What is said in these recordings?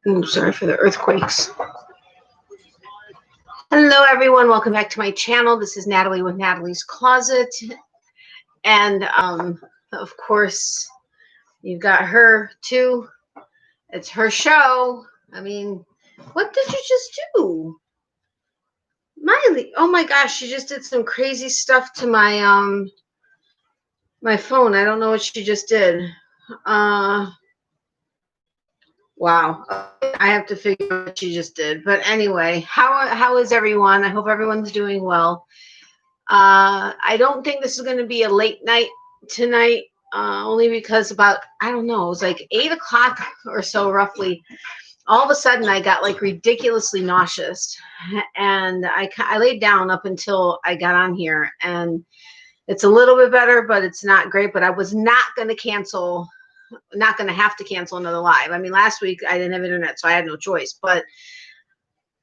Ooh, sorry for the earthquakes. Hello, everyone. Welcome back to my channel. This is Natalie with Natalie's Closet. And, of course, you've got her, too. It's her show. I mean, what did you just do? Miley. Oh, my gosh. She just did some crazy stuff to my, my phone. I don't know what she just did. Wow. I have to figure out what she just did. But anyway, how is everyone? I hope everyone's doing well. I don't think this is going to be a late night tonight, only because about, I don't know, it was like 8 o'clock or so roughly. All of a sudden, I got like ridiculously nauseous. And I laid down up until I got on here. And it's a little bit better, but it's not great. But I was not going to cancel. Not going to have to cancel another live. I mean, last week I didn't have internet, so I had no choice. But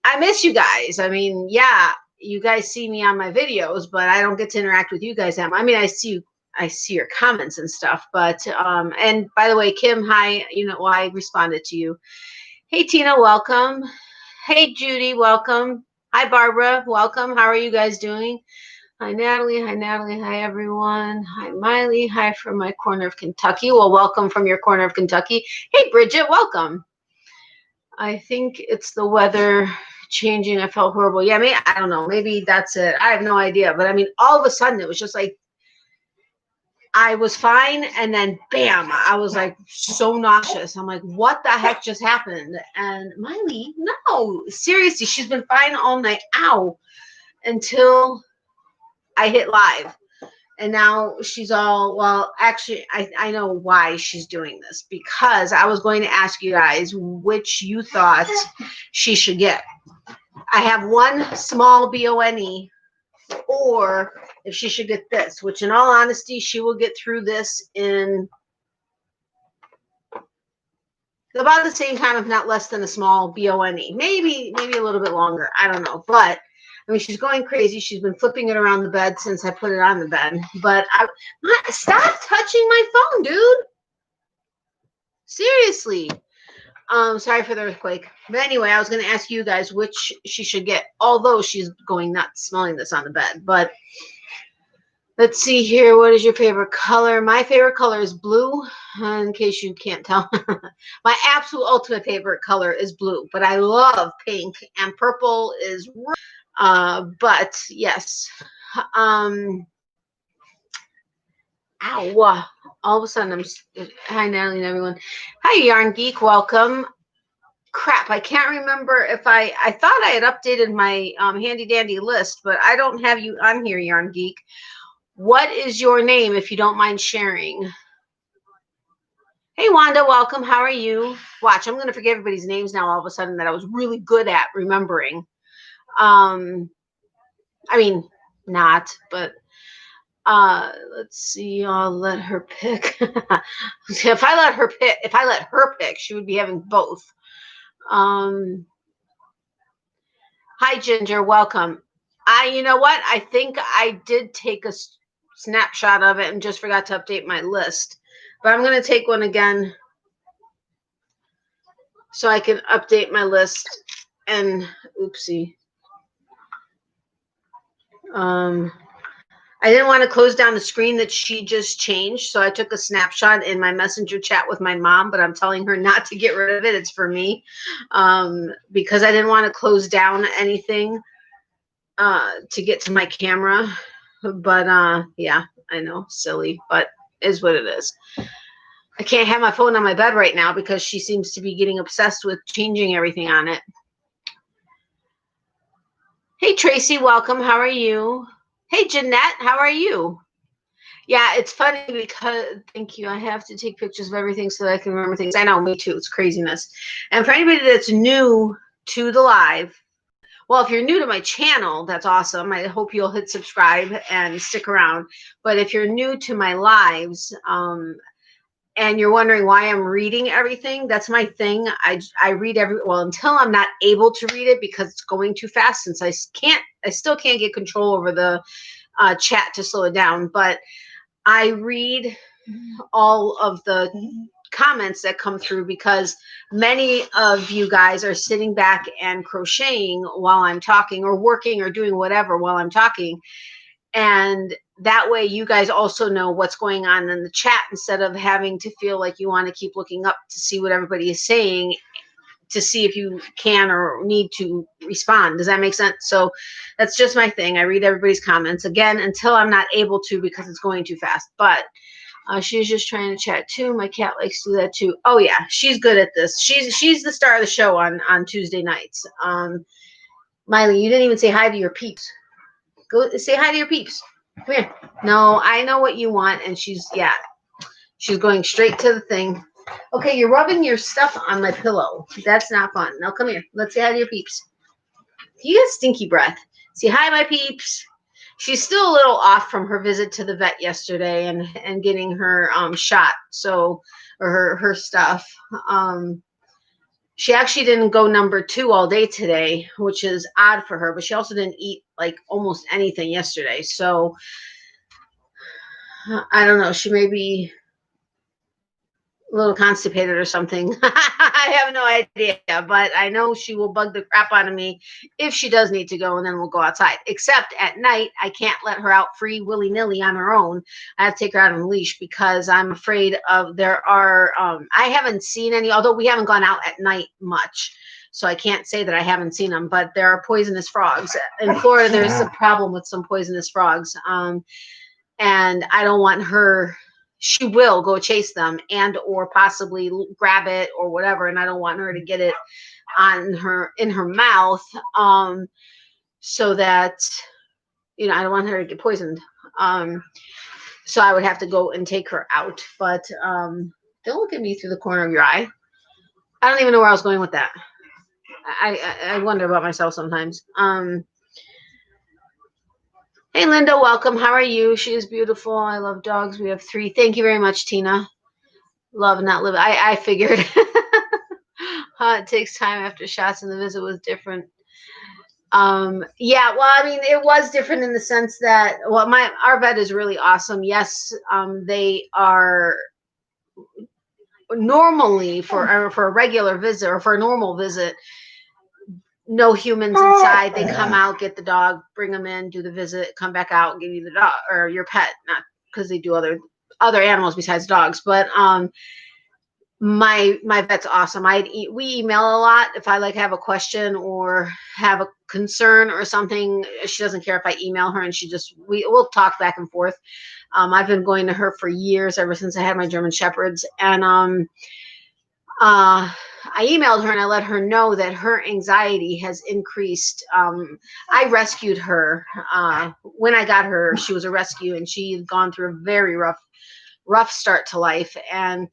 I miss you guys. I mean, yeah, you guys see me on my videos, but I don't get to interact with you guys that much. I mean, I see your comments and stuff. But and by the way, Kim, hi. You know, I responded to you. Hey, Tina, welcome. Hey, Judy, welcome. Hi, Barbara, welcome. How are you guys doing? Hi, Natalie. Hi, Natalie. Hi, everyone. Hi, Miley. Hi from my corner of Kentucky. Well, welcome from your corner of Kentucky. Hey, Bridget, welcome. I think it's the weather changing. I felt horrible. Yeah, maybe, I don't know. Maybe that's it. I have no idea. But, I mean, all of a sudden, it was just like I was fine, and then, bam, I was, like, so nauseous. I'm like, what the heck just happened? And Miley, no. Seriously, she's been fine all night. Ow. Until I hit live, and now she's all, well, actually, I know why she's doing this, because I was going to ask you guys which you thought she should get. I have one small BONE, or if she should get this, which in all honesty, she will get through this in about the same time, if not less than a small BONE. Maybe a little bit longer. I don't know, but I mean, she's going crazy. She's been flipping it around the bed since I put it on the bed. But stop touching my phone, dude. Seriously. Sorry for the earthquake. But anyway, I was going to ask you guys which she should get, although she's going nuts smelling this on the bed. But let's see here. What is your favorite color? My favorite color is blue, in case you can't tell. My absolute ultimate favorite color is blue, but I love pink, and purple is but yes. Ow. All of a sudden, hi, Natalie and everyone. Hi, Yarn Geek. Welcome. Crap, I can't remember if I thought I had updated my handy dandy list, but I don't have you on here, Yarn Geek. What is your name, if you don't mind sharing? Hey, Wanda, welcome. How are you? Watch, I'm going to forget everybody's names now all of a sudden that I was really good at remembering. I mean, not, but let's see. I'll let her pick. If I let her pick, she would be having both. Hi, Ginger. Welcome. You know what? I think I did take a snapshot of it and just forgot to update my list. But I'm going to take one again so I can update my list. And oopsie. I didn't want to close down the screen that she just changed, so I took a snapshot in my messenger chat with my mom, but I'm telling her not to get rid of it. It's for me, because I didn't want to close down anything to get to my camera. But yeah, I know, silly, but is what it is. I can't have my phone on my bed right now because she seems to be getting obsessed with changing everything on it. Hey, Tracy, welcome. How are you? Hey, Jeanette, how are you? Yeah, it's funny because, thank you, I have to take pictures of everything so that I can remember things. I know, me too. It's craziness. And for anybody that's new to the live, well, if you're new to my channel, that's awesome. I hope you'll hit subscribe and stick around. But if you're new to my lives, and you're wondering why I'm reading everything, that's my thing. I read well, until I'm not able to read it because it's going too fast, since I still can't get control over the chat to slow it down. But I read all of the comments that come through, because many of you guys are sitting back and crocheting while I'm talking, or working or doing whatever while I'm talking. And that way you guys also know what's going on in the chat, instead of having to feel like you want to keep looking up to see what everybody is saying, to see if you can or need to respond. Does that make sense? So that's just my thing. I read everybody's comments again until I'm not able to, because it's going too fast. But she's just trying to chat too. My cat likes to do that too. Oh yeah, she's good at this. She's the star of the show on Tuesday nights. Miley, you didn't even say hi to your peeps. Go say hi to your peeps. Come here. No, I know what you want, and she's going straight to the thing. Okay, you're rubbing your stuff on my pillow. That's not fun. Now come here. Let's say hi to your peeps. You got stinky breath. Say hi, my peeps. She's still a little off from her visit to the vet yesterday and getting her shot. So, or her stuff. She actually didn't go number 2 all day today, which is odd for her, but she also didn't eat like almost anything yesterday. So I don't know. She may be a little constipated or something. I have no idea, but I know she will bug the crap out of me if she does need to go, and then we'll go outside. Except at night, I can't let her out free willy-nilly on her own. I have to take her out on a leash, because I'm afraid of I haven't seen any, although we haven't gone out at night much, so I can't say that I haven't seen them, but there are poisonous frogs. In Florida, there's a problem with some poisonous frogs, and I don't want her. She will go chase them and or possibly grab it or whatever, and I don't want her to get it in her mouth, so that I don't want her to get poisoned. So I would have to go and take her out. But don't look at me through the corner of your eye. I don't even know where I was going with that. I wonder about myself sometimes. Hey, Linda, welcome. How are you? She is beautiful. I love dogs. We have 3. Thank you very much, Tina. Love, not live. I figured. It takes time after shots, and the visit was different. Yeah, well, I mean, it was different in the sense that, well, our vet is really awesome. Yes, they are normally for a regular visit, or for a normal visit, no humans inside. They come out, get the dog, bring them in, do the visit, come back out, give you the dog or your pet. Not because they do other animals besides dogs, but my vet's awesome. We email a lot. If I have a question or have a concern or something, she doesn't care if I email her, and we'll talk back and forth. I've been going to her for years, ever since I had my German Shepherds, and I emailed her and I let her know that her anxiety has increased. I rescued her. When I got her, she was a rescue, and she had gone through a very rough start to life. And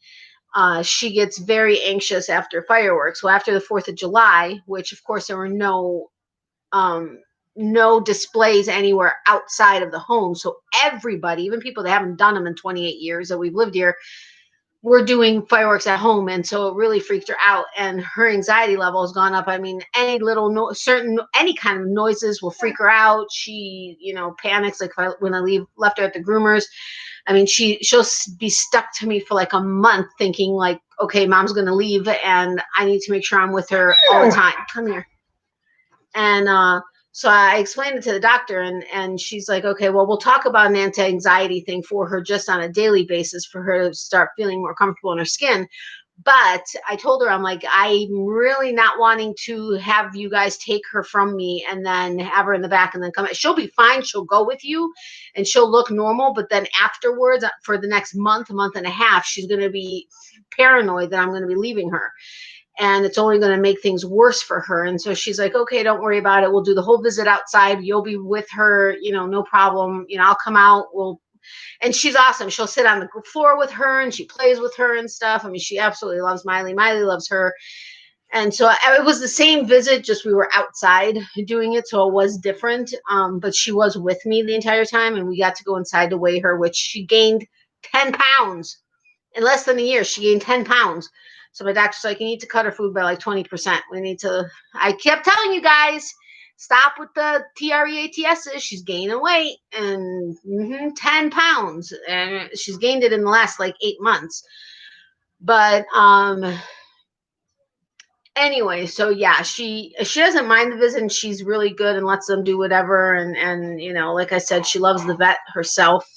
she gets very anxious after fireworks. Well, after the 4th of July, which of course there were no displays anywhere outside of the home. So everybody, even people that haven't done them in 28 years that we've lived here, we're doing fireworks at home. And so it really freaked her out, and her anxiety level has gone up. I mean, any little any kind of noises will freak her out. She, panics. Like when I left her at the groomers, I mean, she'll be stuck to me for like a month, thinking like, okay, mom's going to leave and I need to make sure I'm with her all the time. Come here. And, so I explained it to the doctor, and she's like, okay, well, we'll talk about an anti-anxiety thing for her just on a daily basis for her to start feeling more comfortable in her skin. But I told her, I'm like, I'm really not wanting to have you guys take her from me and then have her in the back and then come. She'll be fine. She'll go with you and she'll look normal. But then afterwards, for the next month and a half, she's going to be paranoid that I'm going to be leaving her. And it's only going to make things worse for her. And so she's like, okay, don't worry about it. We'll do the whole visit outside. You'll be with her, no problem. I'll come out. And she's awesome. She'll sit on the floor with her and she plays with her and stuff. I mean, she absolutely loves Miley. Miley loves her. And so it was the same visit, just we were outside doing it. So it was different. But she was with me the entire time, and we got to go inside to weigh her, which she gained 10 pounds in less than a year. She gained 10 pounds. So my doctor's like, you need to cut her food by like 20%. I kept telling you guys, stop with the TREATSs. She's gaining weight, and 10 pounds. And she's gained it in the last like 8 months. But anyway, so yeah, she doesn't mind the visit, and she's really good and lets them do whatever. And you know, like I said, she loves the vet herself.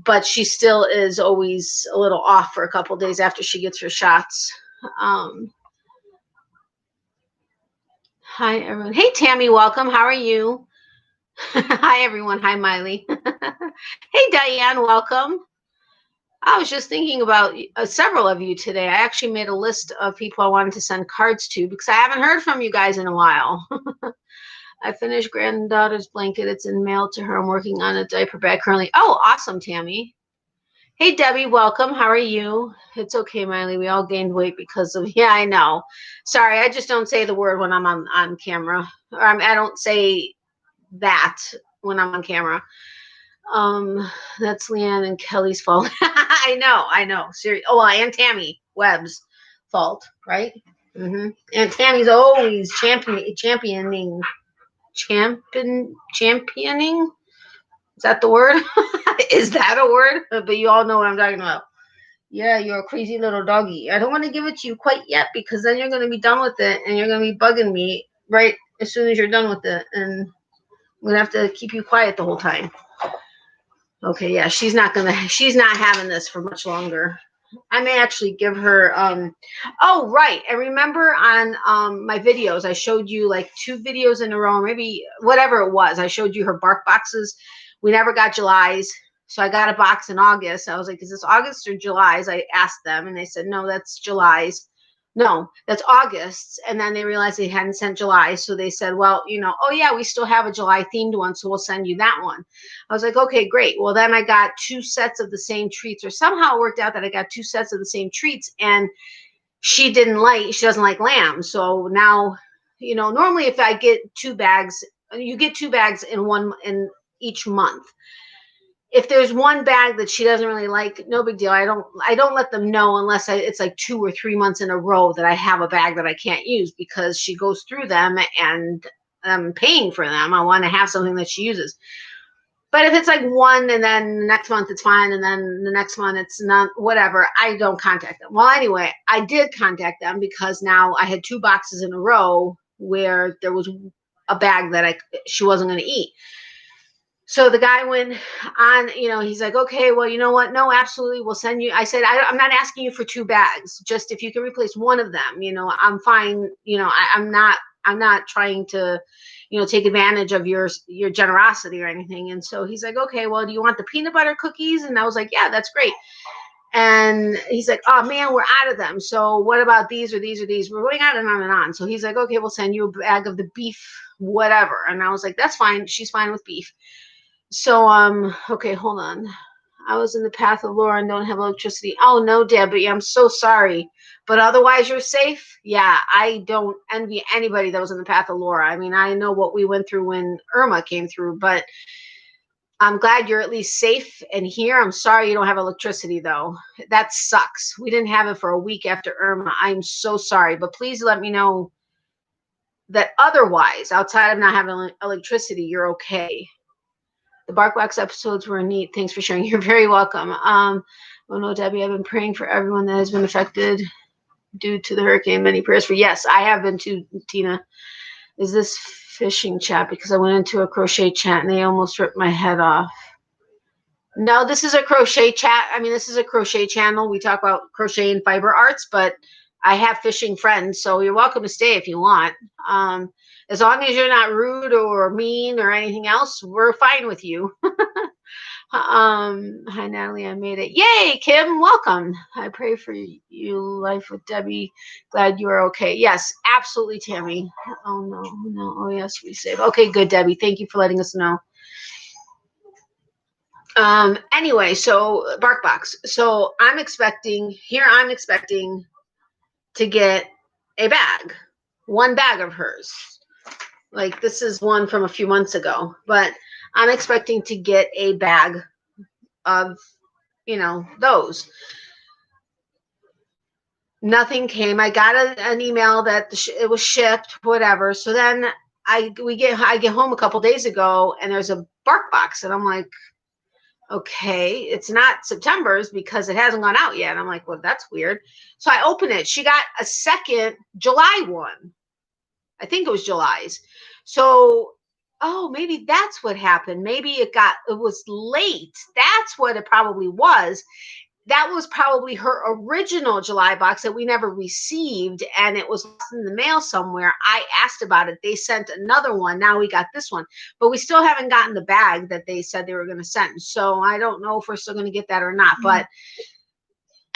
But she still is always a little off for a couple of days after she gets her shots. Hi everyone. Hey Tammy, welcome. How are you? Hi everyone. Hi Miley. Hey Diane, welcome. I was just thinking about several of you today. I actually made a list of people I wanted to send cards to because I haven't heard from you guys in a while. I finished granddaughter's blanket. It's in mail to her. I'm working on a diaper bag currently. Oh, awesome, Tammy. Hey, Debbie, welcome. How are you? It's okay, Miley. We all gained weight because of, yeah, I know. Sorry, I just don't say the word when I'm on camera. Or I don't say that when I'm on camera. That's Leanne and Kelly's fault. I know. Seriously. Oh, well, and Tammy Webb's fault, right? Mm-hmm. And Tammy's always championing. Is that the word? Is that a word? But you all know what I'm talking about. Yeah, you're a crazy little doggy. I don't want to give it to you quite yet because then you're going to be done with it and you're going to be bugging me right as soon as you're done with it. And I'm going to have to keep you quiet the whole time. Okay, yeah, she's not having this for much longer. I may actually give her, oh, right. And remember on my videos, I showed you like 2 videos in a row, maybe whatever it was. I showed you her bark boxes. We never got July's. So I got a box in August. I was like, is this August or July's? I asked them and they said, no, that's July's. No, that's August. And then they realized they hadn't sent July. So they said, well, you know, oh yeah, we still have a July themed one. So we'll send you that one. I was like, okay, great. Well, then I got 2 sets of the same treats, or somehow it worked out that I got 2 sets of the same treats, and she doesn't like lamb. So now, you know, normally if I get 2 bags, you get 2 bags in each month. If there's one bag that she doesn't really like, no big deal. I don't let them know unless it's like 2 or 3 months in a row that I have a bag that I can't use because she goes through them and I'm paying for them. I want to have something that she uses. But if it's like one and then the next month it's fine and then the next month it's not, whatever, I don't contact them. Well, anyway, I did contact them because now I had 2 boxes in a row where there was a bag that she wasn't going to eat. So the guy went on, you know, he's like, okay, well, you know what? No, absolutely. We'll send you. I said, I'm not asking you for 2 bags. Just if you can replace one of them, you know, I'm fine. You know, I'm not trying to, you know, take advantage of your generosity or anything. And so he's like, okay, well, do you want the peanut butter cookies? And I was like, yeah, that's great. And he's like, oh man, we're out of them. So what about these or these or these? We're going on and on and on. So he's like, okay, we'll send you a bag of the beef, whatever. And I was like, that's fine. She's fine with beef. So, okay, hold on. I was in the path of Laura and don't have electricity. Oh, no, Debbie, I'm so sorry. But otherwise, you're safe? Yeah, I don't envy anybody that was in the path of Laura. I mean, I know what we went through when Irma came through, but I'm glad you're at least safe and here. I'm sorry you don't have electricity, though. That sucks. We didn't have it for a week after Irma. I'm so sorry, but please let me know that otherwise, outside of not having electricity, you're okay. The BarkBox episodes were neat. Thanks for sharing. You're very welcome. Oh no, Debbie, I've been praying for everyone that has been affected due to the hurricane. Many prayers for. Yes, I have been too, Tina. Is this fishing chat? Because I went into a crochet chat and they almost ripped my head off. No, this is a crochet chat. I mean, this is a crochet channel. We talk about crochet and fiber arts, but I have fishing friends, so you're welcome to stay if you want. As long as you're not rude or mean or anything else, we're fine with you. Hi, Natalie, I made it. Yay, Kim, welcome. I pray for you, life with Debbie. Glad you are okay. Yes, absolutely, Tammy. Oh, no. Oh, yes, we save. Okay, good, Debbie. Thank you for letting us know. Anyway, so BarkBox. So I'm expecting to get a bag, 1 bag of hers. Like this is one from a few months ago, but I'm expecting to get a bag of, you know, those. Nothing came. I got an email that it was shipped, whatever. So then I get home a couple days ago and there's a BarkBox and I'm like, okay, it's not September's because it hasn't gone out yet. I'm like, well, that's weird. So I open it. She got a second July one. I think it was July's. So, oh, maybe that's what happened. Maybe it was late. That's what it probably was. That was probably her original July box that we never received, and it was lost in the mail somewhere. I asked about it. They sent another one. Now we got this one, but we still haven't gotten the bag that they said they were going to send. So I don't know if we're still going to get that or not. But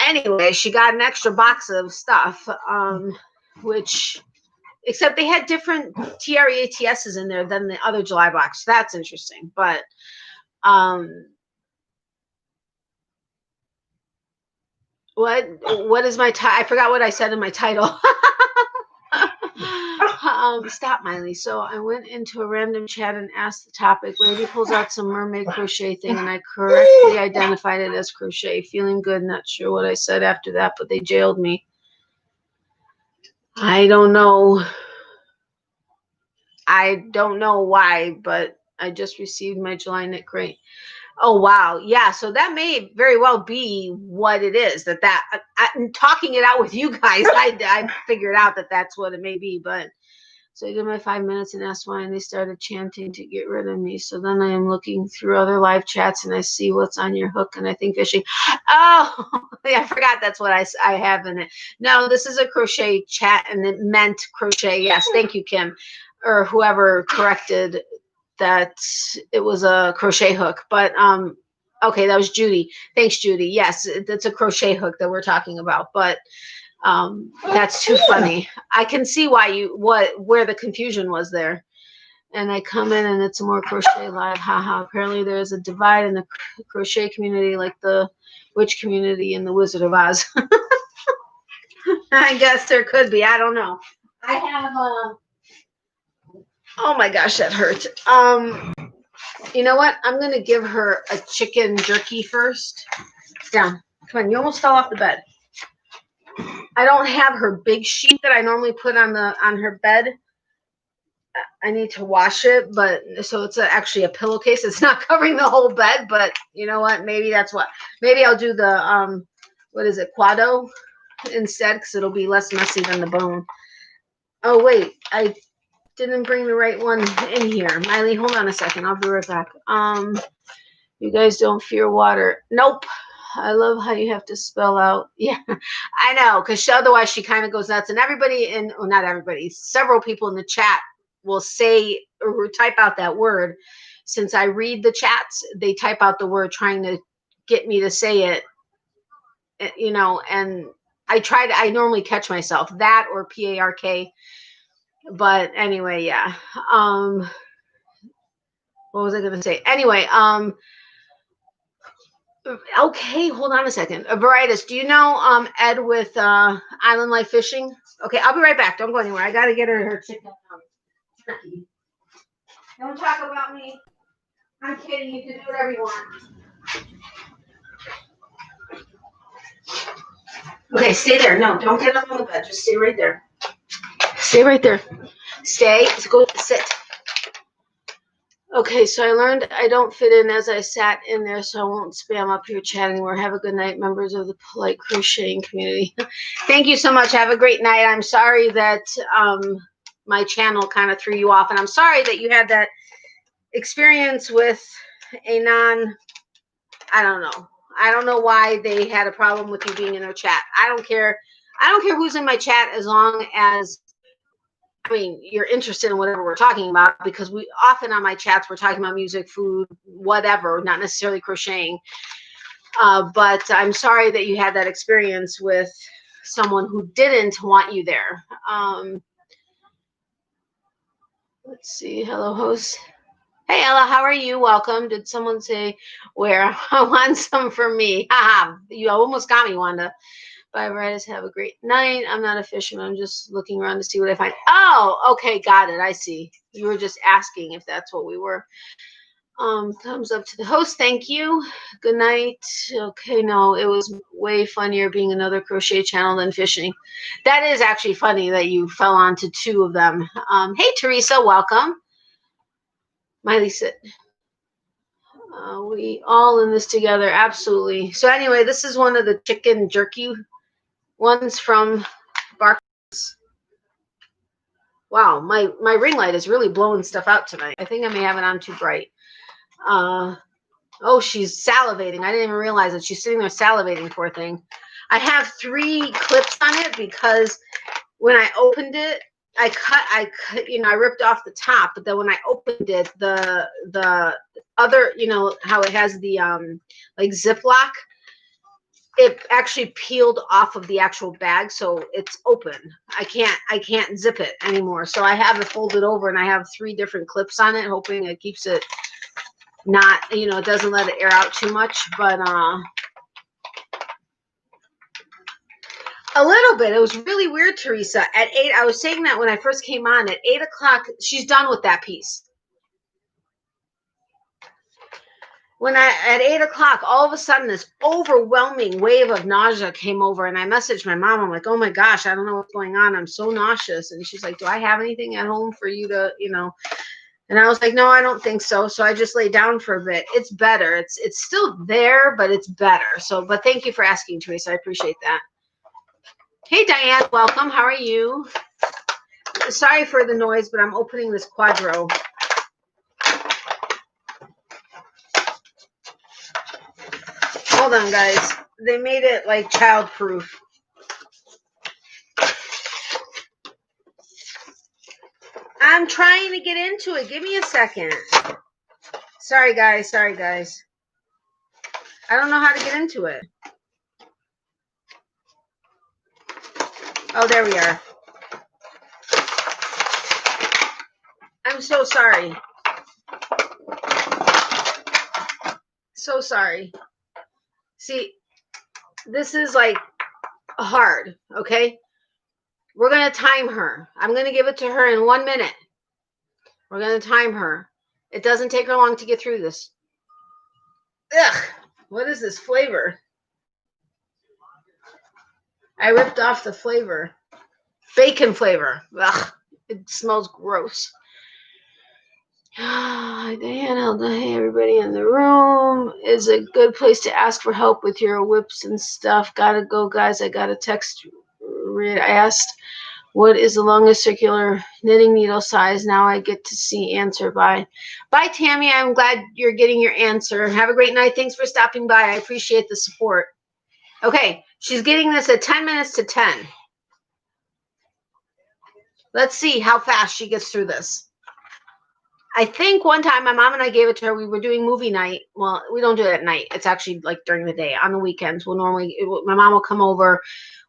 anyway, she got an extra box of stuff, which, except they had different TREATSs in there than the other July box. That's interesting. But what is my title? I forgot what I said in my title. Stop, Miley. So I went into a random chat and asked the topic. Lady pulls out some mermaid crochet thing, and I correctly identified it as crochet. Feeling good. Not sure what I said after that, but they jailed me. I don't know. I don't know why, but I just received my July KnitCrate. Oh, wow. Yeah. So that may very well be what it is. I'm talking it out with you guys. I figured out that that's what it may be. But so I did my 5 minutes and asked why, and they started chanting to get rid of me. So then I am looking through other live chats, and I see what's on your hook, and I think fishing. Oh, yeah, I forgot that's what I have in it. No, this is a crochet chat, and it meant crochet. Yes. Thank you, Kim, or whoever corrected that it was a crochet hook. But okay, that was Judy. Thanks, Judy. Yes, it's a crochet hook that we're talking about. But that's too funny. I can see where the confusion was there. And I come in and it's a more crochet live. Haha. Apparently there is a divide in the crochet community, like the witch community in the Wizard of Oz. I guess there could be. I don't know. I have oh my gosh, that hurt. You know what? I'm gonna give her a chicken jerky first. Down. Come on, you almost fell off the bed. I don't have her big sheet that I normally put on her bed. I need to wash it, but so it's actually a pillowcase. It's not covering the whole bed, but you know what? Maybe that's what. Maybe I'll do the what is it, Quado instead, because it'll be less messy than the bone. Oh wait, I didn't bring the right one in here. Miley, hold on a second. I'll be right back. You guys don't fear water. Nope. I love how you have to spell out. Yeah, I know, because otherwise she kind of goes nuts. And not everybody, several people in the chat will say or type out that word. Since I read the chats, they type out the word trying to get me to say it, and I normally catch myself, that or PARK. But anyway, yeah. What was I going to say? Anyway, okay, hold on a second. Veritas, do you know Ed with Island Life Fishing? Okay, I'll be right back. Don't go anywhere. I got to get her chicken turkey. Don't talk about me. I'm kidding. You can do whatever you want. Okay, stay there. No, don't get up on the bed. Just stay right there. Stay right there. Stay. Let's go sit. Okay, so I learned I don't fit in as I sat in there, so I won't spam up your chat anymore. Have a good night, members of the polite crocheting community. Thank you so much. Have a great night. I'm sorry that my channel kind of threw you off, and I'm sorry that you had that experience with a I don't know. I don't know why they had a problem with you being in their chat. I don't care. I don't care who's in my chat as long as, you're interested in whatever we're talking about, because we often on my chats, we're talking about music, food, whatever, not necessarily crocheting. But I'm sorry that you had that experience with someone who didn't want you there. Let's see. Hello, host. Hey, Ella, how are you? Welcome. Did someone say where? I want some for me. Haha, you almost got me, Wanda. Bye, Veritas. Have a great night. I'm not a fisherman. I'm just looking around to see what I find. Oh, okay. Got it. I see. You were just asking if that's what we were. Thumbs up to the host. Thank you. Good night. Okay, no, it was way funnier being another crochet channel than fishing. That is actually funny that you fell onto two of them. Hey, Teresa, welcome. Miley, sit. We all in this together. Absolutely. So anyway, this is one of the chicken jerky ones from Barks. Wow, my ring light is really blowing stuff out tonight. I think I may have it on too bright. Oh, she's salivating. I didn't even realize that she's sitting there salivating, poor thing. I have 3 clips on it because when I opened it, I cut, you know, I ripped off the top, but then when I opened it, the other, you know, how it has the like Ziploc, it actually peeled off of the actual bag, so it's open. I can't zip it anymore. So I have it folded over, and I have 3 different clips on it, hoping it keeps it not, you know, it doesn't let it air out too much, but a little bit. It was really weird, Teresa. At 8, I was saying that when I first came on, at 8 o'clock, she's done with that piece. At 8 o'clock, all of a sudden, this overwhelming wave of nausea came over, and I messaged my mom. I'm like, oh my gosh, I don't know what's going on. I'm so nauseous. And she's like, do I have anything at home for you to, you know? And I was like, no, I don't think so. So I just lay down for a bit. It's better. It's still there, but it's better. So, but thank you for asking, Teresa. I appreciate that. Hey, Diane, welcome. How are you? Sorry for the noise, but I'm opening this Quadro. Hold on, guys. They made it like child-proof. I'm trying to get into it. Give me a second. Sorry, guys. Sorry, guys. I don't know how to get into it. Oh, there we are. I'm so sorry. So sorry. See, this is like hard, okay? We're going to time her. I'm going to give it to her in 1 minute. We're going to time her. It doesn't take her long to get through this. Ugh, what is this flavor? I ripped off the flavor. Bacon flavor. Ugh, it smells gross. Diana, hey, everybody in the room. Is a good place to ask for help with your whips and stuff. Gotta go, guys. I got a text. I asked, what is the longest circular knitting needle size? Now I get to see answer. Bye, Tammy. I'm glad you're getting your answer. Have a great night. Thanks for stopping by. I appreciate the support. Okay, she's getting this at 10 minutes to 10. Let's see how fast she gets through this. I think one time my mom and I gave it to her. We were doing movie night. Well, we don't do it at night. It's actually like during the day. On the weekends, my mom will come over.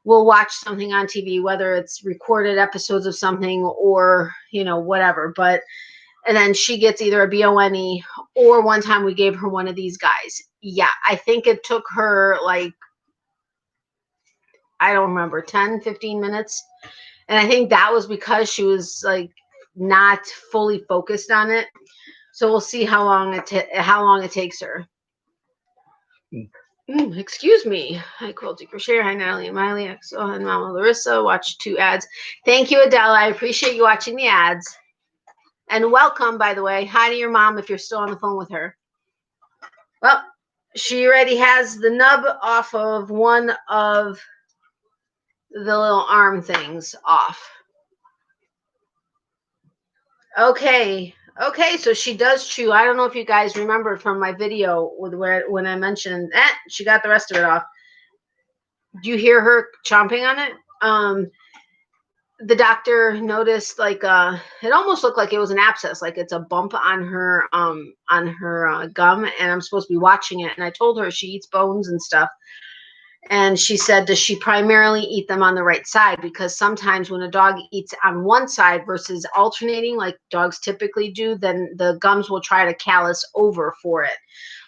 We'll watch something on TV, whether it's recorded episodes of something or, you know, whatever. And then she gets either a BONE, or one time we gave her one of these guys. Yeah, I think it took her like, I don't remember, 10, 15 minutes. And I think that was because she was like not fully focused on it. So we'll see how long it takes her. Excuse me. Hi, Quilty Crochet. Hi, Natalie and Miley. XO and Mama Larissa. Watch 2 ads. Thank you, Adele. I appreciate you watching the ads. And welcome, by the way. Hi to your mom if you're still on the phone with her. Well, she already has the nub off of one of the little arm things off. Okay, so she does chew. I don't know if you guys remember from my video when I mentioned that she got the rest of it off. Do you hear her chomping on it? The doctor noticed like it almost looked like it was an abscess, like it's a bump on her gum, and I'm supposed to be watching it. And I told her she eats bones and stuff. And she said, does she primarily eat them on the right side? Because sometimes when a dog eats on one side versus alternating, like dogs typically do, then the gums will try to callus over for it.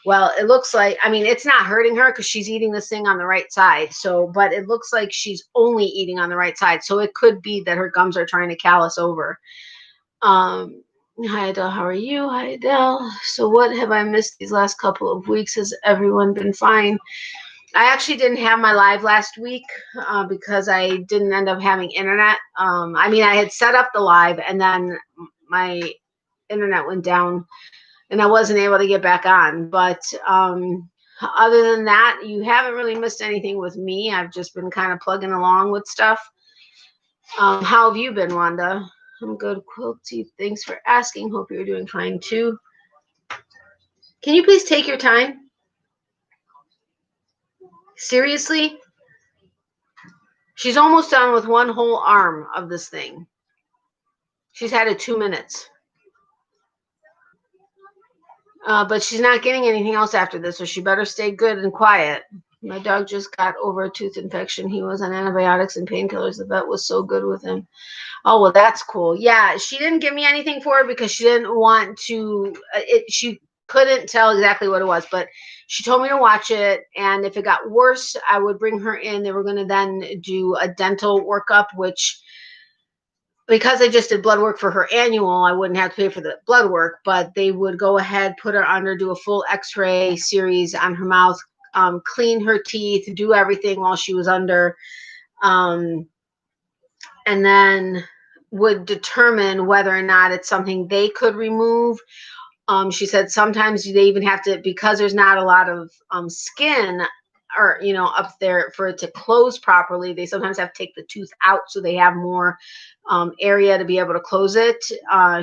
Well, it looks like, I mean, it's not hurting her because she's eating this thing on the right side. So, but it looks like she's only eating on the right side. So it could be that her gums are trying to callus over. Hi, Adele. How are you? Hi, Adele. So what have I missed these last couple of weeks? Has everyone been fine? I actually didn't have my live last week because I didn't end up having internet. I mean, I had set up the live and then my internet went down. and I wasn't able to get back on. But other than that, you haven't really missed anything with me. I've just been kind of plugging along with stuff. How have you been, Wanda? I'm good, Quilty. Thanks for asking. Hope you're doing fine too. Can you please take your time? Seriously? She's almost done with one whole arm of this thing. She's had it 2 minutes. But she's not getting anything else after this, so she better stay good and quiet. My dog just got over a tooth infection. He was on antibiotics and painkillers. The vet was so good with him. Oh, well, that's cool. Yeah, she didn't give me anything for it because she didn't want to. She couldn't tell exactly what it was, but she told me to watch it. And if it got worse, I would bring her in. They were going to then do a dental workup, which, because I just did blood work for her annual, I wouldn't have to pay for the blood work, but they would go ahead, put her under, do a full x-ray series on her mouth, clean her teeth, do everything while she was under, and then would determine whether or not it's something they could remove. She said sometimes they even have to, because there's not a lot of skin or, you know, up there for it to close properly, they sometimes have to take the tooth out so they have more area to be able to close it.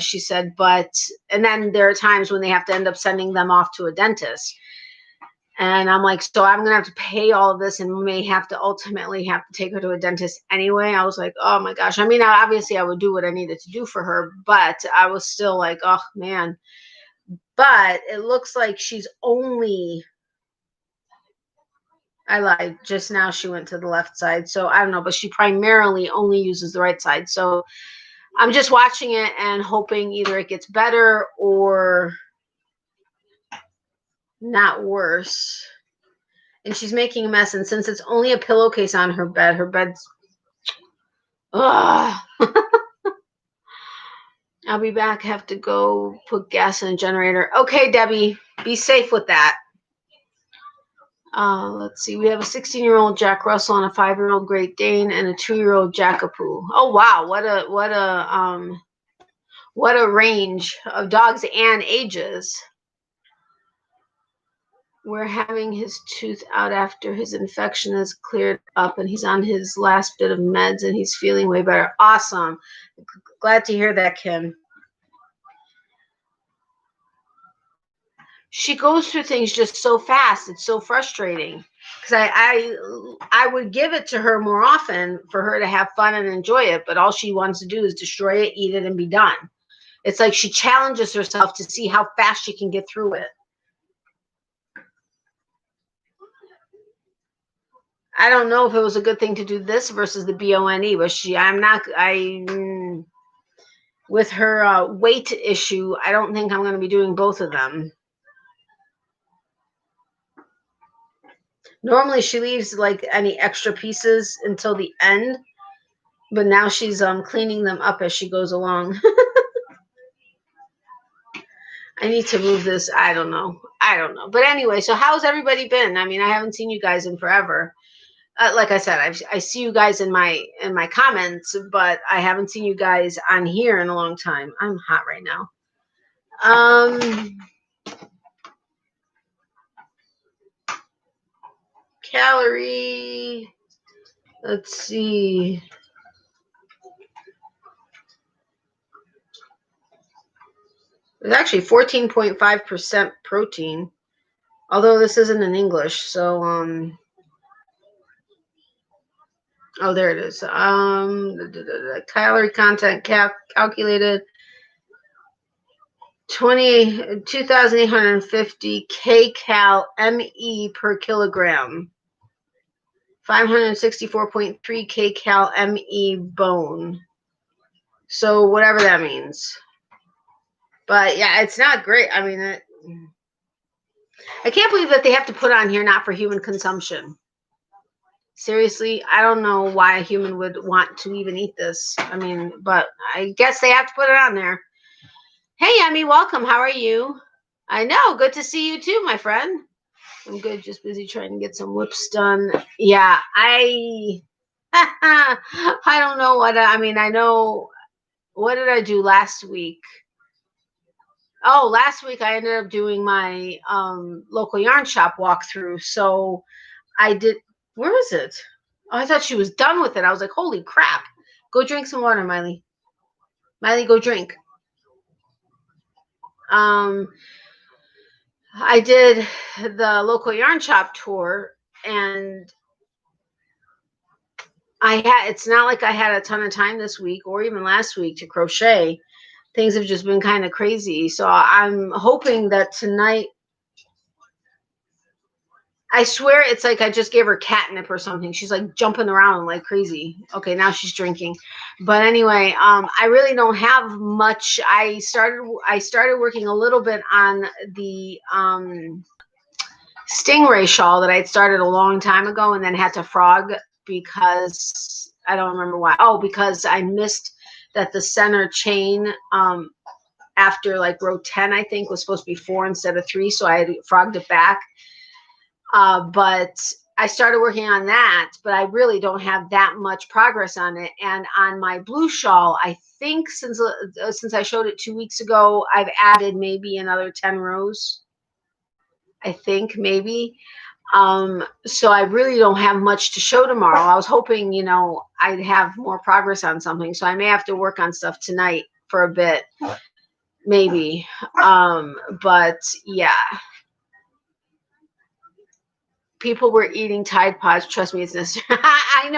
She said, and then there are times when they have to end up sending them off to a dentist. And I'm like, so I'm going to have to pay all of this and may have to ultimately have to take her to a dentist anyway. I was like, oh my gosh. I mean, obviously I would do what I needed to do for her, but I was still like, oh man. But it looks like she's only, I lied, just now she went to the left side. So I don't know, but she primarily only uses the right side. So I'm just watching it and hoping either it gets better or not worse. And she's making a mess. And since it's only a pillowcase on her bed's, ugh. I'll be back. Have to go put gas in a generator. Okay, Debbie, be safe with that. Let's see. We have a 16-year-old Jack Russell and a 5-year-old Great Dane and a 2-year-old Jackapoo. Oh wow, what a range of dogs and ages. We're having his tooth out after his infection is cleared up, and he's on his last bit of meds, and he's feeling way better. Awesome. Glad to hear that, Kim. She goes through things just so fast. It's so frustrating because I would give it to her more often for her to have fun and enjoy it, but all she wants to do is destroy it, eat it, and be done. It's like she challenges herself to see how fast she can get through it. I don't know if it was a good thing to do this versus the BONE, but with her weight issue, I don't think I'm going to be doing both of them. Normally she leaves like any extra pieces until the end, but now she's cleaning them up as she goes along. I need to move this. I don't know. But anyway, so how's everybody been? I mean, I haven't seen you guys in forever. Like I said, I see you guys in my comments, but I haven't seen you guys on here in a long time. I'm hot right now. Calorie. Let's see. It's actually 14.5% protein, although this isn't in English. So, oh, there it is. Calorie content calculated 2,850 kcal ME per kilogram. 564.3 kcal ME bone. So whatever that means. But yeah, it's not great. I mean, I can't believe that they have to put on here not for human consumption. Seriously, I don't know why a human would want to even eat this. I mean, but I guess they have to put it on there. Hey, Emmy, welcome. How are you? I know. Good to see you too, my friend. I'm good. Just busy trying to get some whips done. Yeah, I don't know what I mean. I know. What did I do last week? Oh, last week I ended up doing my local yarn shop walkthrough. So I did. Where is it? Oh, I thought she was done with it. I was like, holy crap. Go drink some water, Miley. Miley, go drink. Um, I did the local yarn shop tour, and it's not like I had a ton of time this week or even last week to crochet. Things have just been kind of crazy. So I'm hoping that tonight, I swear it's like I just gave her catnip or something. She's like jumping around like crazy. Okay, now she's drinking. But anyway, I really don't have much. I started working a little bit on the stingray shawl that I'd started a long time ago and then had to frog because I don't remember why. Oh, because I missed that the center chain after like row 10, I think, was supposed to be 4 instead of 3. So I had frogged it back. But I started working on that, but I really don't have that much progress on it. And on my blue shawl, I think since I showed it 2 weeks ago, I've added maybe another 10 rows. I think maybe. So I really don't have much to show tomorrow. I was hoping, I'd have more progress on something. So I may have to work on stuff tonight for a bit, maybe. But yeah. People were eating Tide Pods. Trust me, it's necessary. I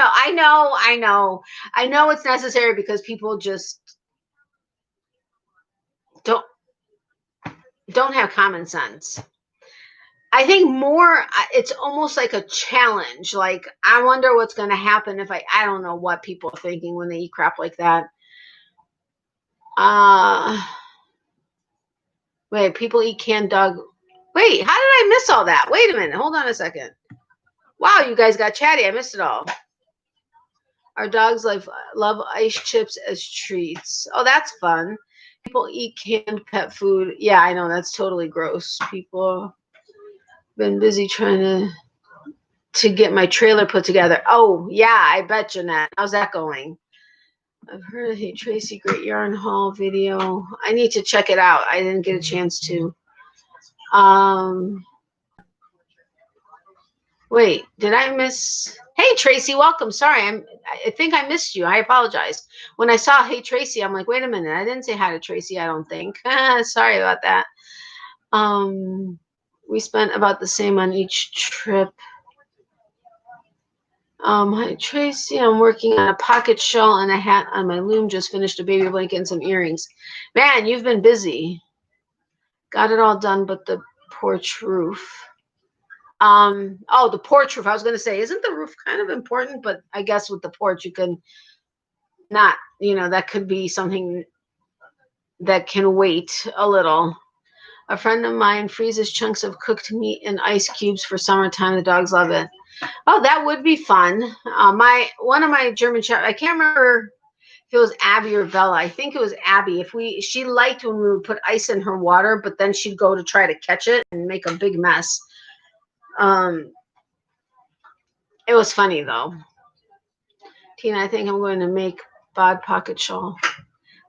know it's necessary because people just don't have common sense. I think more, it's almost like a challenge. Like, I wonder what's going to happen if I don't know what people are thinking when they eat crap like that. Wait, people eat canned dog. Wait, how did I miss all that? Wait a minute. Hold on a second. Wow, you guys got chatty. I missed it all. Our dogs love ice chips as treats. Oh, that's fun. People eat canned pet food. Yeah, I know. That's totally gross. People been busy trying to get my trailer put together. Oh, yeah, I bet, Jeanette. How's that going? I've heard of Hey Tracy, great yarn haul video. I need to check it out. I didn't get a chance to. Wait, did I miss? Hey, Tracy, welcome. Sorry, I think I missed you. I apologize. When I saw Hey Tracy, I'm like, wait a minute. I didn't say hi to Tracy, I don't think. Sorry about that. We spent about the same on each trip. Hi, Tracy. I'm working on a pocket shawl and a hat on my loom. Just finished a baby blanket and some earrings. Man, you've been busy. Got it all done, but the porch roof. Oh, the porch roof. I was going to say, isn't the roof kind of important? But I guess with the porch, you can not, that could be something that can wait a little. A friend of mine freezes chunks of cooked meat in ice cubes for summertime. The dogs love it. Oh, that would be fun. One of my German Shepherds, I can't remember if it was Abby or Bella. I think it was Abby. She liked when we would put ice in her water, but then she'd go to try to catch it and make a big mess. It was funny though. Tina, I think I'm going to make bod pocket shawl.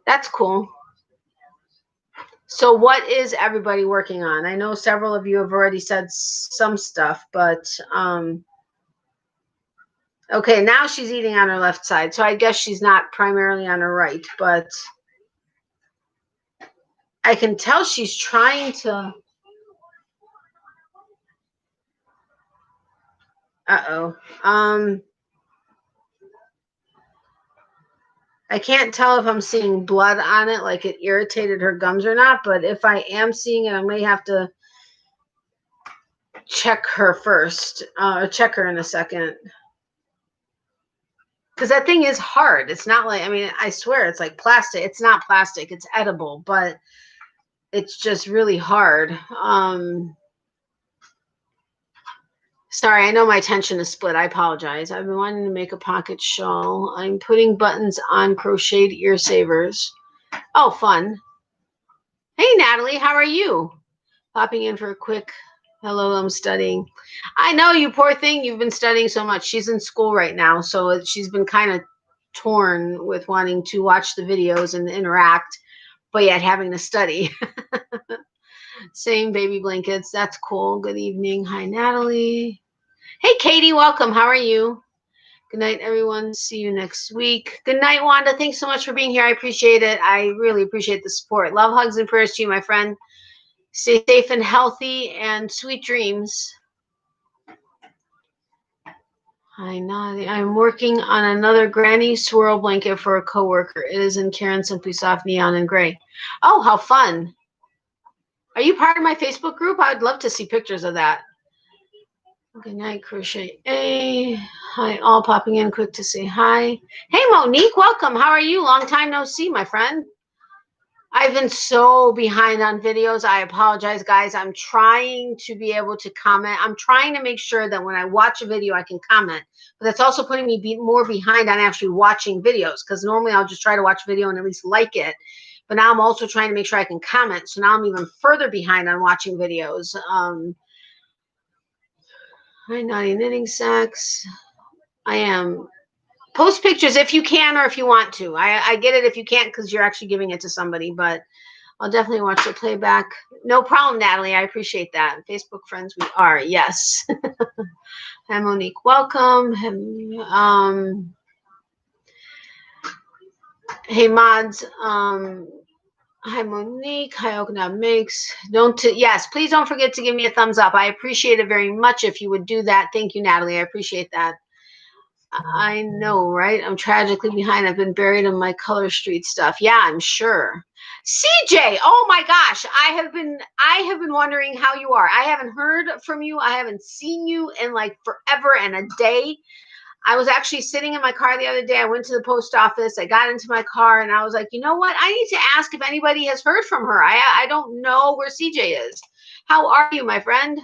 That's cool. So what is everybody working on? I know several of you have already said some stuff, but okay, now she's eating on her left side. So I guess she's not primarily on her right, but I can tell she's trying to. I can't tell if I'm seeing blood on it, like it irritated her gums or not, but if I am seeing it, I may have to check her first, check her in a second. Because that thing is hard. It's not like, I swear it's like plastic. It's not plastic. It's edible, but it's just really hard. Sorry, I know my attention is split. I apologize. I've been wanting to make a pocket shawl. I'm putting buttons on crocheted ear savers. Oh, fun. Hey, Natalie, how are you? Popping in for a quick hello, I'm studying. I know, you poor thing. You've been studying so much. She's in school right now, so she's been kind of torn with wanting to watch the videos and interact, but yet having to study. Same baby blankets. That's cool. Good evening. Hi, Natalie. Hey, Katie. Welcome. How are you? Good night, everyone. See you next week. Good night, Wanda. Thanks so much for being here. I appreciate it. I really appreciate the support. Love, hugs, and prayers to you, my friend. Stay safe and healthy and sweet dreams. Hi, Nadia. I'm working on another granny swirl blanket for a coworker. It is in Karen Simply Soft Neon and Gray. Oh, how fun. Are you part of my Facebook group? I would love to see pictures of that. Good night, Crochet A. Hi, all popping in quick to say hi. Hey, Monique, welcome. How are you? Long time no see, my friend. I've been so behind on videos. I apologize, guys. I'm trying to be able to comment. I'm trying to make sure that when I watch a video, I can comment. But that's also putting me more behind on actually watching videos, because normally I'll just try to watch a video and at least like it. But now I'm also trying to make sure I can comment. So now I'm even further behind on watching videos. Hi, Naughty Knitting Sacks. I am. Post pictures if you can or if you want to. I get it if you can't because you're actually giving it to somebody, but I'll definitely watch the playback. No problem, Natalie. I appreciate that. Facebook friends we are. Yes. Hi, Monique. Welcome. Hey, mods. Hi, Monique. Hi, Okinawa Mix. Yes, please don't forget to give me a thumbs up. I appreciate it very much if you would do that. Thank you, Natalie. I appreciate that. I know, right? I'm tragically behind. I've been buried in my Color Street stuff. Yeah, I'm sure. CJ, oh my gosh, I have been wondering how you are. I haven't heard from you. I haven't seen you in like forever and a day. I was actually sitting in my car the other day. I went to the post office. I got into my car and I was like, you know what? I need to ask if anybody has heard from her. I don't know where CJ is. How are you, my friend?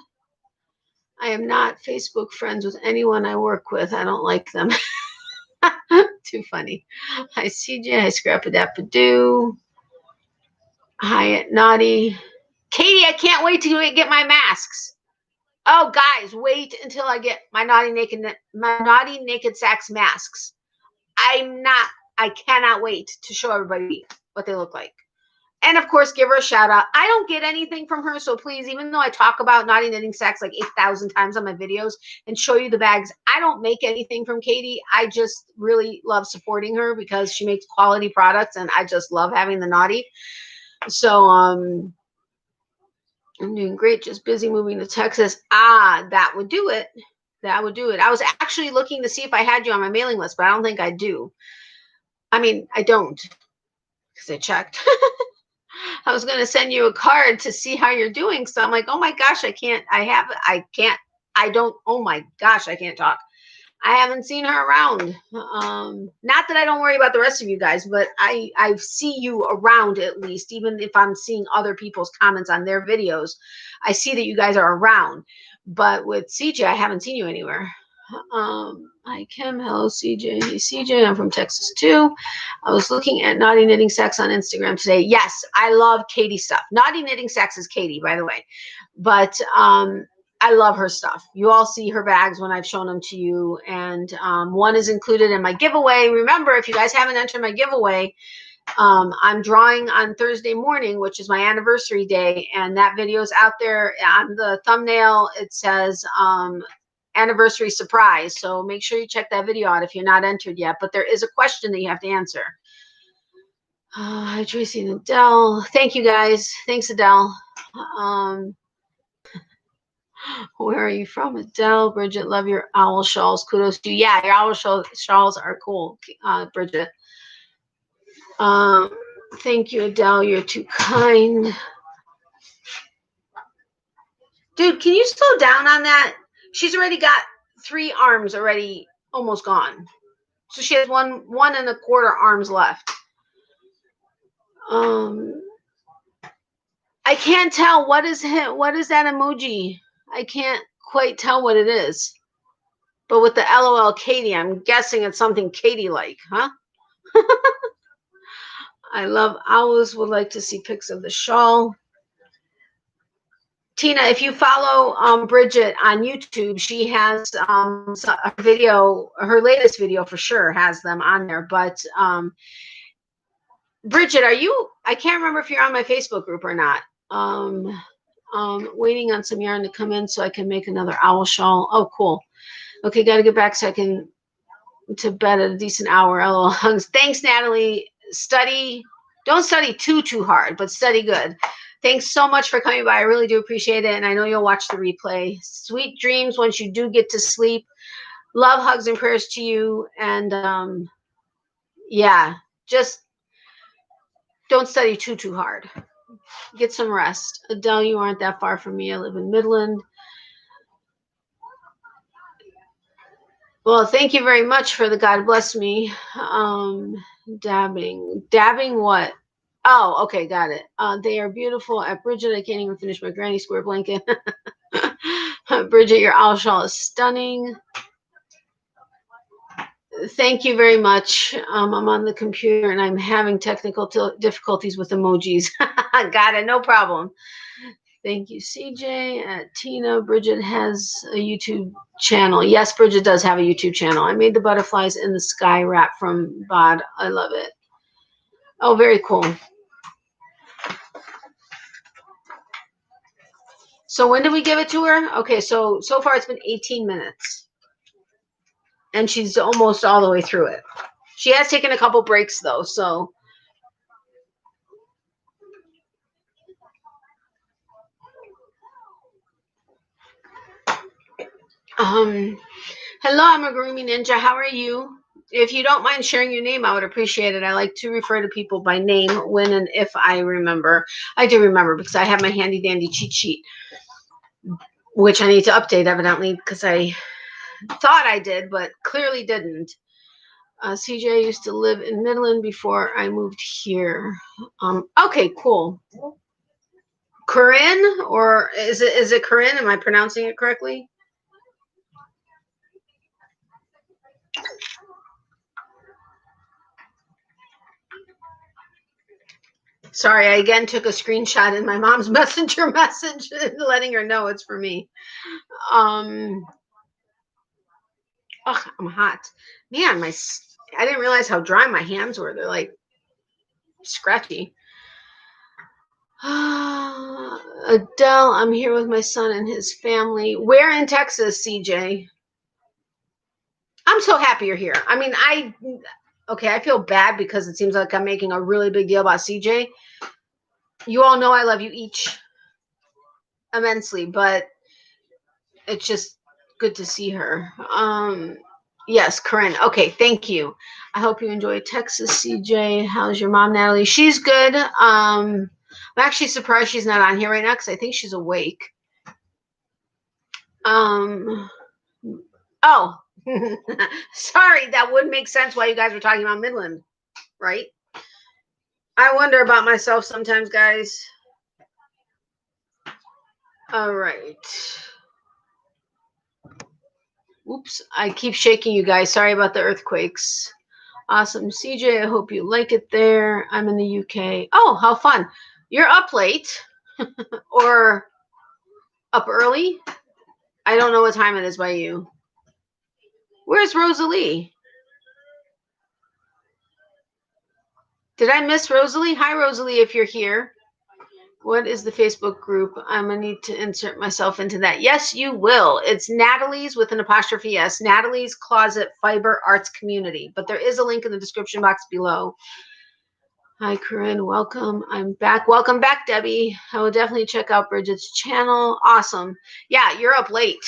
I am not Facebook friends with anyone I work with. I don't like them. Too funny. Hi, CJ. Hi, Scrappadappadoo. Hi, Naughty. Katie, I can't wait to get my masks. Oh, guys, wait until I get my Naughty Naked Sacks masks. I cannot wait to show everybody what they look like. And of course, give her a shout out. I don't get anything from her, so please, even though I talk about Naughty Knitting Sacks like 8,000 times on my videos and show you the bags, I don't make anything from Katie. I just really love supporting her because she makes quality products, and I just love having the Naughty. So I'm doing great. Just busy moving to Texas. That would do it. That would do it. I was actually looking to see if I had you on my mailing list, but I don't think I do. I mean, I don't because I checked. I was going to send you a card to see how you're doing. So I'm like, oh my gosh, I can't talk. I haven't seen her around. Not that I don't worry about the rest of you guys, but I see you around at least, even if I'm seeing other people's comments on their videos. I see that you guys are around. But with CJ, I haven't seen you anywhere. Hi, Kim. Hello, CJ. Hey, CJ. I'm from Texas, too. I was looking at Naughty Knitting Sacks on Instagram today. Yes, I love Katie stuff. Naughty Knitting Sacks is Katie, by the way. But I love her stuff. You all see her bags when I've shown them to you. And one is included in my giveaway. Remember, if you guys haven't entered my giveaway, I'm drawing on Thursday morning, which is my anniversary day. And that video is out there on the thumbnail. It says anniversary surprise. So make sure you check that video out if you're not entered yet. But there is a question that you have to answer. Hi, Tracy and Adele. Thank you, guys. Thanks, Adele. Where are you from, Adele? Bridget, love your owl shawls. Kudos to you. Yeah, your owl shawls are cool, Bridget. Thank you, Adele. You're too kind. Dude, can you slow down on that? She's already got 3 arms already almost gone. So she has 1.25 arms left. I can't tell. What is that emoji? I can't quite tell what it is. But with the LOL Katie, I'm guessing it's something Katie-like, huh? I love owls. Would like to see pics of the shawl. Tina, if you follow Bridget on YouTube, she has a video, her latest video for sure has them on there. But Bridget, I can't remember if you're on my Facebook group or not. Waiting on some yarn to come in so I can make another owl shawl. Oh, cool. Okay, got to get back so I can to bed at a decent hour. LOL hugs. Thanks, Natalie. Study. Don't study too hard, but study good. Thanks so much for coming by. I really do appreciate it, and I know you'll watch the replay. Sweet dreams once you do get to sleep. Love, hugs, and prayers to you. And yeah, just don't study too hard. Get some rest. Adele, you aren't that far from me. I live in Midland. Well, thank you very much for the God bless me. Dabbing what? Oh, okay, got it. They are beautiful. At Bridget, I can't even finish my granny square blanket. Bridget, your owl shawl is stunning. Thank you very much. I'm on the computer and I'm having technical difficulties with emojis. Got it, no problem. Thank you, CJ. Tina, Bridget has a YouTube channel. Yes, Bridget does have a YouTube channel. I made the butterflies in the sky wrap from Bod. I love it. Oh, very cool. So when did we give it to her? Okay, so far it's been 18 minutes. And she's almost all the way through it. She has taken a couple breaks, though, so... Hello, I'm a Amigurumi Ninja. How are you? If you don't mind sharing your name, I would appreciate it. I like to refer to people by name when and if I remember. I do remember because I have my handy dandy cheat sheet, which I need to update evidently because I thought I did, but clearly didn't. CJ used to live in Midland before I moved here. Okay, cool. Corinne, or is it Corinne? Am I pronouncing it correctly? Sorry, I again took a screenshot in my mom's messenger message letting her know it's for me. Oh, I'm hot. Man, I didn't realize how dry my hands were. They're like scratchy. Adele, I'm here with my son and his family. Where in Texas, CJ? I'm so happy you're here. I mean, I feel bad because it seems like I'm making a really big deal about CJ. You all know I love you each immensely, but it's just good to see her. Yes, Corinne. Okay, thank you. I hope you enjoy Texas, CJ. How's your mom, Natalie? She's good. I'm actually surprised she's not on here right now because I think she's awake. Oh, sorry. That would make sense why you guys were talking about Midland, right? I wonder about myself sometimes, guys. All right. Oops, I keep shaking you guys. Sorry about the earthquakes. Awesome. CJ, I hope you like it there. I'm in the UK. Oh, how fun. You're up late or up early? I don't know what time it is by you. Where's Rosalie? Did I miss Rosalie? Hi, Rosalie, if you're here. What is the Facebook group? I'm going to need to insert myself into that. Yes, you will. It's Natalie's with an apostrophe S. Natalie's Closet Fiber Arts Community. But there is a link in the description box below. Hi, Corinne. Welcome. I'm back. Welcome back, Debbie. I will definitely check out Bridget's channel. Awesome. Yeah, you're up late.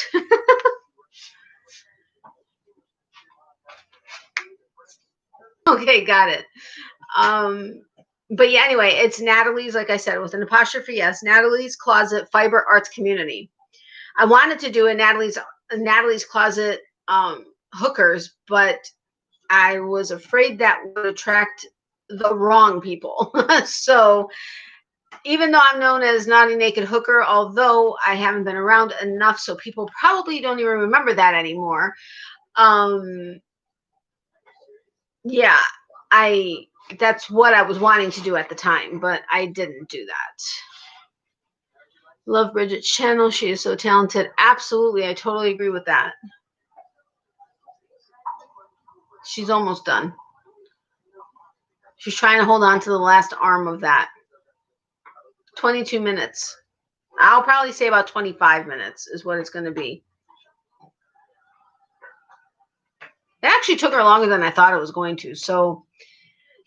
Okay, got it. But yeah, anyway, it's Natalie's, like I said, with an apostrophe S, Natalie's Closet Fiber Arts Community. I wanted to do a Natalie's Closet hookers, but I was afraid that would attract the wrong people. So even though I'm known as Naughty Naked Hooker, although I haven't been around enough, so people probably don't even remember that anymore. Yeah, that's what I was wanting to do at the time, but I didn't do that. Love Bridget's channel. She is so talented. Absolutely. I totally agree with that. She's almost done. She's trying to hold on to the last arm of that. 22 minutes. I'll probably say about 25 minutes is what it's going to be. It actually took her longer than I thought it was going to, so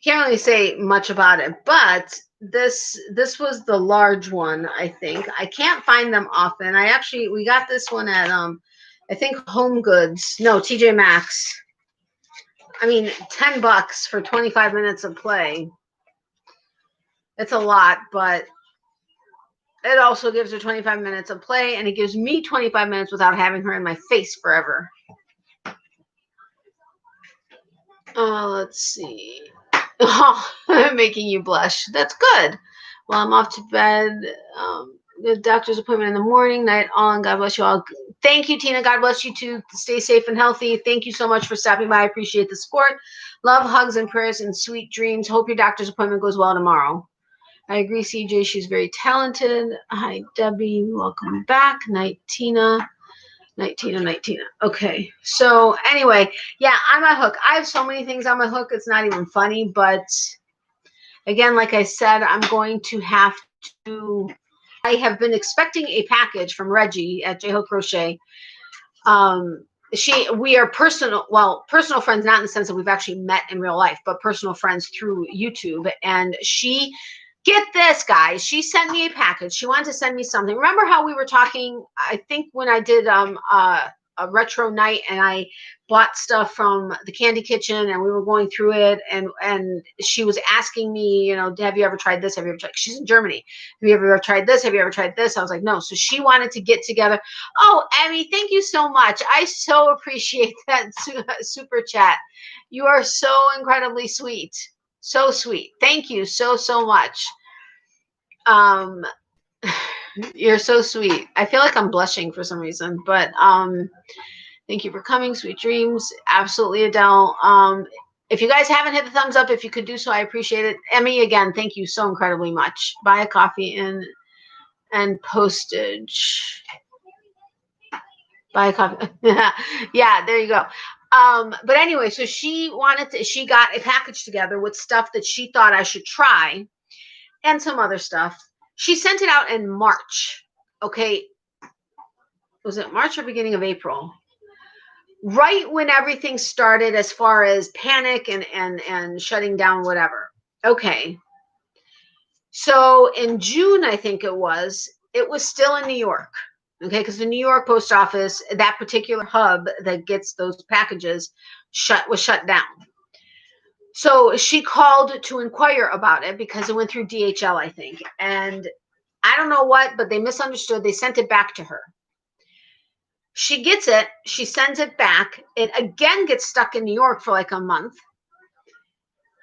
can't really say much about it. But this was the large one, I think. I can't find them often. We got this one at I think Home Goods. No, TJ Maxx. I mean, $10 for 25 minutes of play. It's a lot, but it also gives her 25 minutes of play, and it gives me 25 minutes without having her in my face forever. Let's see. Oh, I'm making you blush. That's good. Well, I'm off to bed. The doctor's appointment in the morning, night on. God bless you all. Thank you, Tina. God bless you too. Stay safe and healthy. Thank you so much for stopping by. I appreciate the support. Love, hugs, and prayers, and sweet dreams. Hope your doctor's appointment goes well tomorrow. I agree, CJ. She's very talented. Hi, Debbie. Welcome back. Night, Tina. Night, Tina. Okay. So anyway, yeah, on my hook. I have so many things on my hook. It's not even funny. But again, like I said, I'm going to have to. I have been expecting a package from Reggie at J Hook Crochet. We are personal friends, not in the sense that we've actually met in real life, but personal friends through YouTube. And get this, guys. She sent me a package. She wanted to send me something. Remember how we were talking, I think, when I did a retro night and I bought stuff from the Candy Kitchen and we were going through it, and she was asking me, have you ever tried this? Have you ever tried? She's in Germany. Have you ever tried this? Have you ever tried this? I was like, no. So she wanted to get together. Oh, Emmy, thank you so much. I so appreciate that super chat. You are so incredibly sweet. So sweet. Thank you so much. You're so sweet. I feel like I'm blushing for some reason, but thank you for coming. Sweet dreams. Absolutely, Adele. If you guys haven't hit the thumbs up, if you could do so, I appreciate it. Emmy, again, thank you so incredibly much. Buy a coffee and postage. Buy a coffee. Yeah, there you go. But anyway, so she got a package together with stuff that she thought I should try and some other stuff. She sent it out in March. Okay. Was it March or beginning of April? Right when everything started as far as panic and shutting down whatever. Okay. So in June, I think it was still in New York. Okay, because the New York post office, that particular hub that gets those packages was shut down. So she called to inquire about it because it went through DHL, I think. And I don't know what, but they misunderstood. They sent it back to her. She gets it. She sends it back. It again gets stuck in New York for like a month.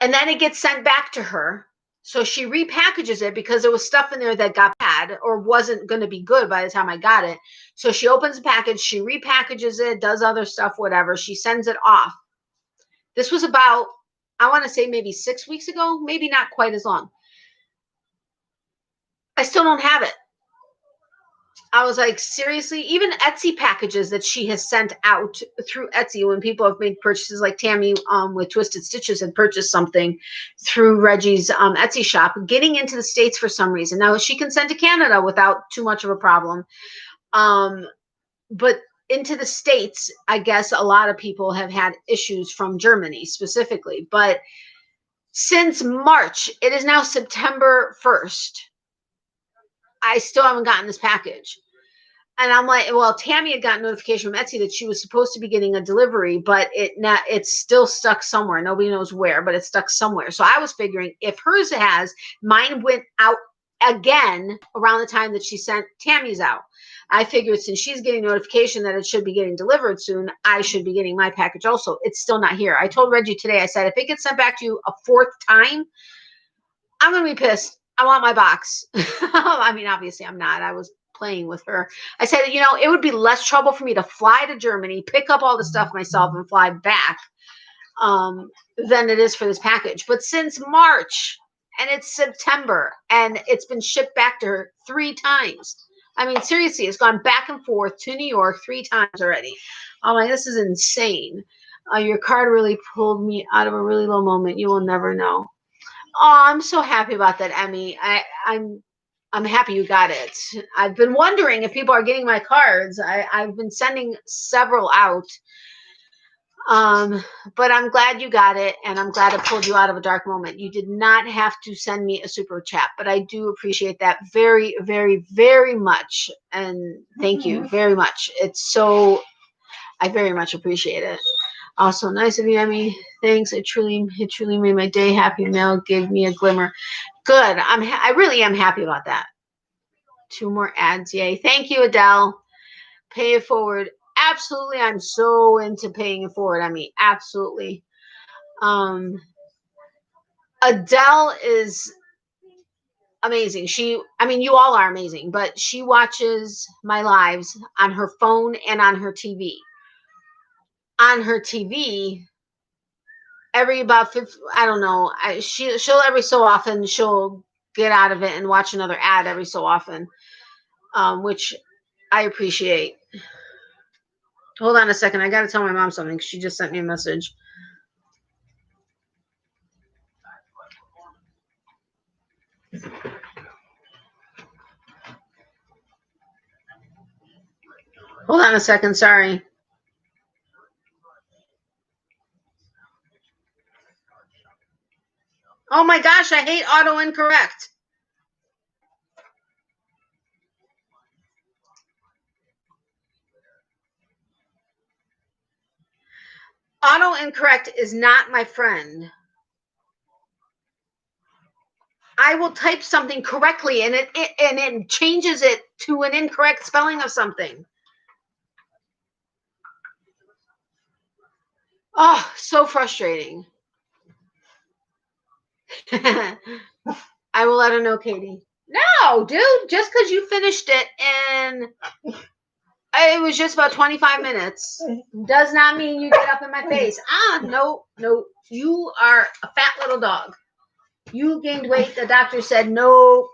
And then it gets sent back to her. So she repackages it because there was stuff in there that got bad or wasn't going to be good by the time I got it. So she opens the package. She repackages it, does other stuff, whatever. She sends it off. This was about, I want to say maybe 6 weeks ago, maybe not quite as long. I still don't have it. I was like, seriously? Even Etsy packages that she has sent out through Etsy when people have made purchases, like Tammy with Twisted Stitches had purchased something through Reggie's Etsy shop, getting into the States for some reason. Now, she can send to Canada without too much of a problem. But into the States, I guess a lot of people have had issues from Germany specifically. But since March, it is now September 1st. I still haven't gotten this package. And I'm like, well, Tammy had gotten notification from Etsy that she was supposed to be getting a delivery, but it's still stuck somewhere. Nobody knows where, but it's stuck somewhere. So I was figuring if hers has, mine went out again around the time that she sent Tammy's out. I figured since she's getting notification that it should be getting delivered soon, I should be getting my package also. It's still not here. I told Reggie today, I said, if it gets sent back to you a fourth time, I'm going to be pissed. I want my box. I mean, obviously I'm not. I was playing with her. I said, it would be less trouble for me to fly to Germany, pick up all the stuff myself and fly back than it is for this package. But since March and it's September and it's been shipped back to her 3 times. I mean, seriously, it's gone back and forth to New York 3 times already. I'm like, this is insane. Your card really pulled me out of a really low moment. You will never know. Oh, I'm so happy about that, Emmy. I'm I'm happy you got it. I've been wondering if people are getting my cards. I've been sending several out. But I'm glad you got it, and I'm glad I pulled you out of a dark moment. You did not have to send me a super chat, but I do appreciate that very, very, very much. And thank you very much. I very much appreciate it. Also, nice of you, Emmy. Thanks. It truly made my day. Happy mail gave me a glimmer. Good. I really am happy about that. 2 more ads. Yay. Thank you, Adele. Pay it forward. Absolutely. I'm so into paying it forward. I mean, absolutely. Adele is amazing. You all are amazing, but she watches my lives on her phone and on her TV. On her TV, every about 50, I don't know. She'll every so often she'll get out of it and watch another ad every so often, which I appreciate. Hold on a second. I got to tell my mom something. She just sent me a message. Hold on a second. Sorry. Oh my gosh, I hate auto incorrect. Auto incorrect is not my friend. I will type something correctly and it changes it to an incorrect spelling of something. Oh, so frustrating. I will let her know, Katie. No, dude, just because you finished it and it was just about 25 minutes does not mean you get up in my face. No. You are a fat little dog. You gained weight. The doctor said no.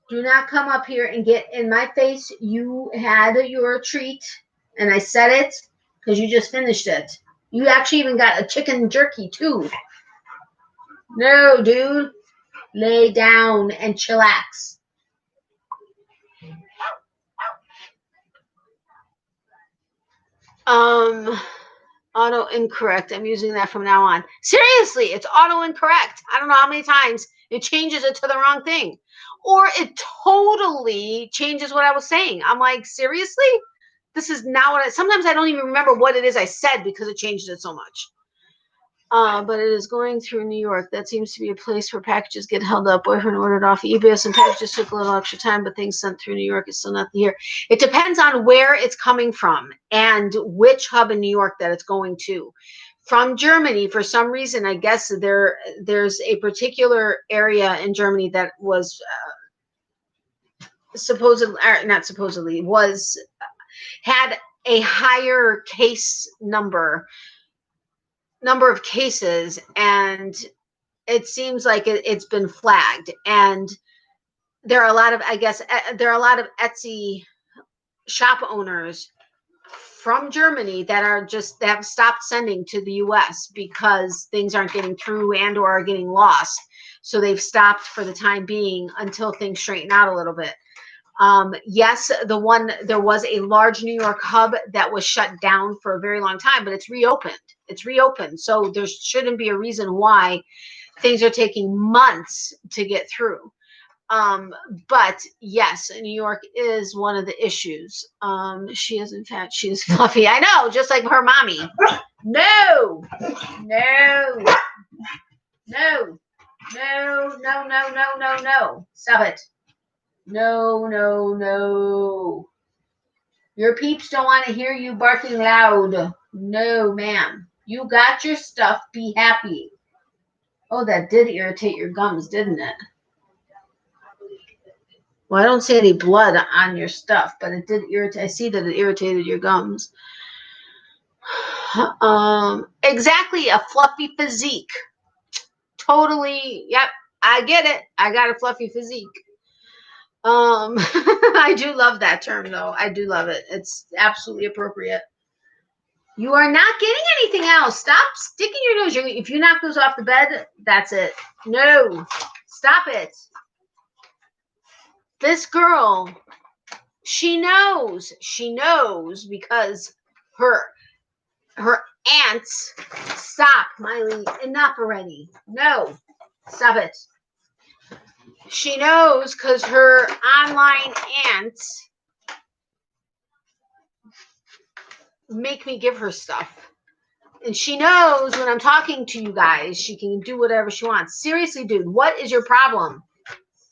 Do not come up here and get in my face. You had your treat, and I said it because you just finished it. You actually even got a chicken jerky, too. No, dude. Lay down and chillax. Auto incorrect. I'm using that from now on. Seriously, it's auto incorrect. I don't know how many times it changes it to the wrong thing. Or it totally changes what I was saying. I'm like, seriously? This is not what sometimes I don't even remember what it is I said because it changes it so much. But it is going through New York. That seems to be a place where packages get held up. Boyfriend ordered off eBay. Some packages took a little extra time, but things sent through New York is still not here. It depends on where it's coming from and which hub in New York that it's going to. From Germany, for some reason, I guess there's a particular area in Germany that was had a higher case number of cases, and it seems like it's been flagged. And there are a lot of Etsy shop owners from Germany that have stopped sending to the US because things aren't getting through and or are getting lost. So they've stopped for the time being until things straighten out a little bit. Yes, there was a large New York hub that was shut down for a very long time, but it's reopened. So there shouldn't be a reason why things are taking months to get through. But yes, New York is one of the issues. She is fluffy. I know, just like her mommy. No. Stop it. No. Your peeps don't want to hear you barking loud. No, ma'am. You got your stuff. Be happy. Oh, that did irritate your gums, didn't it? Well, I don't see any blood on your stuff, but it did irritate. I see that it irritated your gums. Exactly, a fluffy physique. Totally, yep, I get it. I got a fluffy physique. I do love that term, though. I do love it. It's absolutely appropriate. You are not getting anything else. Stop sticking your nose. If you knock those off the bed, that's it. No. Stop it. This girl, she knows. She knows because her aunts. Stop, Miley. Enough already. No. Stop it. She knows because her online aunts make me give her stuff. And she knows when I'm talking to you guys, she can do whatever she wants. Seriously, dude, what is your problem?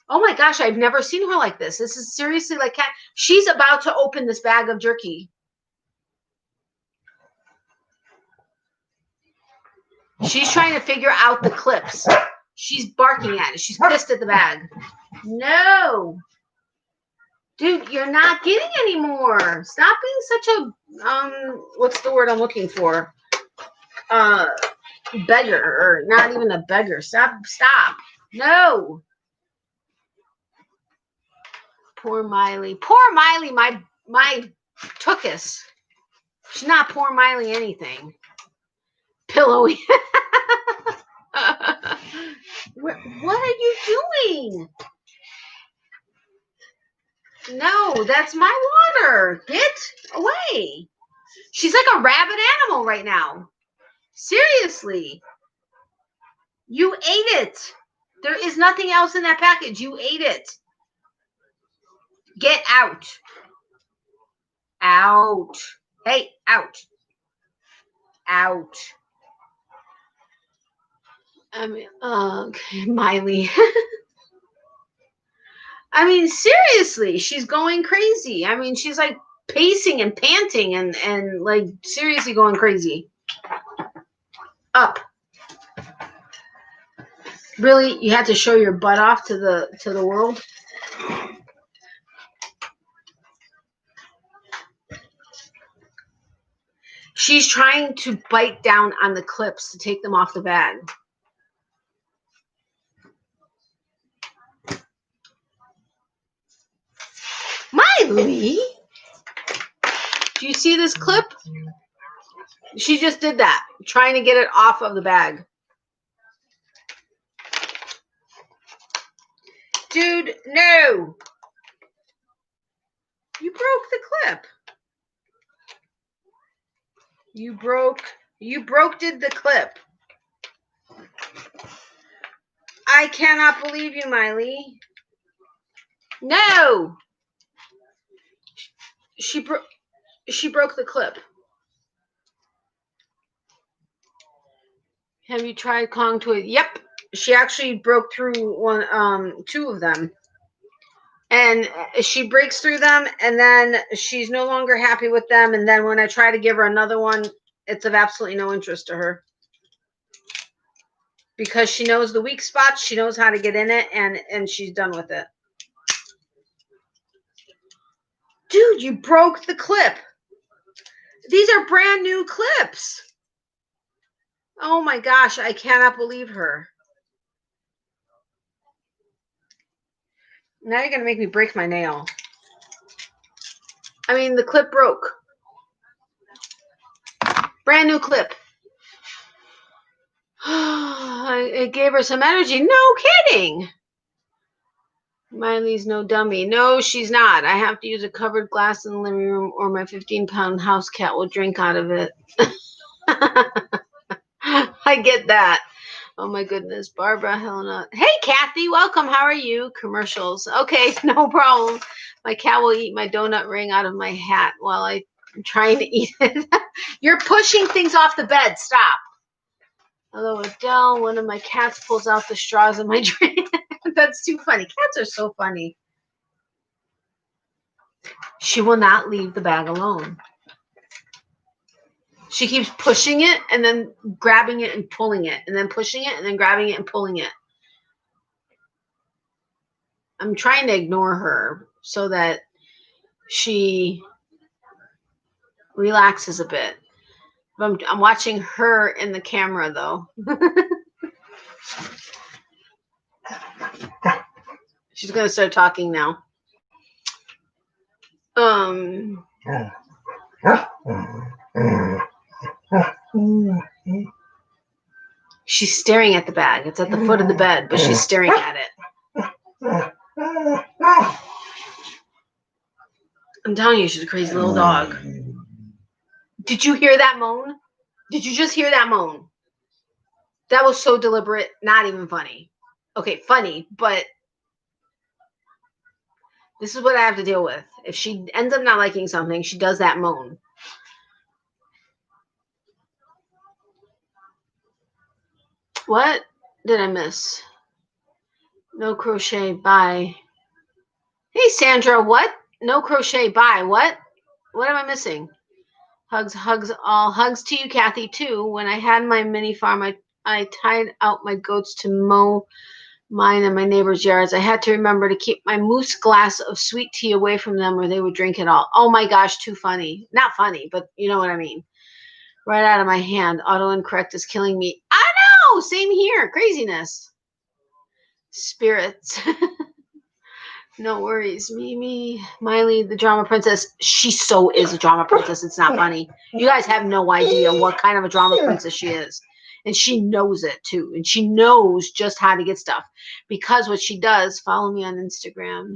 Oh my gosh, I've never seen her like this. This is seriously like cat. She's about to open this bag of jerky. She's trying to figure out the clips. She's barking at it. She's pissed at the bag. No. Dude, you're not getting any more. Stop being such a, what's the word I'm looking for? Beggar, or not even a beggar. Stop. No. Poor Miley. Poor Miley, my tookus. She's not poor Miley anything. Pillowy. What are you doing? No, that's my water. Get away. She's like a rabid animal right now. Seriously. You ate it. There is nothing else in that package. You ate it. Get out. Out. Hey, out. Out. I mean, okay, Miley. I mean, seriously, she's going crazy. I mean, she's like pacing and panting and like seriously going crazy. Up. Really, you had to show your butt off to the world? She's trying to bite down on the clips to take them off the bag. Miley? Do you see this clip? She just did that, trying to get it off of the bag. Dude, no. You broke the clip. You broke the clip. I cannot believe you, Miley. No. She broke the clip. Have you tried Kong to it? Yep. She actually broke through two of them. And she breaks through them, and then she's no longer happy with them. And then when I try to give her another one, it's of absolutely no interest to her. Because she knows the weak spots, she knows how to get in it, and she's done with it. Dude, you broke the clip. These are brand new clips. Oh my gosh, I cannot believe her. Now you're going to make me break my nail. I mean, the clip broke. Brand new clip. It gave her some energy. No kidding. Miley's no dummy. No, she's not. I have to use a covered glass in the living room or my 15-pound house cat will drink out of it. I get that. Oh my goodness. Barbara, Helena. Hey, Kathy, welcome. How are you? Commercials. Okay, no problem. My cat will eat my donut ring out of my hat while I'm trying to eat it. You're pushing things off the bed. Stop. Hello, Adele. One of my cats pulls out the straws in my drink. That's too funny. Cats are so funny. She will not leave the bag alone. She keeps pushing it and then grabbing it and pulling it, and then pushing it and then grabbing it and pulling it. I'm trying to ignore her so that she relaxes a bit. I'm watching her in the camera, though. She's going to start talking now. She's staring at the bag. It's at the foot of the bed, but she's staring at it. I'm telling you, she's a crazy little dog. Did you hear that moan? Did you just hear that moan? That was so deliberate, not even funny. Okay, funny, but this is what I have to deal with. If she ends up not liking something, she does that moan. What did I miss? No crochet, bye. Hey, Sandra, what? No crochet, bye. What? What am I missing? Hugs, all hugs to you, Kathy, too. When I had my mini farm, I tied out my goats to mow mine and my neighbor's yards. I had to remember to keep my moose glass of sweet tea away from them or they would drink it all. Oh my gosh, too funny. Not funny, but you know what I mean. Right out of my hand. Autocorrect is killing me. I know! Same here. Craziness. Spirits. No worries. Mimi, Miley, the drama princess. She so is a drama princess. It's not funny. You guys have no idea what kind of a drama princess she is. And she knows it too. And she knows just how to get stuff. Because what she does, follow me on Instagram.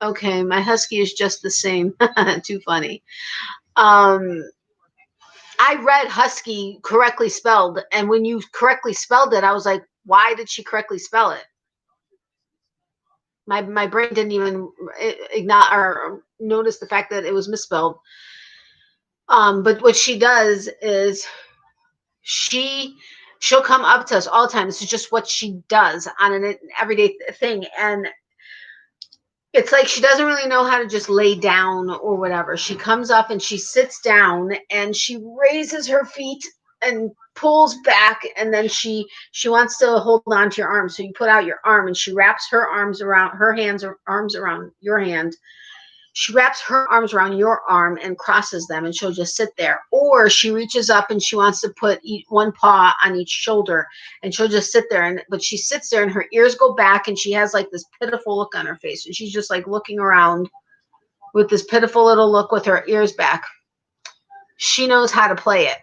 Okay, my husky is just the same. Too funny. I read husky correctly spelled. And when you correctly spelled it, I was like, why did she correctly spell it? My brain didn't even ignore or notice the fact that it was misspelled. But what she does is she'll come up to us all the time. This is just what she does on an everyday thing. And it's like she doesn't really know how to just lay down or whatever. She comes up and she sits down and she raises her feet and pulls back, and then she wants to hold on to your arm. So you put out your arm and she wraps her arms around arms around your hand. She wraps her arms around your arm and crosses them, and she'll just sit there. Or she reaches up and she wants to put one paw on each shoulder, and she'll just sit there. But she sits there and her ears go back, and she has like this pitiful look on her face, and she's just like looking around with this pitiful little look with her ears back. She knows how to play it.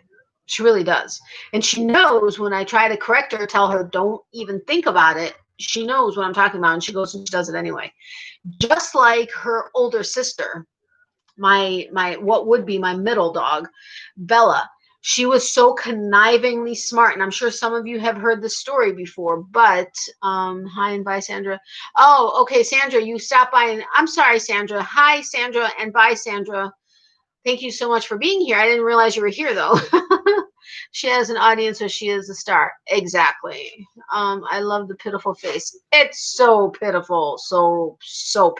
She really does. And she knows when I try to correct her, tell her, don't even think about it. She knows what I'm talking about, and she goes and she does it anyway. Just like her older sister, my what would be my middle dog, Bella. She was so connivingly smart, and I'm sure some of you have heard this story before, but hi and bye, Sandra. Oh, okay, Sandra, you stopped by, and I'm sorry, Sandra. Hi, Sandra, and bye, Sandra. Thank you so much for being here. I didn't realize you were here, though. She has an audience, so she is a star. Exactly. I love the pitiful face. It's so pitiful. So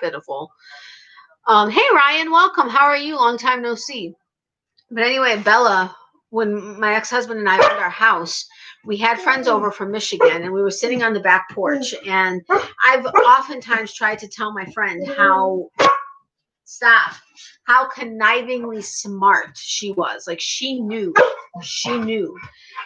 pitiful. Hey, Ryan, welcome. How are you? Long time no see. But anyway, Bella, when my ex-husband and I owned our house, we had friends over from Michigan, and we were sitting on the back porch. And I've oftentimes tried to tell my friend how connivingly smart she was. Like she knew.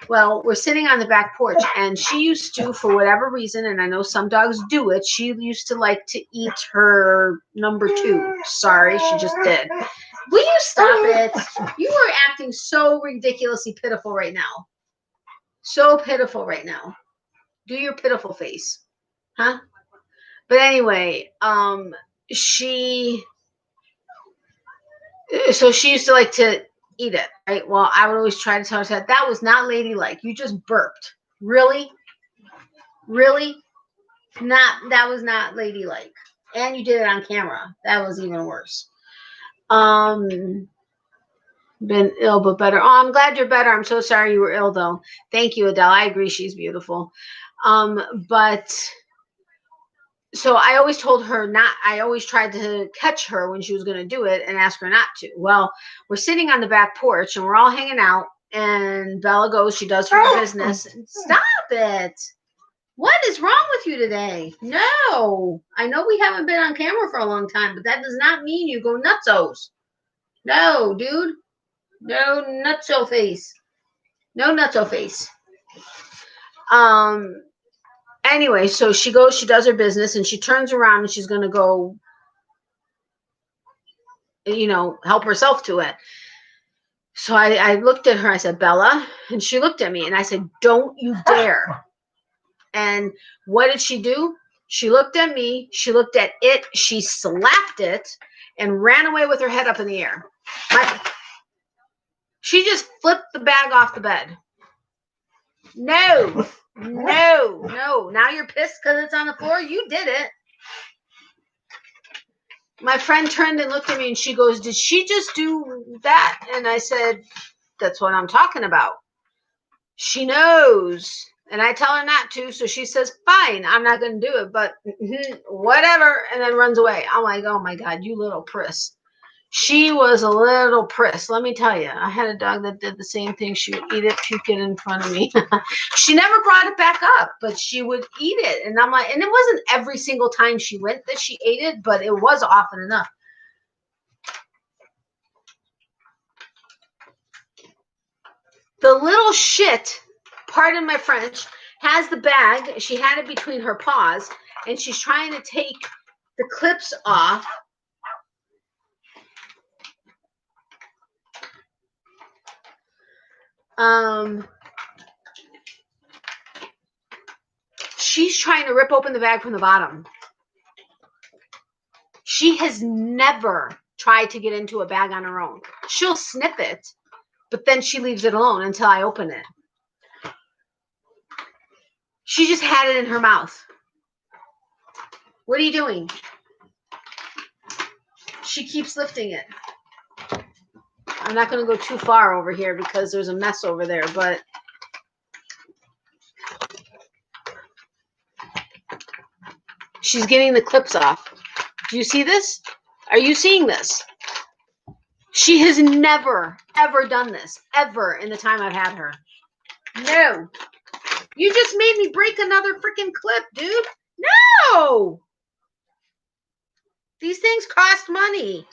Well, we're sitting on the back porch, and she used to, for whatever reason, and I know some dogs do it, she used to like to eat her number 2. Sorry, she just did. Will you stop it? You are acting so ridiculously pitiful right now. So pitiful right now. Do your pitiful face. Huh? But anyway, she used to like to eat it, right? Well, I would always try to tell her that was not ladylike. You just burped. Really? That was not ladylike. And you did it on camera. That was even worse. Been ill but better. Oh, I'm glad you're better. I'm so sorry you were ill though. Thank you, Adele. I agree, she's beautiful. But so I always told her I always tried to catch her when she was going to do it and ask her not to. Well, we're sitting on the back porch and we're all hanging out, and Bella goes, she does her business. Stop it. What is wrong with you today? No. I know we haven't been on camera for a long time, but that does not mean you go nutsos. No, dude. No nutso face. No nutso face. Anyway, so she goes, she does her business, and she turns around and she's going to go, help herself to it. So I looked at her. I said, Bella. And she looked at me. And I said, don't you dare. And what did she do? She looked at me. She looked at it. She slapped it and ran away with her head up in the air. She just flipped the bag off the bed. No, no, no. Now you're pissed because it's on the floor? You did it. My friend turned and looked at me and she goes, did she just do that? And I said, that's what I'm talking about. She knows. And I tell her not to. So she says, fine, I'm not going to do it, but whatever. And then runs away. I'm like, oh my God, you little priss. She was a little priss. Let me tell you, I had a dog that did the same thing. She would eat it, puke it in front of me. She never brought it back up, but she would eat it. And I'm like, and it wasn't every single time she went that she ate it, but it was often enough. The little shit, pardon my French, has the bag. She had it between her paws, and she's trying to take the clips off. She's trying to rip open the bag from the bottom. She has never tried to get into a bag on her own. She'll snip it, but then she leaves it alone until I open it. She just had it in her mouth. What are you doing? She keeps lifting it. I'm not going to go too far over here because there's a mess over there, but she's getting the clips off. Do you see this? Are you seeing this? She has never, ever done this, ever in the time I've had her. No. You just made me break another freaking clip, dude. No. These things cost money.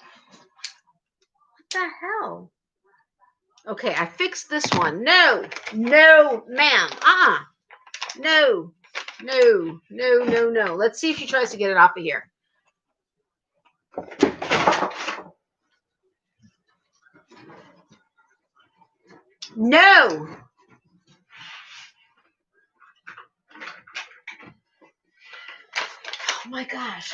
What the hell? Okay, I fixed this one. No, no, ma'am. No, no, no, no, no. Let's see if she tries to get it off of here. No. Oh my gosh.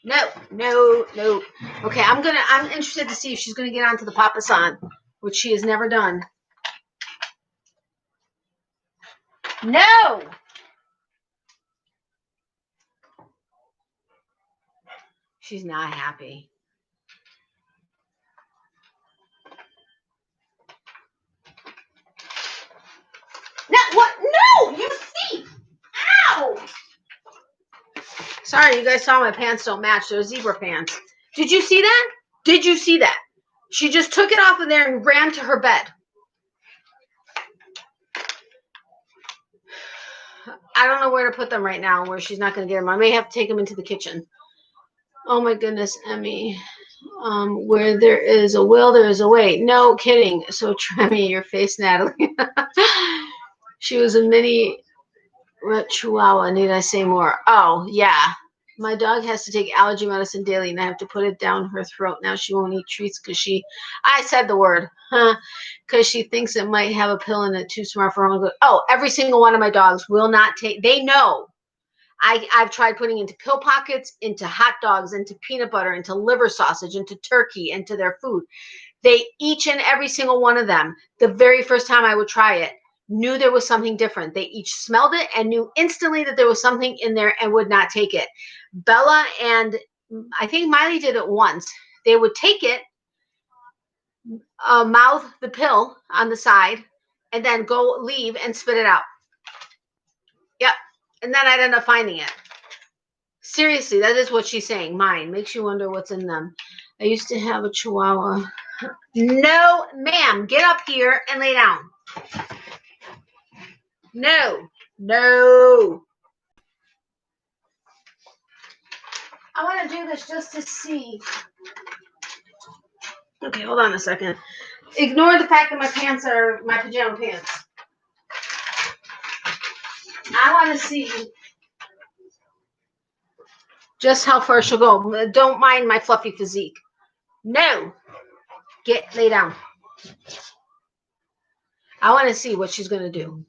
No, no, no. Okay, I'm interested to see if she's gonna get onto the Papasan, which she has never done. No. She's not happy. No, what? No, you thief! Ow! Sorry, you guys saw my pants don't match. They're zebra pants. Did you see that? Did you see that? She just took it off of there and ran to her bed. I don't know where to put them right now, where she's not going to get them. I may have to take them into the kitchen. Oh my goodness, Emmy. Where there is a will, there is a way. No kidding. So try me your face, Natalie. She was a mini Chihuahua. Need I say more? Oh, yeah. My dog has to take allergy medicine daily, and I have to put it down her throat. Now she won't eat treats because I said the word, because she thinks it might have a pill in it, too smart for her own good. Oh, every single one of my dogs will not take, they know. I've tried putting into pill pockets, into hot dogs, into peanut butter, into liver sausage, into turkey, into their food. They, each and every single one of them, the very first time I would try it, knew there was something different. They each smelled it and knew instantly that there was something in there and would not take it. Bella and I think Miley did it once. They would take it, mouth the pill on the side, and then go leave and spit it out. Yep. And then I'd end up finding it. Seriously, that is what she's saying. Mine. Makes you wonder what's in them. I used to have a Chihuahua. No, ma'am. Get up here and lay down. No. No. I want to do this just to see. Okay, hold on a second. Ignore the fact that my pants are my pajama pants. I want to see just how far she'll go. Don't mind my fluffy physique. No. Lay down. I want to see what she's going to do.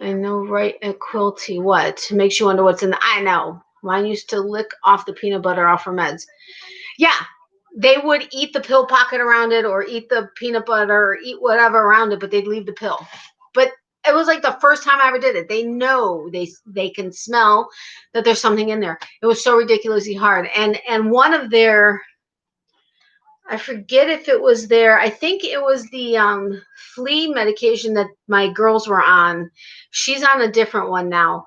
I know, right? A quilty. What makes you wonder what's in the? I know. Mine used to lick off the peanut butter off her meds. Yeah, they would eat the pill pocket around it, or eat the peanut butter, or eat whatever around it, but they'd leave the pill. But it was like the first time I ever did it. They know, they can smell that there's something in there. It was so ridiculously hard. And one of their, I forget if it was their, I think it was the flea medication that my girls were on. She's on a different one now,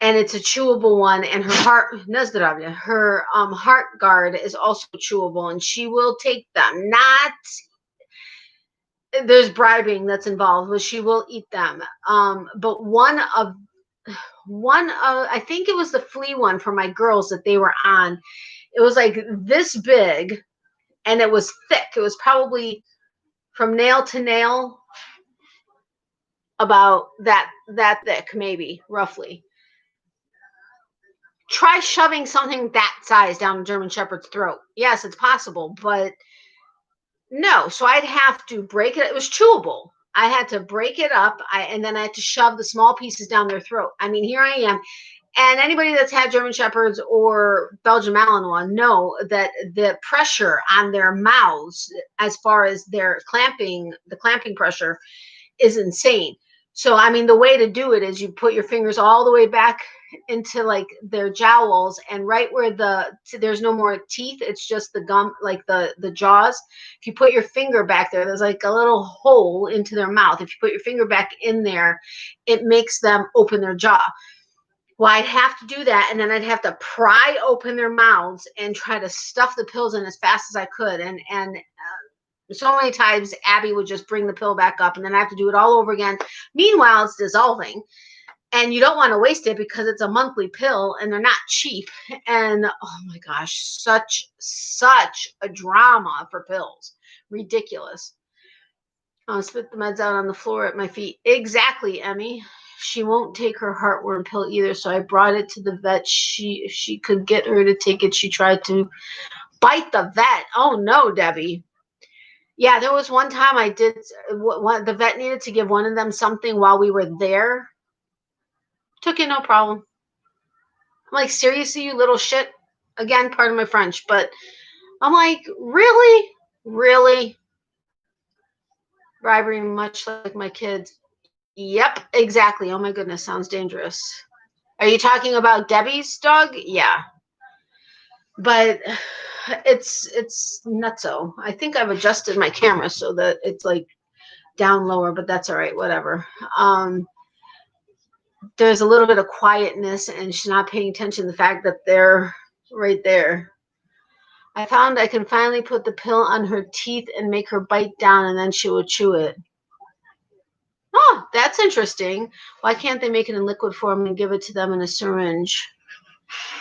and it's a chewable one. And her heart guard is also chewable, and she will take them. Not, there's bribing that's involved, but she will eat them. But one of I think it was the flea one for my girls that they were on. It was like this big, and it was thick. It was probably from nail to nail about that thick, maybe, roughly. Try shoving something that size down a German Shepherd's throat. Yes, it's possible, but no. So I'd have to break it. It was chewable. I had to break it up, and then I had to shove the small pieces down their throat. I mean, here I am. And anybody that's had German Shepherds or Belgian Malinois know that the pressure on their mouths, as far as their clamping, the clamping pressure, is insane. So, I mean, the way to do it is you put your fingers all the way back into like their jowls, and right where there's no more teeth, it's just the gum, like the jaws. If you put your finger back there's like a little hole into their mouth. If you put your finger back in there, it makes them open their jaw. Well, I'd have to do that, and then I'd have to pry open their mouths and try to stuff the pills in as fast as I could. And so many times Abby would just bring the pill back up, and then I have to do it all over again. Meanwhile, it's dissolving, and you don't want to waste it because it's a monthly pill, and they're not cheap. And oh my gosh, such a drama for pills. Ridiculous. I'll spit the meds out on the floor at my feet. Exactly, Emmy. She won't take her heartworm pill either, so I brought it to the vet. If she could get her to take it, she tried to bite the vet. Oh no, Debbie. Yeah, there was one time I did. The vet needed to give one of them something while we were there. Took it, no problem. I'm like, seriously, you little shit. Again, pardon my French, but I'm like, really, really? Bribery, much like my kids. Yep, exactly. Oh my goodness, sounds dangerous. Are you talking about Debbie's dog? Yeah. But it's nutso. I think I've adjusted my camera so that it's like down lower, but that's all right, whatever. There's a little bit of quietness, and she's not paying attention to the fact that they're right there. I found I can finally put the pill on her teeth and make her bite down, and then she will chew it. Oh, that's interesting. Why can't they make it in liquid form and give it to them in a syringe?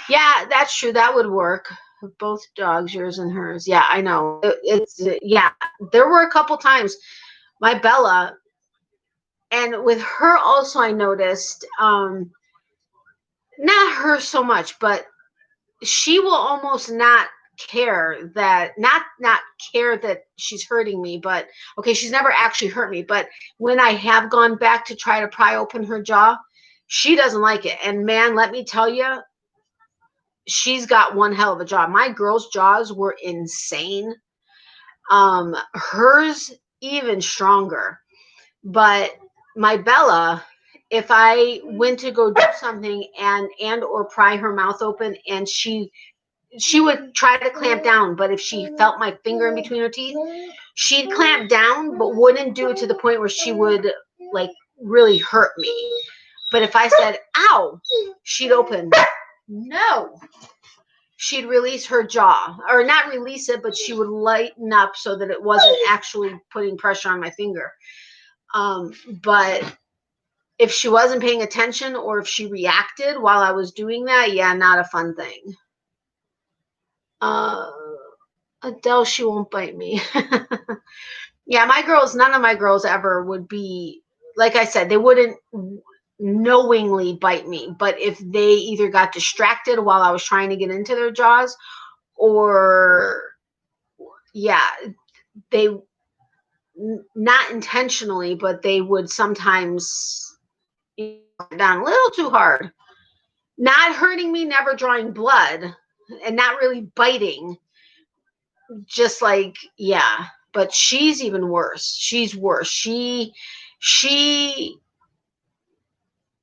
Yeah, that's true. That would work. Both dogs, yours and hers. Yeah, I know. Yeah. There were a couple times my Bella, and with her also, I noticed, not her so much, but she will almost not care that not care that she's hurting me. But okay, she's never actually hurt me, but when I have gone back to try to pry open her jaw, she doesn't like it. And man, let me tell you, she's got one hell of a jaw. My girl's jaws were insane. Hers even stronger. But my Bella, if I went to go do something and or pry her mouth open, and she would try to clamp down, but if she felt my finger in between her teeth, she'd clamp down, but wouldn't do it to the point where she would like really hurt me. But if I said, ow, she'd open. No. She'd release her jaw, or not release it, but she would lighten up so that it wasn't actually putting pressure on my finger. But if she wasn't paying attention, or if she reacted while I was doing that, yeah, not a fun thing. Adele, she won't bite me. Yeah, none of my girls ever would be, like I said, they wouldn't, knowingly bite me, but if they either got distracted while I was trying to get into their jaws, or yeah, they not intentionally, but they would sometimes down a little too hard, not hurting me, never drawing blood, and not really biting, just like, yeah. But she's even worse. She's worse. She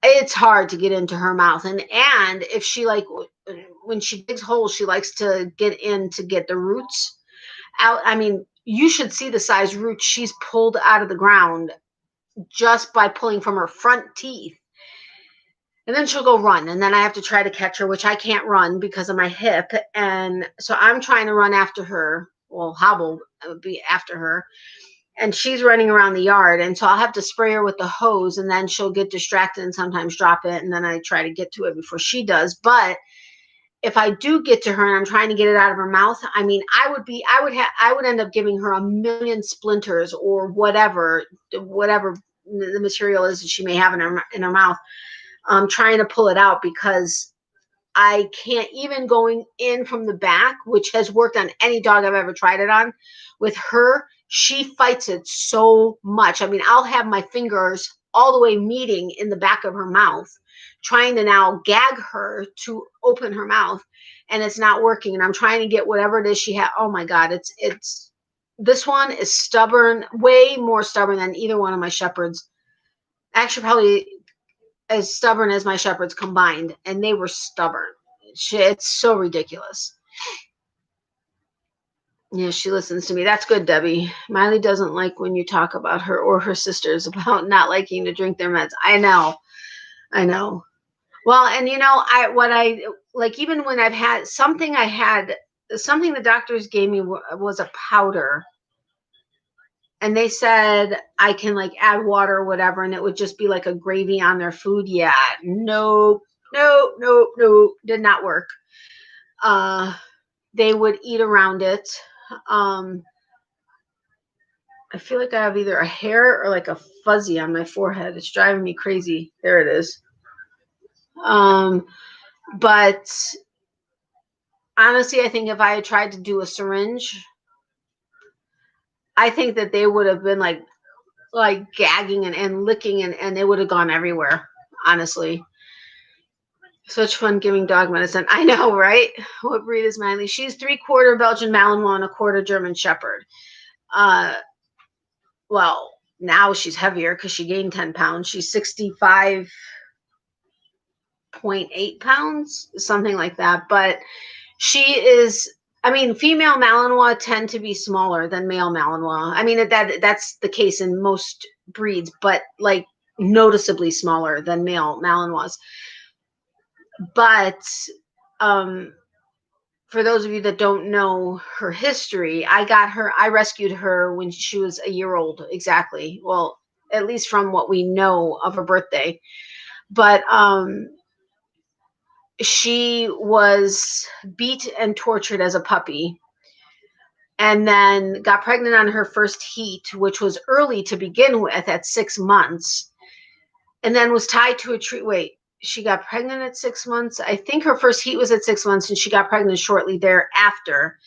it's hard to get into her mouth, and if she, like, when she digs holes, she likes to get in to get the roots out. I mean, you should see the size roots she's pulled out of the ground just by pulling from her front teeth. And then she'll go run, and then I have to try to catch her, which I can't run because of my hip. And so I'm trying to run after her, well, hobble be after her, and she's running around the yard, and so I'll have to spray her with the hose, and then she'll get distracted and sometimes drop it, and then I try to get to it before she does. But if I do get to her and I'm trying to get it out of her mouth, I mean, I would end up giving her a million splinters or whatever the material is that she may have in her mouth, trying to pull it out, because I can't, even going in from the back, which has worked on any dog I've ever tried it on. With her, she fights it so much. I mean, I'll have my fingers all the way meeting in the back of her mouth, trying to now gag her to open her mouth, and it's not working. And I'm trying to get whatever it is she had. Oh my God, it's this one is stubborn, way more stubborn than either one of my shepherds. Actually, probably as stubborn as my shepherds combined, and they were stubborn. It's so ridiculous. Yeah, she listens to me. That's good, Debbie. Miley doesn't like when you talk about her or her sisters about not liking to drink their meds. I know. Well, and I like, even when I've had something, something the doctors gave me was a powder, and they said I can, like, add water or whatever, and it would just be like a gravy on their food. Yeah, no, did not work. They would eat around it. I feel like I have either a hair or like a fuzzy on my forehead. It's driving me crazy. There it is. But honestly, I think if I had tried to do a syringe, I think that they would have been like gagging and licking, and it would have gone everywhere, honestly. Such fun giving dog medicine. I know, right? What breed is Miley? She's 3/4 Belgian Malinois and 1/4 German Shepherd. Well, now she's heavier because she gained 10 pounds. She's 65.8 pounds, something like that. But she is, I mean, female Malinois tend to be smaller than male Malinois. I mean, that's the case in most breeds, but like noticeably smaller than male Malinois. But for those of you that don't know her history, I rescued her when she was a year old, exactly. Well, at least from what we know of her birthday. But she was beat and tortured as a puppy, and then got pregnant on her first heat, which was early to begin with, at 6 months, and then was tied to a tree. Wait, she got pregnant at 6 months. I think her first heat was at 6 months, and she got pregnant shortly thereafter.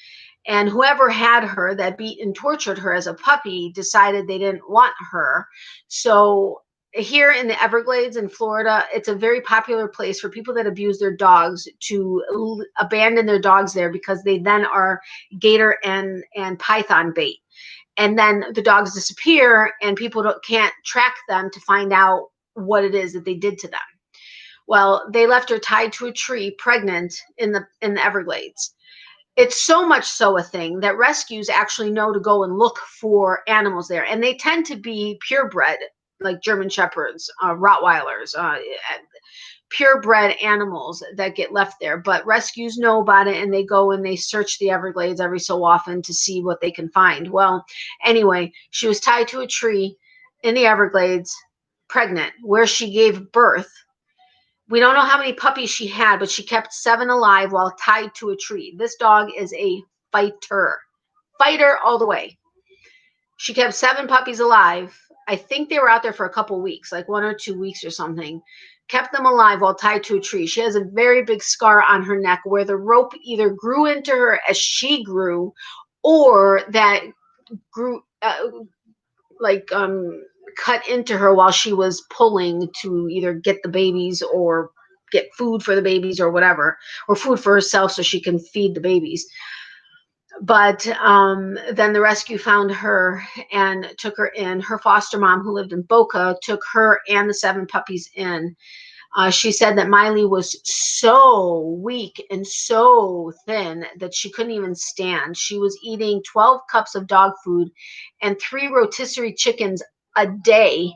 And whoever had her that beat and tortured her as a puppy decided they didn't want her. So here in the Everglades in Florida, it's a very popular place for people that abuse their dogs to abandon their dogs there, because they then are gator and python bait. And then the dogs disappear, and people can't track them to find out what it is that they did to them. Well, they left her tied to a tree, pregnant, in the Everglades. It's so much so a thing that rescues actually know to go and look for animals there. And they tend to be purebred, like German Shepherds, Rottweilers, purebred animals that get left there. But rescues know about it, and they go and they search the Everglades every so often to see what they can find. Well, anyway, she was tied to a tree in the Everglades, pregnant, where she gave birth. We don't know how many puppies she had, but she kept 7 alive while tied to a tree. This dog is a fighter all the way. She kept 7 puppies alive I think they were out there for a couple weeks, like 1 or 2 weeks or something. Kept them alive while tied to a tree. She has a very big scar on her neck where the rope either grew into her as she grew, or that grew cut into her while she was pulling to either get the babies or get food for the babies or whatever, or food for herself so she can feed the babies. But then the rescue found her and took her in. Her foster mom, who lived in Boca, took her and the 7 puppies in. She said that Miley was so weak and so thin that she couldn't even stand. She was eating 12 cups of dog food and 3 rotisserie chickens a day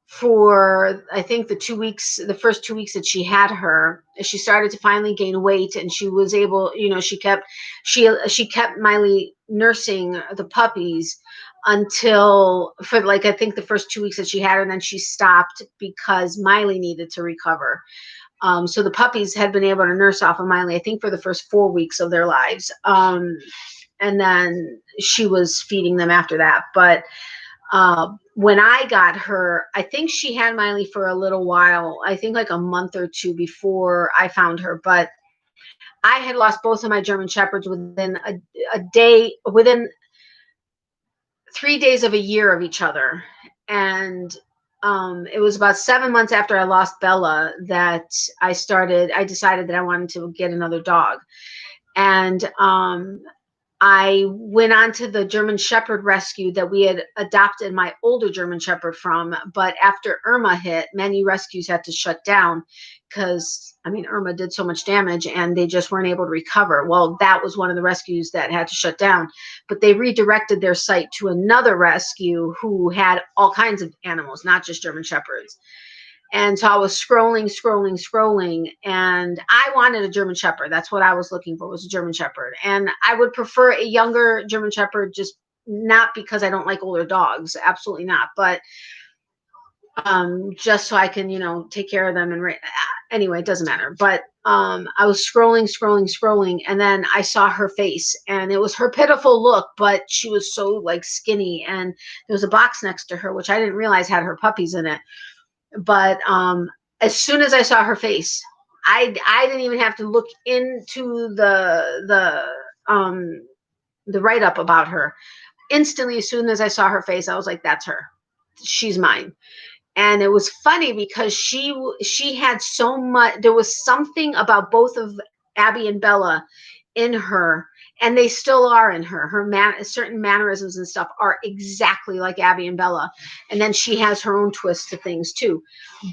for, I think, the first 2 weeks that she had her. She started to finally gain weight, and she was able, she kept Miley nursing the puppies until, for like, I think the first 2 weeks that she had her, and then she stopped because Miley needed to recover. So the puppies had been able to nurse off of Miley, I think, for the first 4 weeks of their lives. And then she was feeding them after that. But when I got her, I think she had Miley for a little while, I think like a month or 2 before I found her. But I had lost both of my German Shepherds within within 3 days of a year of each other. And it was about 7 months after I lost Bella that I decided that I wanted to get another dog. And I went on to the German Shepherd rescue that we had adopted my older German Shepherd from. But after Irma hit, many rescues had to shut down because, Irma did so much damage and they just weren't able to recover. Well, that was one of the rescues that had to shut down. But they redirected their site to another rescue who had all kinds of animals, not just German Shepherds. And so I was scrolling, and I wanted a German Shepherd. That's what I was looking for, was a German Shepherd. And I would prefer a younger German Shepherd, just not because I don't like older dogs, absolutely not, but just so I can, take care of them. And anyway, it doesn't matter. But I was scrolling, and then I saw her face, and it was her pitiful look, but she was so like skinny, and there was a box next to her, which I didn't realize had her puppies in it. But as soon as I saw her face, I didn't even have to look into the write-up about her. Instantly, as soon as I saw her face, I was like, that's her. She's mine. And it was funny because she had so much, there was something about both of Abby and Bella in her, and they still are in her. Certain mannerisms and stuff are exactly like Abby and Bella. And then she has her own twist to things too.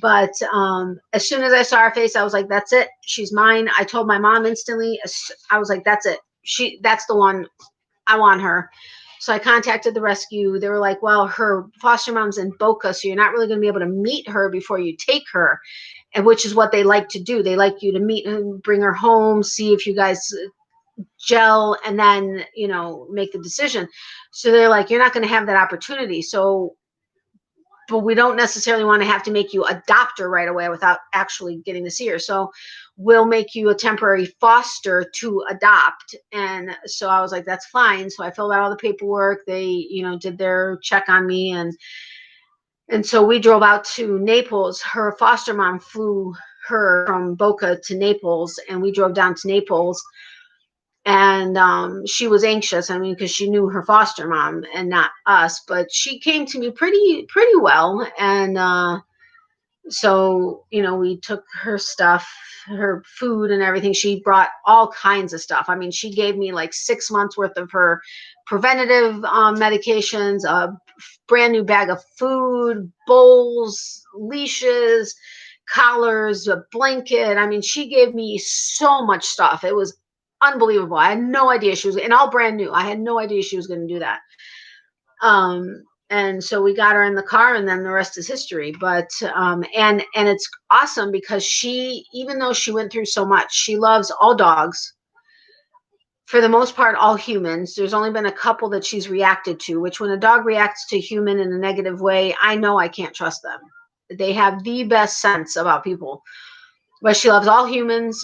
But as soon as I saw her face, I was like, that's it. She's mine. I told my mom instantly. I was like, that's it. That's the one. I want her. So I contacted the rescue. They were like, well, her foster mom's in Boca, so you're not really going to be able to meet her before you take her, and which is what they like to do. They like you to meet her, bring her home, see if you guys gel, and then, make the decision. So they're like, you're not going to have that opportunity. But we don't necessarily want to have to make you adopt her right away without actually getting to see her. So we'll make you a temporary foster to adopt. And so I was like, that's fine. So I filled out all the paperwork. They, did their check on me. And so we drove out to Naples. Her foster mom flew her from Boca to Naples, and we drove down to Naples. And she was anxious, because she knew her foster mom and not us, but she came to me pretty well. And so, we took her stuff, her food and everything. She brought all kinds of stuff. She gave me like 6 months worth of her preventative medications, a brand new bag of food, bowls, leashes, collars, a blanket. She gave me so much stuff. It was unbelievable. I had no idea she was, and all brand new. I had no idea she was going to do that. And so we got her in the car, and then the rest is history. But and it's awesome because she, even though she went through so much, she loves all dogs. For the most part, all humans. There's only been a couple that she's reacted to, which when a dog reacts to a human in a negative way, I know I can't trust them. They have the best sense about people. But she loves all humans.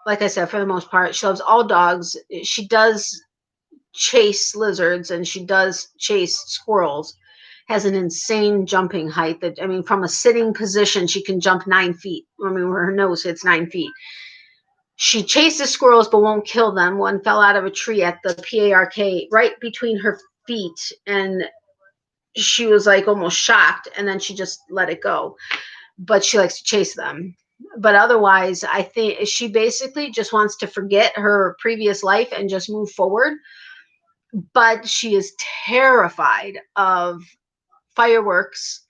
Like I said, for the most part, she loves all dogs. She does chase lizards, and she does chase squirrels. has an insane jumping height. That, I mean, from a sitting position, she can jump 9 feet. I mean, where her nose hits 9 feet. She chases squirrels but won't kill them. One fell out of a tree at the PARK right between her feet, and she was like almost shocked, and then she just let it go. But she likes to chase them. But otherwise, I think she basically just wants to forget her previous life and just move forward. But she is terrified of fireworks,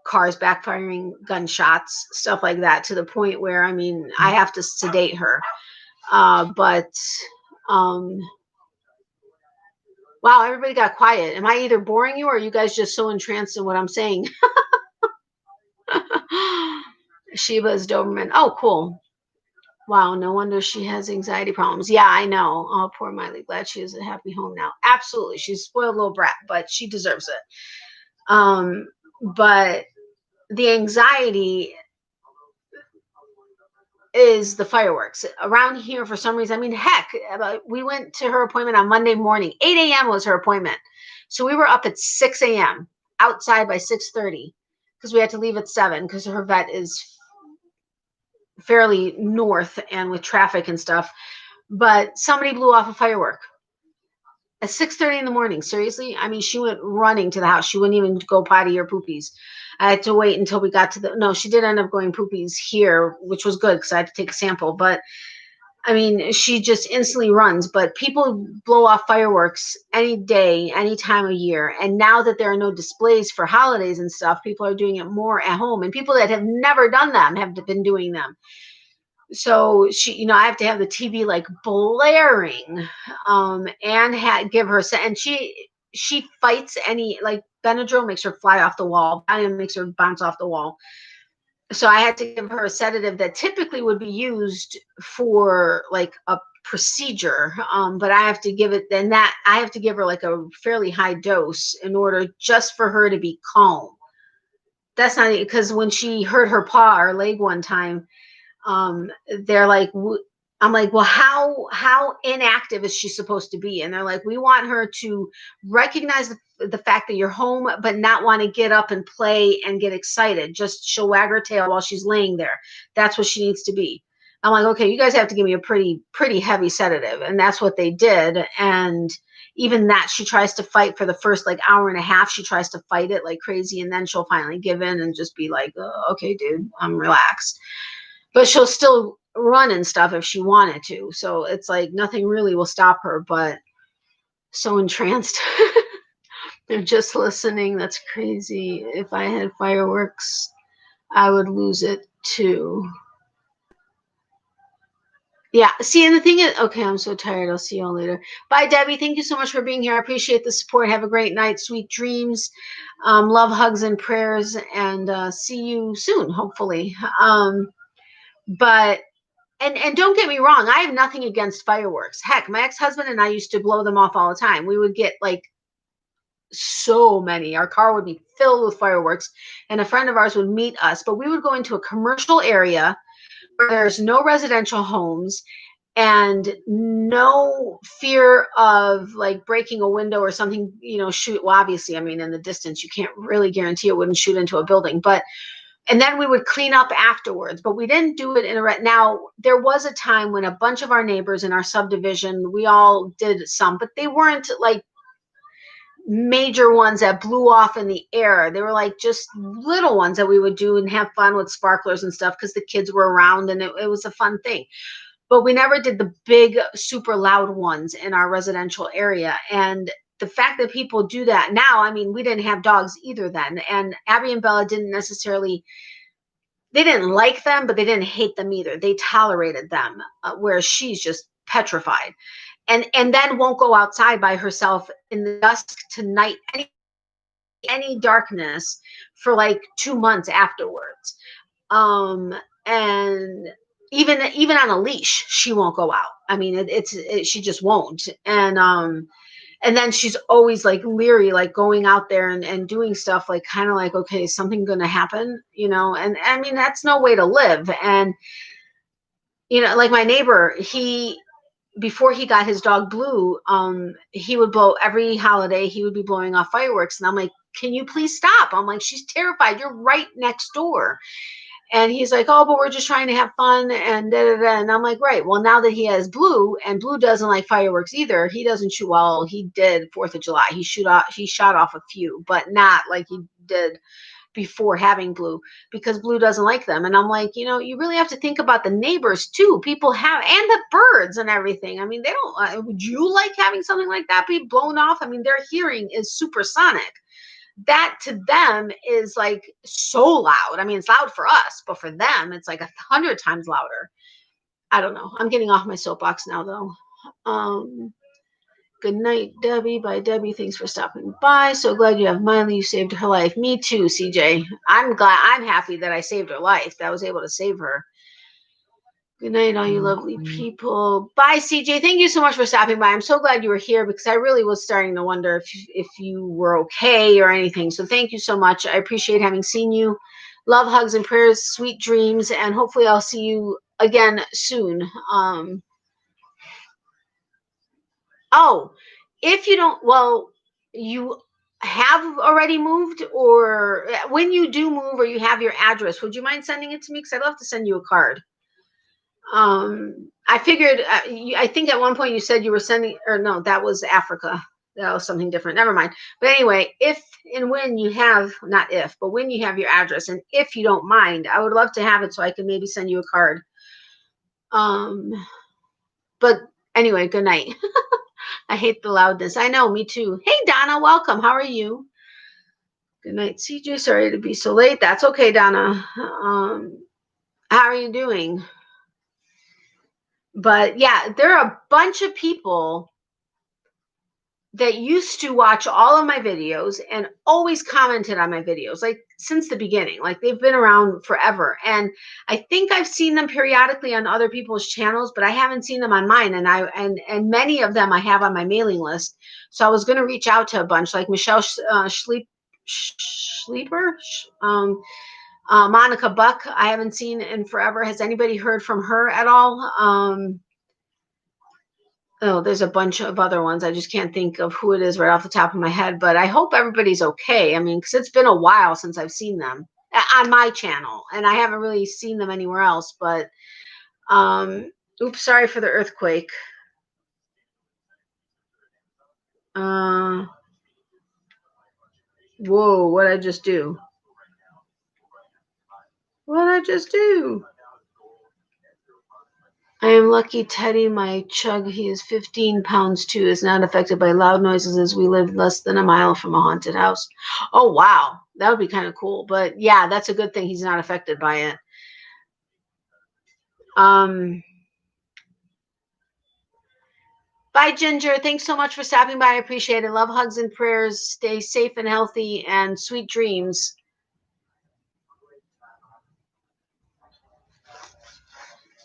cars backfiring, gunshots, stuff like that, to the point where, I mean, I have to sedate her. But wow, everybody got quiet. Am I either boring you or are you guys just so entranced in what I'm saying? Sheba's Doberman. Oh, cool. Wow, no wonder she has anxiety problems. Yeah, I know. Oh, poor Miley. Glad she has a happy home now. Absolutely. She's a spoiled little brat, but she deserves it. But the anxiety is the fireworks around here for some reason. I mean, heck, we went to her appointment on Monday morning. 8 a.m. was her appointment. So we were up at 6 a.m. outside by 6:30 because we had to leave at 7 because her vet is fairly north and with traffic and stuff. But somebody blew off a firework at 6:30 in the morning. Seriously? I mean, she went running to the house. She wouldn't even go potty or poopies. I had to wait until we got to no, she did end up going poopies here, which was good because I had to take a sample. But I mean, she just instantly runs. But people blow off fireworks any day, any time of year. And now that there are no displays for holidays and stuff, people are doing it more at home. And people that have never done them have been doing them. So she, I have to have the TV like blaring, and give her, and she fights any, like Benadryl makes her fly off the wall. Valium makes her bounce off the wall. So I had to give her a sedative that typically would be used for like a procedure. But I have to give it, then that I have to give her like a fairly high dose in order just for her to be calm. That's not, because when she hurt her paw or leg one time, they're like, I'm like, well, how inactive is she supposed to be? And they're like, we want her to recognize the fact that you're home, but not want to get up and play and get excited. Just she'll wag her tail while she's laying there. That's what she needs to be. I'm like, okay, you guys have to give me a pretty heavy sedative. And that's what they did. And even that, she tries to fight for the first like hour and a half. She tries to fight it like crazy. And then she'll finally give in and just be like, oh, okay, dude, I'm relaxed. But she'll still run and stuff if she wanted to. So it's like nothing really will stop her, but so entranced. They're just listening. That's crazy. If I had fireworks, I would lose it too. Yeah. See, and the thing is, okay, I'm so tired. I'll see you all later. Bye, Debbie. Thank you so much for being here. I appreciate the support. Have a great night. Sweet dreams. Love, hugs, and prayers. And see you soon, hopefully. But and don't get me wrong, I have nothing against fireworks. Heck, my ex-husband and I used to blow them off all the time. We would get like so many. Our car would be filled with fireworks, and a friend of ours would meet us. But we would go into a commercial area where there's no residential homes and no fear of like breaking a window or something, shoot. Well, obviously, I mean, in the distance, you can't really guarantee it wouldn't shoot into a building, and then we would clean up afterwards, but we didn't do it now, there was a time when a bunch of our neighbors in our subdivision, we all did some, but they weren't like major ones that blew off in the air. They were like just little ones that we would do and have fun with sparklers and stuff because the kids were around and it was a fun thing. But we never did the big, super loud ones in our residential area. And the fact that people do that now, I mean, we didn't have dogs either then. And Abby and Bella didn't necessarily, they didn't like them, but they didn't hate them either. They tolerated them, whereas she's just petrified. And then won't go outside by herself in the dusk to night, any darkness for like 2 months afterwards. And even on a leash, she won't go out. I mean, she just won't. And then she's always like leery, like going out there and doing stuff like kind of like, okay, is something going to happen, and I mean, that's no way to live. And, like my neighbor, before he got his dog Blue, he would blow every holiday. He would be blowing off fireworks. And I'm like, can you please stop? I'm like, she's terrified. You're right next door. And he's like, oh, but we're just trying to have fun and da, da, da. And I'm like, right. Well, now that he has Blue, and Blue doesn't like fireworks either. He doesn't shoot. Well, he did 4th of July. He shot off a few, but not like he did before having Blue, because Blue doesn't like them. And I'm like, you know, you really have to think about the neighbors too. People have, and the birds and everything. I mean, they don't, would you like having something like that be blown off? I mean, their hearing is supersonic. That to them is like so loud. I mean, it's loud for us, but for them, it's like 100 times louder. I don't know. I'm getting off my soapbox now, though. Good night, Debbie. By Debbie, thanks for stopping by. So glad you have Miley. You saved her life. Me too, CJ. I'm happy that I saved her life, that I was able to save her. Good night, all you lovely people. Bye, CJ. Thank you so much for stopping by. I'm so glad you were here, because I really was starting to wonder if you were okay or anything. So thank you so much. I appreciate having seen you. Love, hugs, and prayers, sweet dreams, and hopefully I'll see you again soon. Oh, if you don't, well, you have already moved, or when you do move or you have your address, would you mind sending it to me? Because I'd love to send you a card. I figured, I think at one point you said you were sending, or no, that was Africa. That was something different. Never mind. But anyway, if and when you have, not if, but when you have your address, and if you don't mind, I would love to have it so I can maybe send you a card. But anyway, good night. I hate the loudness. I know, me too. Hey, Donna, welcome. How are you? Good night, CJ. Sorry to be so late. That's okay, Donna. How are you doing? But yeah, there are a bunch of people that used to watch all of my videos and always commented on my videos, like since the beginning. Like they've been around forever. And I think I've seen them periodically on other people's channels, but I haven't seen them on mine. And many of them I have on my mailing list. So I was going to reach out to a bunch, like Michelle Schleeper, Monica Buck. I haven't seen in forever. Has anybody heard from her at all? Oh, there's a bunch of other ones. I just can't think of who it is right off the top of my head, but I hope everybody's okay. I mean, because it's been a while since I've seen them on my channel, and I haven't really seen them anywhere else. But, oops, sorry for the earthquake. Whoa, what'd I just do? What'd I just do? I am lucky Teddy, my chug, he is 15 pounds too, is not affected by loud noises, as we live less than a mile from a haunted house. Oh, wow. That would be kind of cool. But yeah, that's a good thing he's not affected by it. Bye, Ginger. Thanks so much for stopping by. I appreciate it. Love, hugs, and prayers. Stay safe and healthy, and sweet dreams.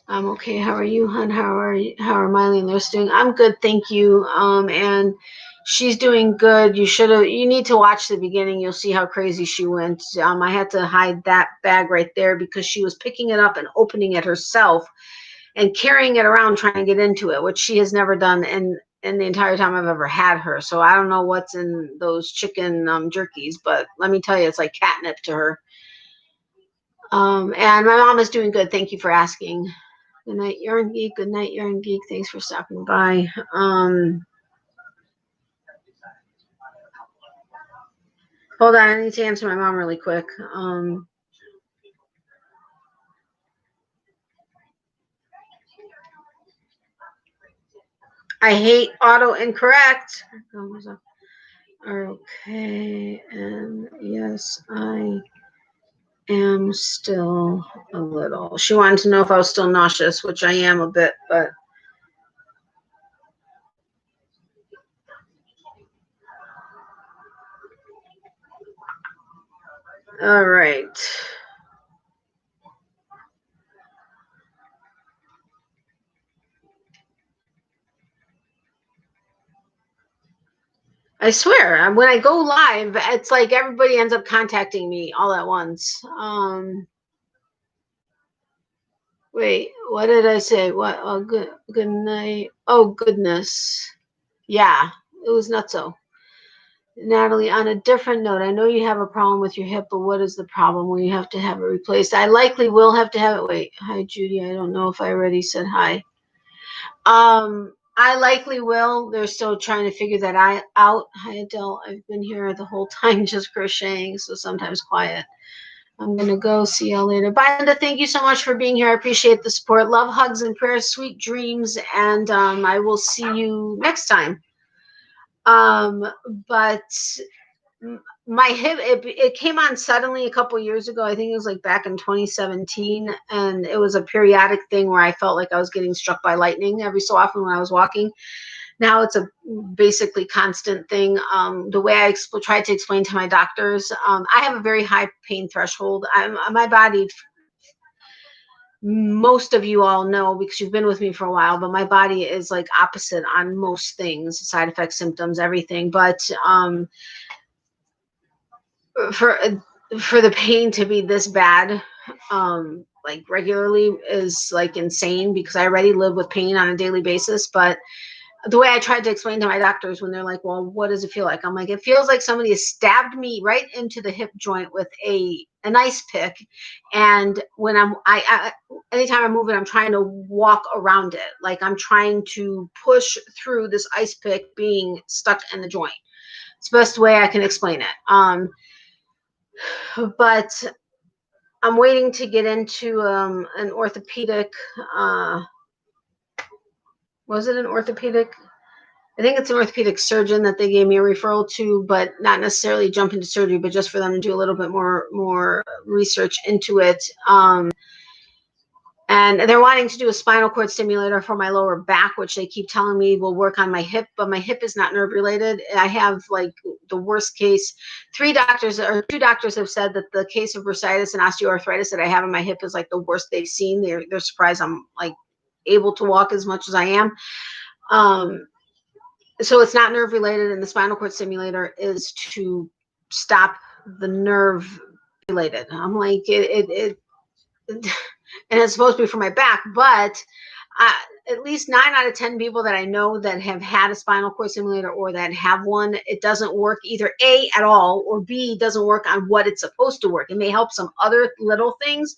I'm okay. How are you, hon? How are Miley and Nurse doing? I'm good, thank you. And she's doing good. You need to watch the beginning. You'll see how crazy she went. I had to hide that bag right there because she was picking it up and opening it herself and carrying it around trying to get into it, which she has never done in the entire time I've ever had her. So I don't know what's in those chicken jerkies, but let me tell you, it's like catnip to her. And my mom is doing good. Thank you for asking. Good night, Yarn Geek. Good night, Yarn Geek. Thanks for stopping by. Hold on, I need to answer my mom really quick. I hate auto incorrect. Okay, and yes, I am still a little. She wanted to know if I was still nauseous, which I am a bit, but. All right. I swear, when I go live, it's like everybody ends up contacting me all at once. Wait, what did I say? What? Oh, good night. Oh, goodness. Yeah, it was nutso. Natalie, on a different note, I know you have a problem with your hip, but what is the problem when you have to have it replaced? I likely will have to have it. Wait, hi, Judy. I don't know if I already said hi. I likely will. They're still trying to figure that out. Hi, Adele. I've been here the whole time just crocheting, so sometimes quiet. I'm going to go. See y'all later. Bye, Linda. Thank you so much for being here. I appreciate the support. Love, hugs, and prayers. Sweet dreams. And I will see you next time. But my hip, it came on suddenly a couple years ago. I think it was like back in 2017. And it was a periodic thing where I felt like I was getting struck by lightning every so often when I was walking. Now it's a basically constant thing. The way I tried to explain to my doctors, I have a very high pain threshold. My body, most of you all know because you've been with me for a while, but my body is like opposite on most things, side effects, symptoms, everything. But for the pain to be this bad, like regularly is like insane because I already live with pain on a daily basis. But the way I tried to explain to my doctors when they're like, well, what does it feel like? I'm like, it feels like somebody has stabbed me right into the hip joint with an ice pick. And when I anytime I move it, I'm trying to walk around it. Like I'm trying to push through this ice pick being stuck in the joint. It's the best way I can explain it. But I'm waiting to get into an orthopedic, was it an orthopedic? I think it's an orthopedic surgeon that they gave me a referral to, but not necessarily jump into surgery, but just for them to do a little bit more research into it. And they're wanting to do a spinal cord stimulator for my lower back, which they keep telling me will work on my hip, but my hip is not nerve related. I have like the worst case. 2 doctors have said that the case of bursitis and osteoarthritis that I have in my hip is like the worst they've seen. They're surprised I'm like able to walk as much as I am. So it's not nerve related, and the spinal cord stimulator is to stop the nerve related. I'm like, it and it's supposed to be for my back, but at least 9 out of 10 people that I know that have had a spinal cord stimulator or that have one, it doesn't work either A, at all, or B, doesn't work on what it's supposed to work. It may help some other little things,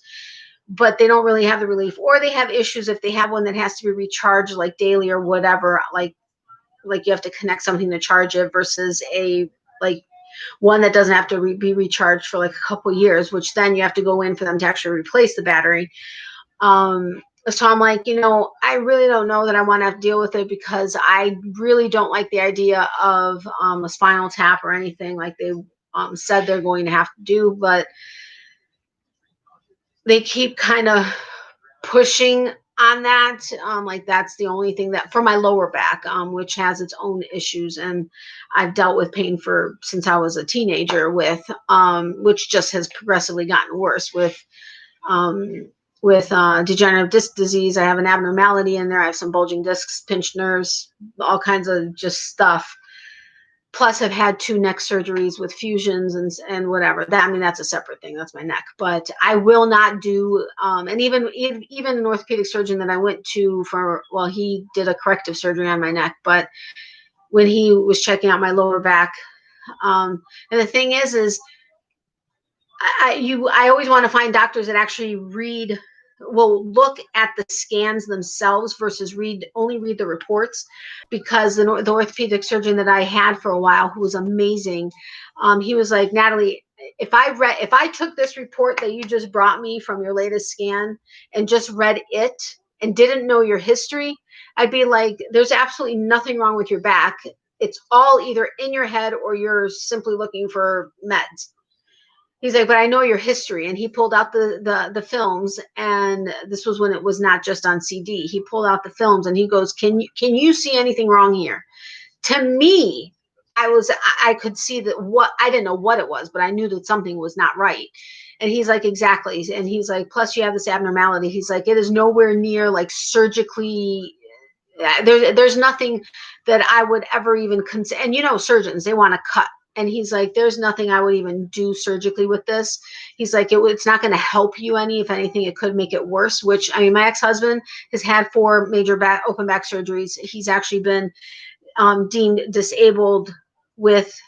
but they don't really have the relief, or they have issues if they have one that has to be recharged like daily or whatever, like you have to connect something to charge it versus a like one that doesn't have to be recharged for like a couple years, which then you have to go in for them to actually replace the battery. So I'm like, I really don't know that I want to have to deal with it because I really don't like the idea of a spinal tap or anything like they said they're going to have to do, but they keep kind of pushing on that. Like that's the only thing that for my lower back, which has its own issues, and I've dealt with pain since I was a teenager with, which just has progressively gotten worse with degenerative disc disease. I have an abnormality in there. I have some bulging discs, pinched nerves, all kinds of just stuff. Plus, I've had 2 neck surgeries with fusions and whatever. That's a separate thing. That's my neck. But I will not do. And even an orthopedic surgeon that I went to he did a corrective surgery on my neck. But when he was checking out my lower back, and the thing is I always want to find doctors that actually look at the scans themselves versus only read the reports, because the orthopedic surgeon that I had for a while, who was amazing, he was like, Natalie, if I took this report that you just brought me from your latest scan and just read it and didn't know your history, I'd be like, there's absolutely nothing wrong with your back. It's all either in your head or you're simply looking for meds. He's like, but I know your history. And he pulled out the films, and this was when it was not just on CD. He pulled out the films and he goes, can you see anything wrong here? To me, I could see that I didn't know what it was, but I knew that something was not right. And he's like, exactly. And he's like, plus you have this abnormality. He's like, it is nowhere near like surgically. There's nothing that I would ever even consider. And surgeons, they want to cut. And he's like, there's nothing I would even do surgically with this. He's like, it's not going to help you any. If anything, it could make it worse, which, my ex-husband has had 4 major open back surgeries. He's actually been deemed disabled with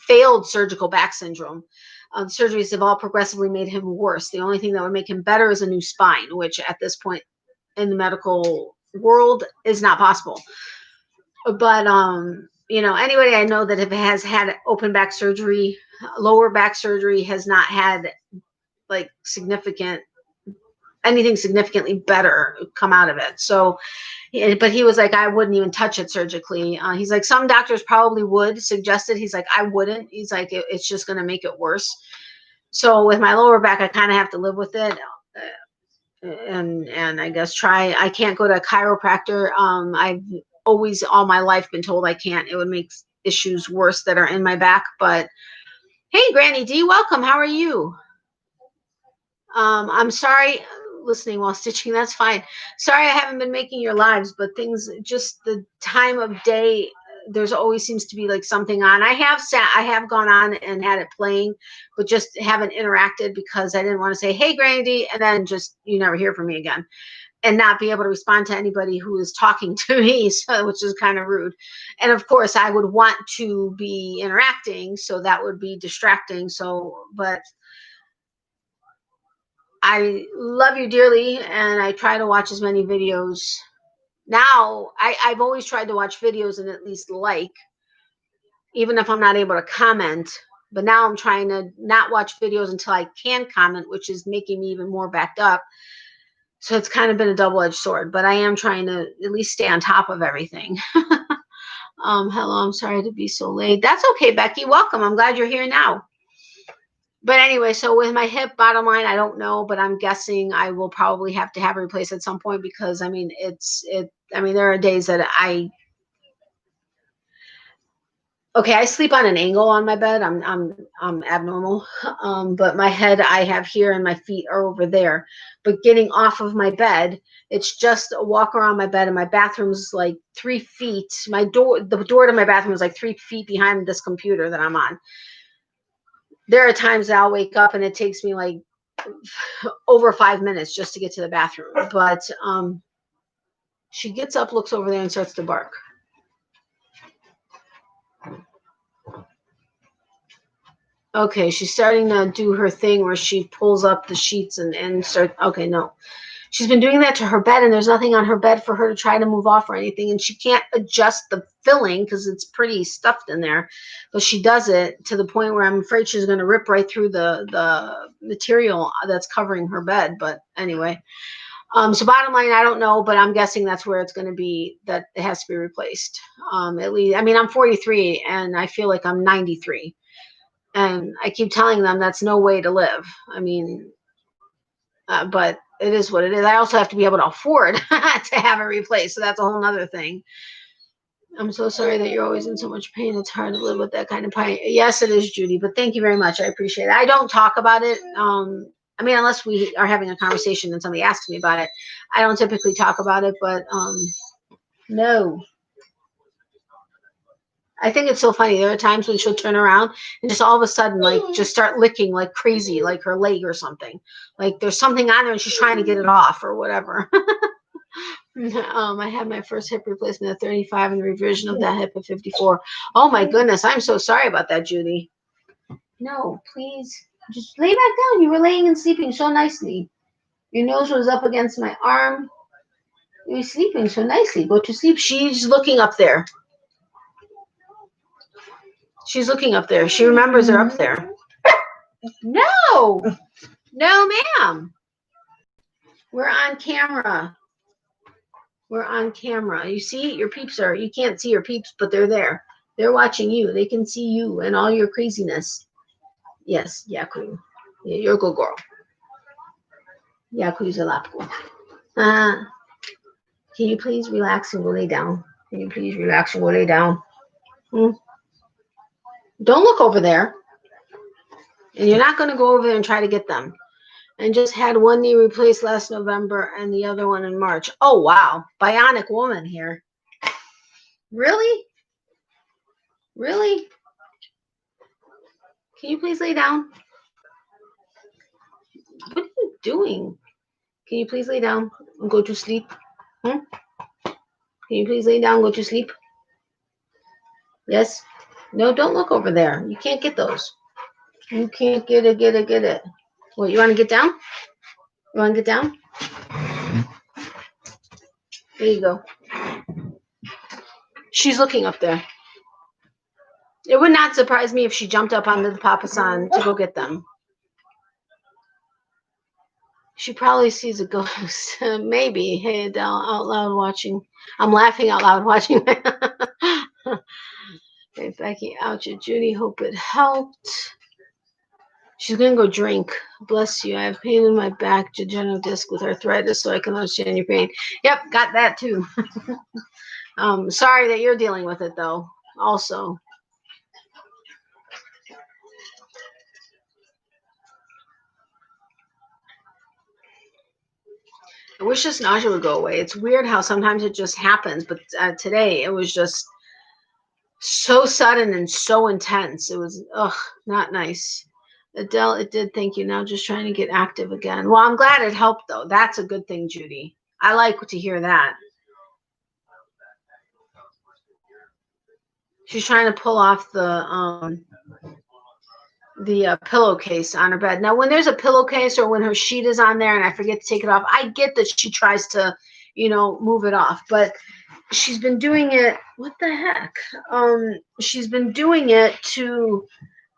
failed surgical back syndrome. Surgeries have all progressively made him worse. The only thing that would make him better is a new spine, which at this point in the medical world is not possible. But anybody I know that has had open back surgery, lower back surgery, has not had like anything significantly better come out of it. So, but he was like, I wouldn't even touch it surgically. He's like, some doctors probably would suggest it. He's like, I wouldn't. He's like, it's just going to make it worse. So with my lower back, I kind of have to live with it. And I guess I can't go to a chiropractor. I've always all my life been told I can't. It would make issues worse that are in my back. But hey, Granny D, welcome. How are you? I'm sorry, listening while stitching. That's fine. Sorry I haven't been making your lives, but things, just the time of day, there's always seems to be like something on. I have gone on and had it playing, but just haven't interacted because I didn't want to say, hey, Granny D, and then just you never hear from me again, and not be able to respond to anybody who is talking to me, so, which is kind of rude. And of course, I would want to be interacting, so that would be distracting. So, but I love you dearly, and I try to watch as many videos. Now, I've always tried to watch videos and at least like, even if I'm not able to comment. But now I'm trying to not watch videos until I can comment, which is making me even more backed up. So it's kind of been a double-edged sword. But I am trying to at least stay on top of everything. Hello, I'm sorry to be so late. That's okay, Becky. Welcome. I'm glad you're here now. But anyway, so with my hip, bottom line, I don't know, but I'm guessing I will probably have to have it replaced at some point because, I mean, there are days that I sleep on an angle on my bed. I'm abnormal. But my head I have here and my feet are over there. But getting off of my bed, it's just a walk around my bed, and my bathroom's like 3 feet. The door to my bathroom is like 3 feet behind this computer that I'm on. There are times that I'll wake up and it takes me like over 5 minutes just to get to the bathroom. But she gets up, looks over there, and starts to bark. Okay, she's starting to do her thing where she pulls up the sheets and start. Okay, no. She's been doing that to her bed, and there's nothing on her bed for her to try to move off or anything, and she can't adjust the filling because it's pretty stuffed in there. But she does it to the point where I'm afraid she's going to rip right through the material that's covering her bed. But anyway, so bottom line, I don't know, but I'm guessing that's where it's going to be, that it has to be replaced. At least, I mean, I'm 43, and I feel like I'm 93. And I keep telling them that's no way to live. I mean, but it is what it is. I also have to be able to afford to have it replaced. So that's a whole nother thing. I'm so sorry that you're always in so much pain. It's hard to live with that kind of pain. Yes, it is, Judy. But thank you very much. I appreciate it. I don't talk about it. I mean, unless we are having a conversation and somebody asks me about it, I don't typically talk about it. But no. I think it's so funny. There are times when she'll turn around and just all of a sudden, like, just start licking like crazy, like her leg or something. Like there's something on there and she's trying to get it off or whatever. I had my first hip replacement at 35 and the revision of that hip at 54. Oh my goodness. I'm so sorry about that, Judy. No, please. Just lay back down. You were laying and sleeping so nicely. Your nose was up against my arm. You were sleeping so nicely. Go to sleep. She's looking up there. She's looking up there. She remembers they're up there. No, ma'am. We're on camera. We're on camera. You see, your peeps you can't see your peeps, but they're there. They're watching you. They can see you and all your craziness. Yes, Yaku. Yeah, you're a good girl. Yaku's a lot cool. Can you please relax and go lay down? Can you please relax and go lay down? Don't look over there. And you're not going to go over there and try to get them. And just had one knee replaced last November and the other one in March. Oh, wow. Bionic woman here. Really? Really? Can you please lay down? What are you doing? Can you please lay down and go to sleep? Can you please lay down and go to sleep? Yes? No, don't look over there. You can't get those. You can't get it. What, you want to get down? You want to get down? There you go. She's looking up there. It would not surprise me if she jumped up onto the papasan to go get them. She probably sees a ghost. Maybe. Hey, Adele, out loud watching. I'm laughing out loud watching. Hey, Becky, ouch it. Judy, hope it helped. She's going to go drink. Bless you. I have pain in my back, jejunal disc with arthritis, so I can understand your pain. Yep, got that too. Sorry that you're dealing with it, though, also. I wish this nausea would go away. It's weird how sometimes it just happens, but today it was just so sudden and so intense. It was, not nice. Adele, it did. Thank you. Now just trying to get active again. Well, I'm glad it helped, though. That's a good thing, Judy. I like to hear that. She's trying to pull off the pillowcase on her bed. Now, when there's a pillowcase or when her sheet is on there and I forget to take it off, I get that she tries to, move it off. But she's been doing it. What the heck? She's been doing it to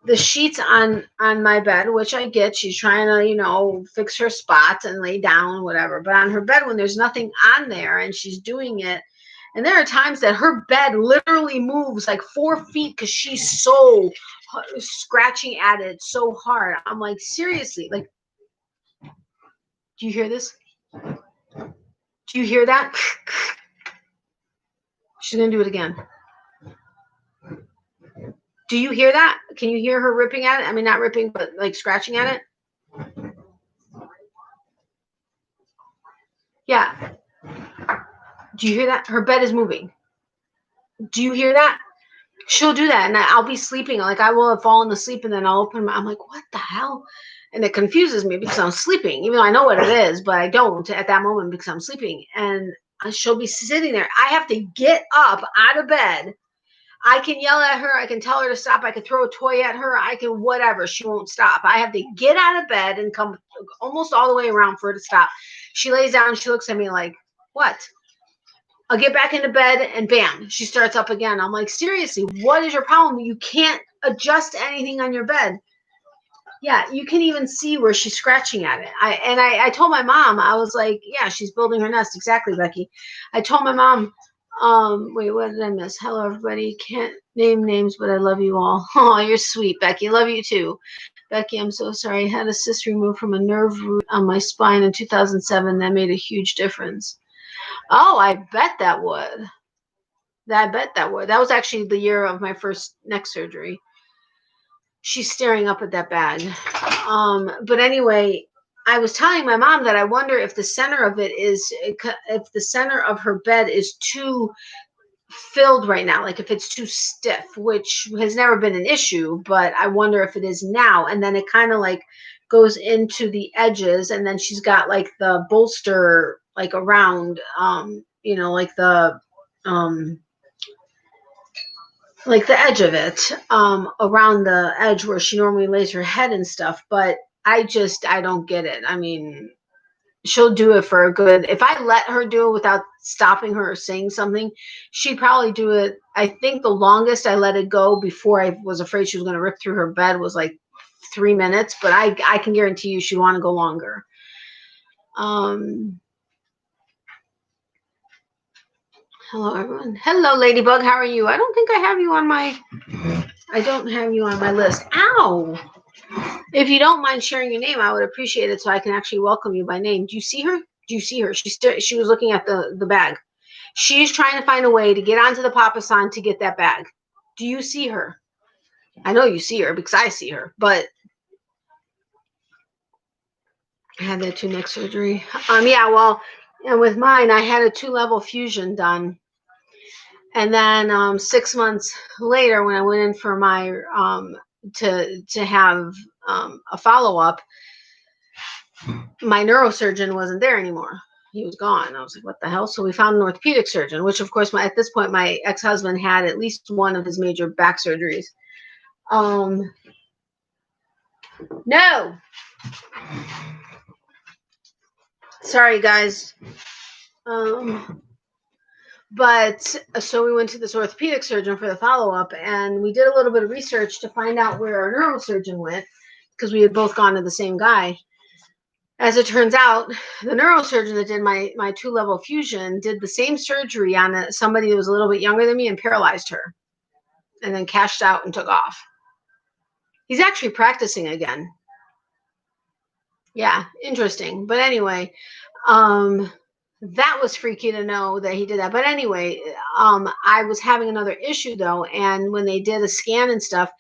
the sheets on my bed, which I get. She's trying to, fix her spots and lay down, whatever. But on her bed, when there's nothing on there and she's doing it, and there are times that her bed literally moves like 4 feet because she's so scratching at it so hard. I'm like, seriously, like, do you hear this? Do you hear that? She's going to do it again. Do you hear that? Can you hear her ripping at it? I mean, not ripping, but like scratching at it. Yeah. Do you hear that? Her bed is moving. Do you hear that? She'll do that, and I'll be sleeping. Like, I will have fallen asleep, and then I'll open I'm like, what the hell? And it confuses me because I'm sleeping, even though I know what it is, but I don't at that moment because I'm sleeping. And she'll be sitting there. I have to get up out of bed. I can yell at her. I can tell her to stop. I can throw a toy at her. I can whatever. She won't stop. I have to get out of bed and come almost all the way around for her to stop. She lays down. She looks at me like, what? I'll get back into bed and bam, she starts up again. I'm like, seriously, what is your problem? You can't adjust anything on your bed. Yeah, you can even see where she's scratching at it. I told my mom, I was like, yeah, she's building her nest. Exactly, Becky. I told my mom, wait, what did I miss? Hello, everybody. Can't name names, but I love you all. Oh, you're sweet, Becky. Love you too. Becky, I'm so sorry. I had a cyst removed from a nerve root on my spine in 2007. That made a huge difference. Oh, I bet that would. I bet that would. That was actually the year of my first neck surgery. She's staring up at that bag. But anyway, I was telling my mom that I wonder if the center of it is, if the center of her bed is too filled right now, like if it's too stiff, which has never been an issue, but I wonder if it is now. And then it kind of like goes into the edges, and then she's got like the bolster like around, like the edge of it, around the edge where she normally lays her head and stuff. But I don't get it. I mean, she'll do it for a good, if I let her do it without stopping her or saying something, she'd probably do it. I think the longest I let it go before I was afraid she was going to rip through her bed was like 3 minutes, but I can guarantee you she'd want to go longer. Hello, everyone. Hello, Ladybug. How are you? I don't think I have you on my, list. Ow! If you don't mind sharing your name, I would appreciate it so I can actually welcome you by name. Do you see her? She was looking at the bag. She's trying to find a way to get onto the papasan to get that bag. Do you see her? I know you see her because I see her, but I had that 2 neck surgery. Yeah, well, and with mine, I had a 2-level fusion done. And then 6 months later, when I went in for my to have a follow-up, my neurosurgeon wasn't there anymore. he was gone. I was like, what the hell? So we found an orthopedic surgeon, which of course at this point, my ex-husband had at least one of his major back surgeries. No. Sorry, guys. But so we went to this orthopedic surgeon for the follow-up, and we did a little bit of research to find out where our neurosurgeon went, because we had both gone to the same guy. As it turns out, the neurosurgeon that did my 2-level fusion did the same surgery on somebody that was a little bit younger than me and paralyzed her, and then cashed out and took off. He's actually practicing again. Yeah, interesting. But anyway, that was freaky to know that he did that. But anyway, I was having another issue though, and when they did a scan and stuff,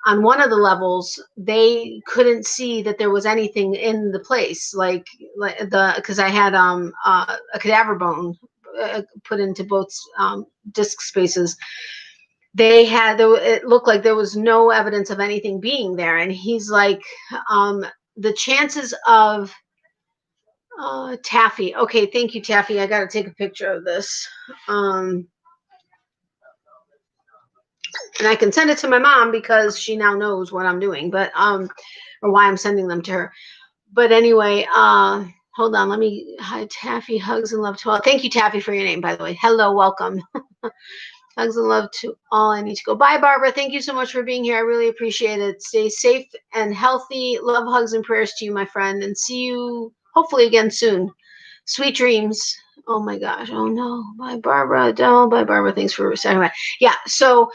on one of the levels, they couldn't see that there was anything in the place, because I had a cadaver bone put into both disc spaces. It looked like there was no evidence of anything being there, and he's like, the chances of Taffy. Okay, thank you, Taffy. I got to take a picture of this. And I can send it to my mom because she now knows what I'm doing, but or why I'm sending them to her. But anyway, hold on. Hi, Taffy. Hugs and love to all. Thank you, Taffy, for your name, by the way. Hello, welcome. Hugs and love to all. I need to go. Bye, Barbara. Thank you so much for being here. I really appreciate it. Stay safe and healthy. Love, hugs, and prayers to you, my friend. And see you hopefully again soon. Sweet dreams. Oh, my gosh. Oh, no. Bye, Barbara. Oh, bye, Barbara. Thanks for saying that. Yeah, so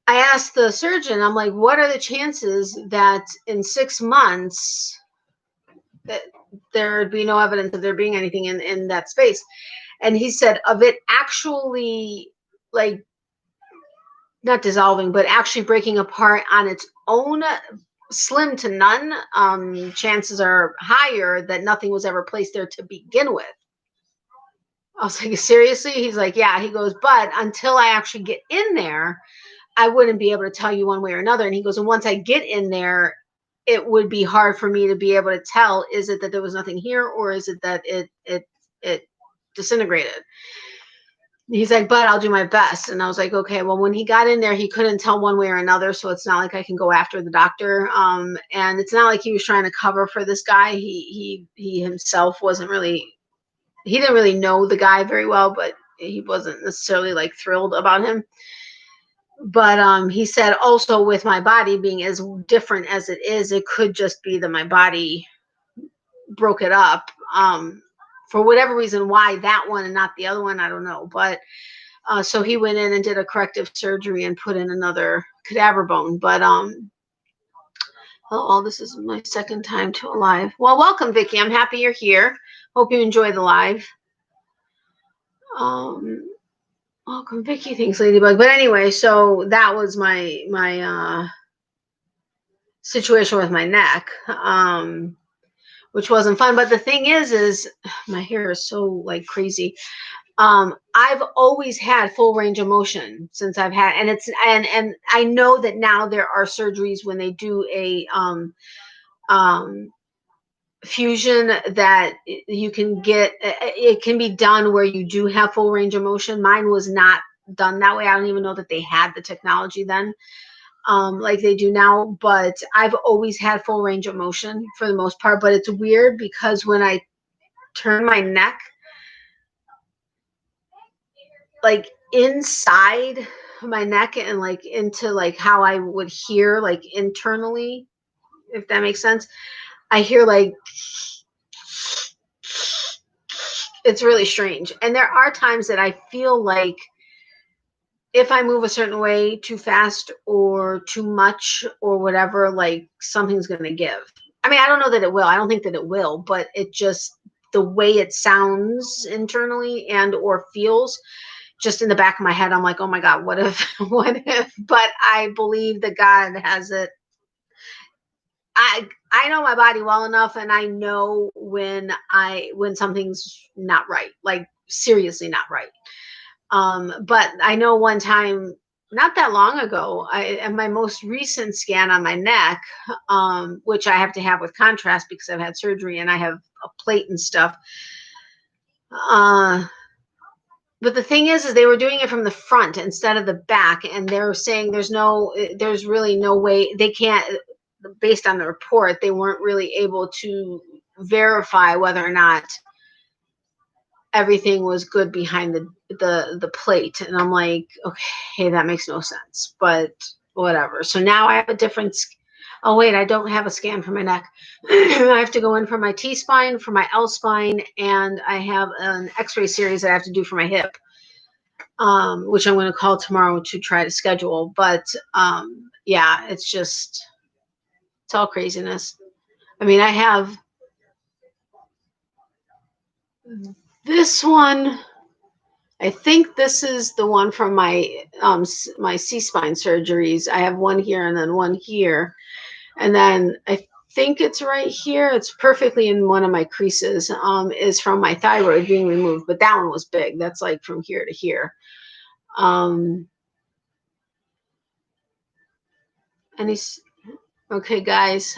I asked the surgeon, I'm like, what are the chances that in 6 months that there'd be no evidence of there being anything in that space? And he said of it actually, like, not dissolving, but actually breaking apart on its own, slim to none. Chances are higher that nothing was ever placed there to begin with. I was like, seriously? He's like, yeah. He goes, but until I actually get in there, I wouldn't be able to tell you one way or another. And he goes, and once I get in there, it would be hard for me to be able to tell, is it that there was nothing here, or is it that it disintegrated? He's like, but I'll do my best. And I was like, okay. Well, when he got in there, he couldn't tell one way or another. So it's not like I can go after the doctor. And it's not like he was trying to cover for this guy. He himself wasn't really, he didn't really know the guy very well, but he wasn't necessarily like thrilled about him. But he said also with my body being as different as it is, it could just be that my body broke it up. For whatever reason, why that one and not the other one, I don't know. But so he went in and did a corrective surgery and put in another cadaver bone. But oh, this is my second time to a live. Well, welcome, Vicki. I'm happy you're here. Hope you enjoy the live. Welcome, Vicky. Thanks, Ladybug. But anyway, so that was my situation with my neck, which wasn't fun. But the thing is my hair is so like crazy. I've always had full range of motion since I've had, and I know that now there are surgeries when they do a fusion that you can get, it can be done where you do have full range of motion. Mine was not done that way. I don't even know that they had the technology then, like they do now, but I've always had full range of motion for the most part. But it's weird because when I turn my neck, like inside my neck and like into like how I would hear like internally, if that makes sense, I hear like, it's really strange. And there are times that I feel like if I move a certain way too fast or too much or whatever, like something's going to give. I mean, I don't know that it will. I don't think that it will, but it just, the way it sounds internally and or feels just in the back of my head, I'm like, oh my God, what if, what if? But I believe that God has it. I know my body well enough, and I know when something's not right, like seriously not right. But I know one time, not that long ago, in my most recent scan on my neck, which I have to have with contrast because I've had surgery and I have plate and stuff. But the thing is they were doing it from the front instead of the back, and they were saying there's really no way they can't, based on the report, they weren't really able to verify whether or not everything was good behind the plate. And I'm like, okay, that makes no sense, but whatever. So now I have a different. Oh wait, I don't have a scan for my neck. I have to go in for my T-spine, for my L-spine, and I have an X-ray series that I have to do for my hip, which I'm going to call tomorrow to try to schedule. But yeah, it's all craziness. I mean, I have this one. I think this is the one from my my C-spine surgeries. I have one here and then one here. And then I think it's right here. It's perfectly in one of my creases. Is from my thyroid being removed, but that one was big. That's like from here to here. Okay, guys.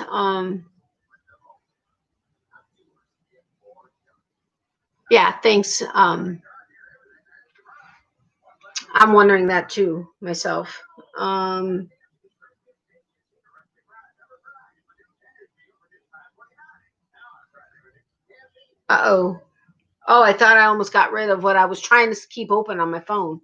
Yeah, thanks. I'm wondering that too myself. Uh-oh. Oh, I thought I almost got rid of what I was trying to keep open on my phone.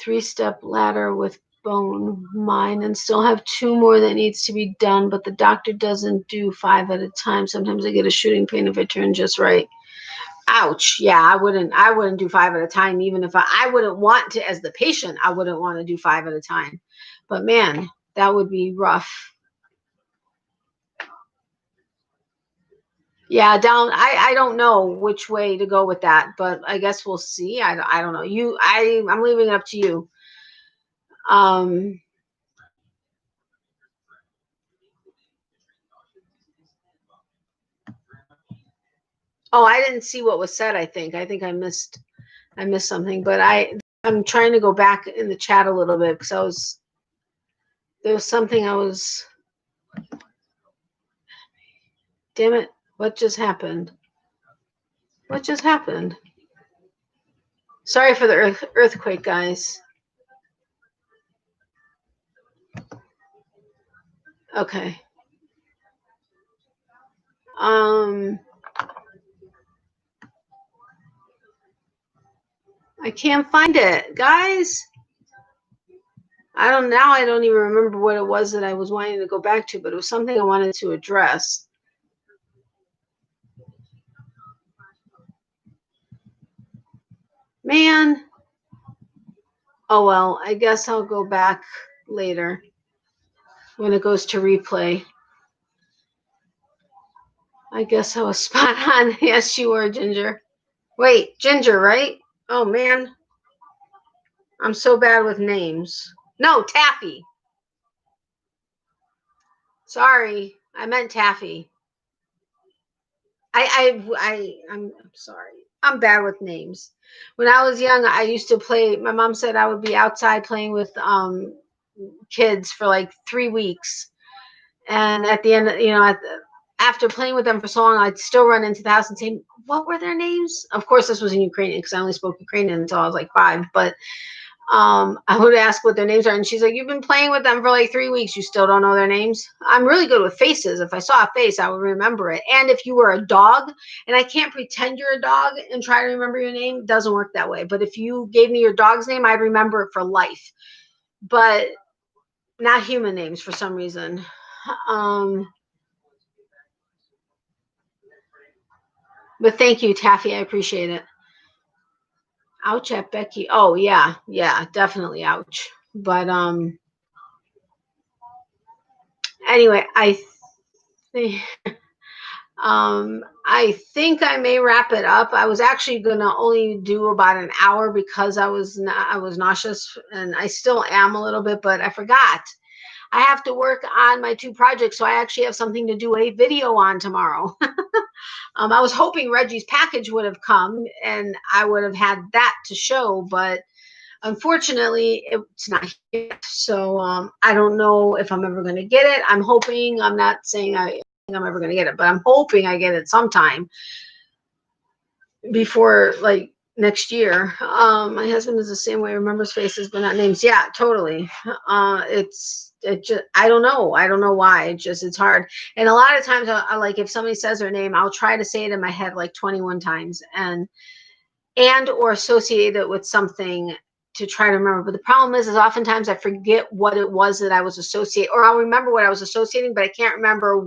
3-step ladder with bone mine, and still have 2 more that needs to be done, but the doctor doesn't do 5 at a time. Sometimes I get a shooting pain if I turn just right. Ouch. Yeah, I wouldn't do 5 at a time, even if I wouldn't want to, as the patient, I wouldn't want to do 5 at a time. But man, that would be rough. Yeah, down. I don't know which way to go with that, but I guess we'll see. I don't know. I'm leaving it up to you. Oh, I didn't see what was said. I think I missed something, but I'm trying to go back in the chat a little bit because there was something I was. Damn it! What just happened? What just happened? Sorry for the earthquake, guys. Okay. I can't find it, guys. I don't even remember what it was that I was wanting to go back to, but it was something I wanted to address. Man. Oh well, I guess I'll go back later when it goes to replay. I guess I was spot on. Yes, you were, Ginger. Wait, Ginger, right? Oh man. I'm so bad with names. No, Taffy. Sorry, I meant Taffy. I'm sorry. I'm bad with names. When I was young, I used to play. My mom said I would be outside playing with kids for like 3 weeks, and at the end, after playing with them for so long, I'd still run into the house and say, "What were their names?" Of course, this was in Ukrainian because I only spoke Ukrainian until I was like 5. But I would ask what their names are, and she's like, "You've been playing with them for like 3 weeks. You still don't know their names?" I'm really good with faces. If I saw a face, I would remember it. And if you were a dog, and I can't pretend you're a dog and try to remember your name, it doesn't work that way. But if you gave me your dog's name, I'd remember it for life. But not human names for some reason. But thank you, Taffy. I appreciate it. Ouch at Becky. Oh yeah, definitely ouch. But anyway, think I think I may wrap it up. I was actually gonna only do about an hour because I was nauseous, and I still am a little bit, but I forgot. I have to work on my 2 projects, so I actually have something to do a video on tomorrow. I was hoping Reggie's package would have come and I would have had that to show, but unfortunately, it's not here. So I don't know if I'm ever going to get it. I'm hoping. I'm not saying I I'm ever going to get it, but I'm hoping I get it sometime before like next year. My husband is the same way, remembers faces but not names. Yeah, totally. It just, I don't know why. It's hard. And a lot of times I like, if somebody says their name, I'll try to say it in my head like 21 times and or associate it with something to try to remember. But the problem is oftentimes I forget what it was that I was associating, or I'll remember what I was associating, but I can't remember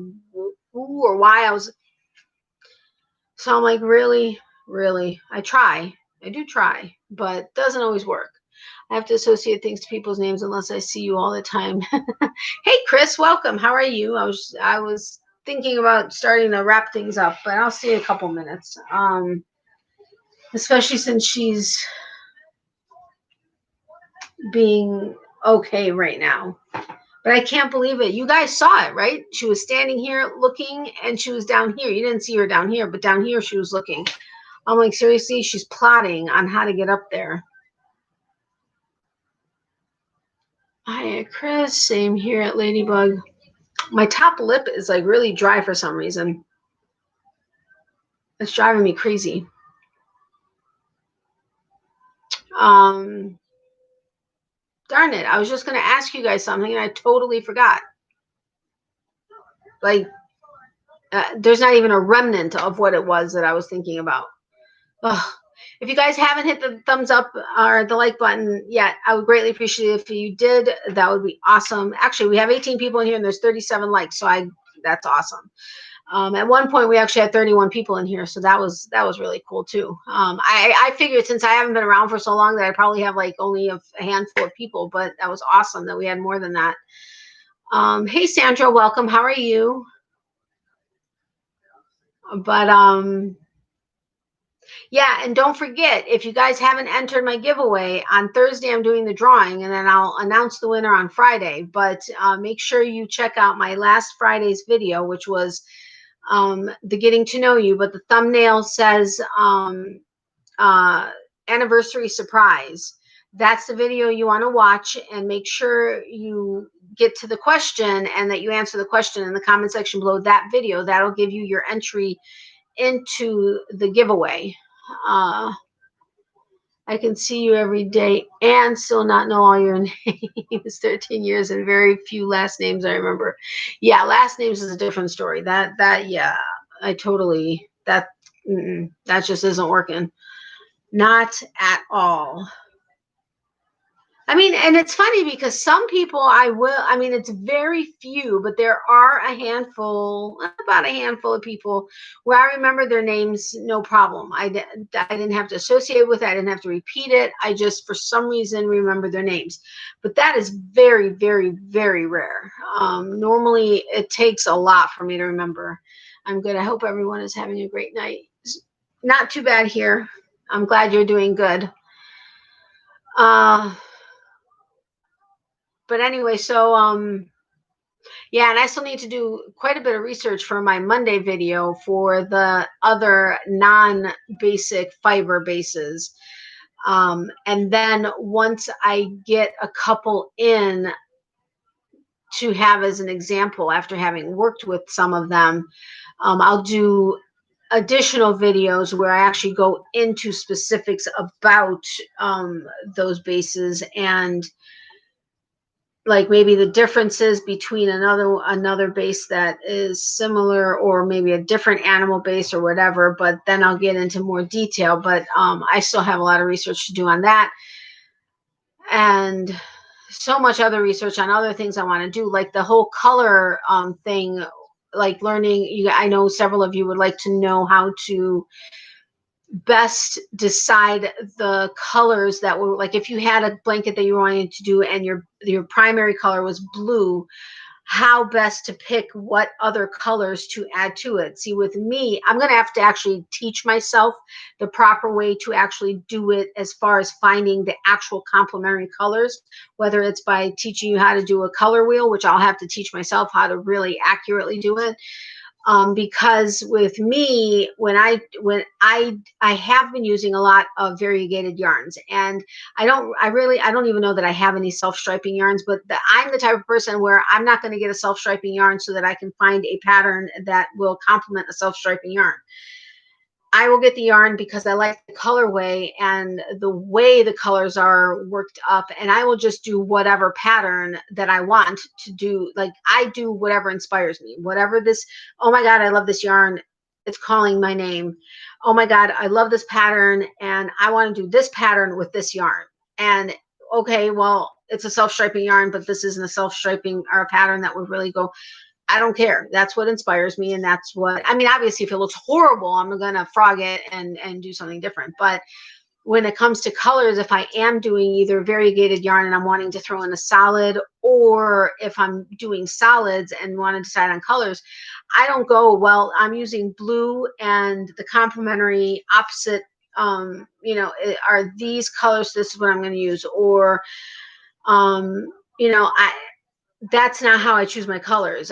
who or why I was. So I'm like, really, I do try, but it doesn't always work. I have to associate things to people's names unless I see you all the time. Hey, Chris, welcome. How are you? I was thinking about starting to wrap things up, but I'll see you in a couple minutes. Especially since she's being okay right now. But I can't believe it. You guys saw it, right? She was standing here looking, and she was down here. You didn't see her down here, but down here she was looking. I'm like, seriously, she's plotting on how to get up there. Hi, Chris. Same here at Ladybug. My top lip is like really dry for some reason. It's driving me crazy. Darn it. I was just going to ask you guys something, and I totally forgot. Like, there's not even a remnant of what it was that I was thinking about. Ugh. If you guys haven't hit the thumbs up or the like button yet, I would greatly appreciate it if you did. That would be awesome. Actually, we have 18 people in here and there's 37 likes, so that's awesome. At one point, we actually had 31 people in here, so that was really cool too. I figured since I haven't been around for so long that I probably have like only a handful of people, but that was awesome that we had more than that. Hey, Sandra, welcome. How are you? But yeah, and don't forget, if you guys haven't entered my giveaway, on Thursday I'm doing the drawing, and then I'll announce the winner on Friday. But make sure you check out my last Friday's video, which was the getting to know you, but the thumbnail says anniversary surprise. That's the video you want to watch, and make sure you get to the question and that you answer the question in the comment section below that video. That'll give you your entry into the giveaway. I can see you every day and still not know all your names. 13 years and very few last names I remember. Yeah, last names is a different story. Yeah, I totally, that just isn't working. Not at all. I mean, and it's funny because some people it's very few, but there are about a handful of people where I remember their names, no problem. I didn't have to associate with it. I didn't have to repeat it. I just, for some reason, remember their names. But that is very, very, very rare. Normally, it takes a lot for me to remember. I'm good. I hope everyone is having a great night. Not too bad here. I'm glad you're doing good. But anyway, so yeah, and I still need to do quite a bit of research for my Monday video for the other non-basic fiber bases. And then once I get a couple in to have as an example, after having worked with some of them, I'll do additional videos where I actually go into specifics about those bases and like maybe the differences between another base that is similar, or maybe a different animal base or whatever, but then I'll get into more detail. But I still have a lot of research to do on that, and so much other research on other things I want to do, like the whole color thing, like learning. I know several of you would like to know how to best decide the colors that were, like, if you had a blanket that you wanted to do and your primary color was blue, how best to pick what other colors to add to it. See, with me, I'm going to have to actually teach myself the proper way to actually do it, as far as finding the actual complementary colors, whether it's by teaching you how to do a color wheel, which I'll have to teach myself how to really accurately do it, Because with me, when I have been using a lot of variegated yarns, and I don't even know that I have any self-striping yarns, but I'm the type of person where I'm not going to get a self-striping yarn so that I can find a pattern that will complement a self-striping yarn. I will get the yarn because I like the colorway and the way the colors are worked up, and I will just do whatever pattern that I want to do. Like, I do whatever inspires me, whatever this, oh my God, I love this yarn. It's calling my name. Oh my God, I love this pattern and I want to do this pattern with this yarn. And okay, well, it's a self-striping yarn, but this isn't a self-striping or a pattern that would really go. I don't care. That's what inspires me. And that's what, I mean, obviously if it looks horrible, I'm going to frog it and do something different. But when it comes to colors, if I am doing either variegated yarn and I'm wanting to throw in a solid, or if I'm doing solids and want to decide on colors, I don't go, well, I'm using blue and the complementary opposite, are these colors, this is what I'm going to use. Or, that's not how I choose my colors.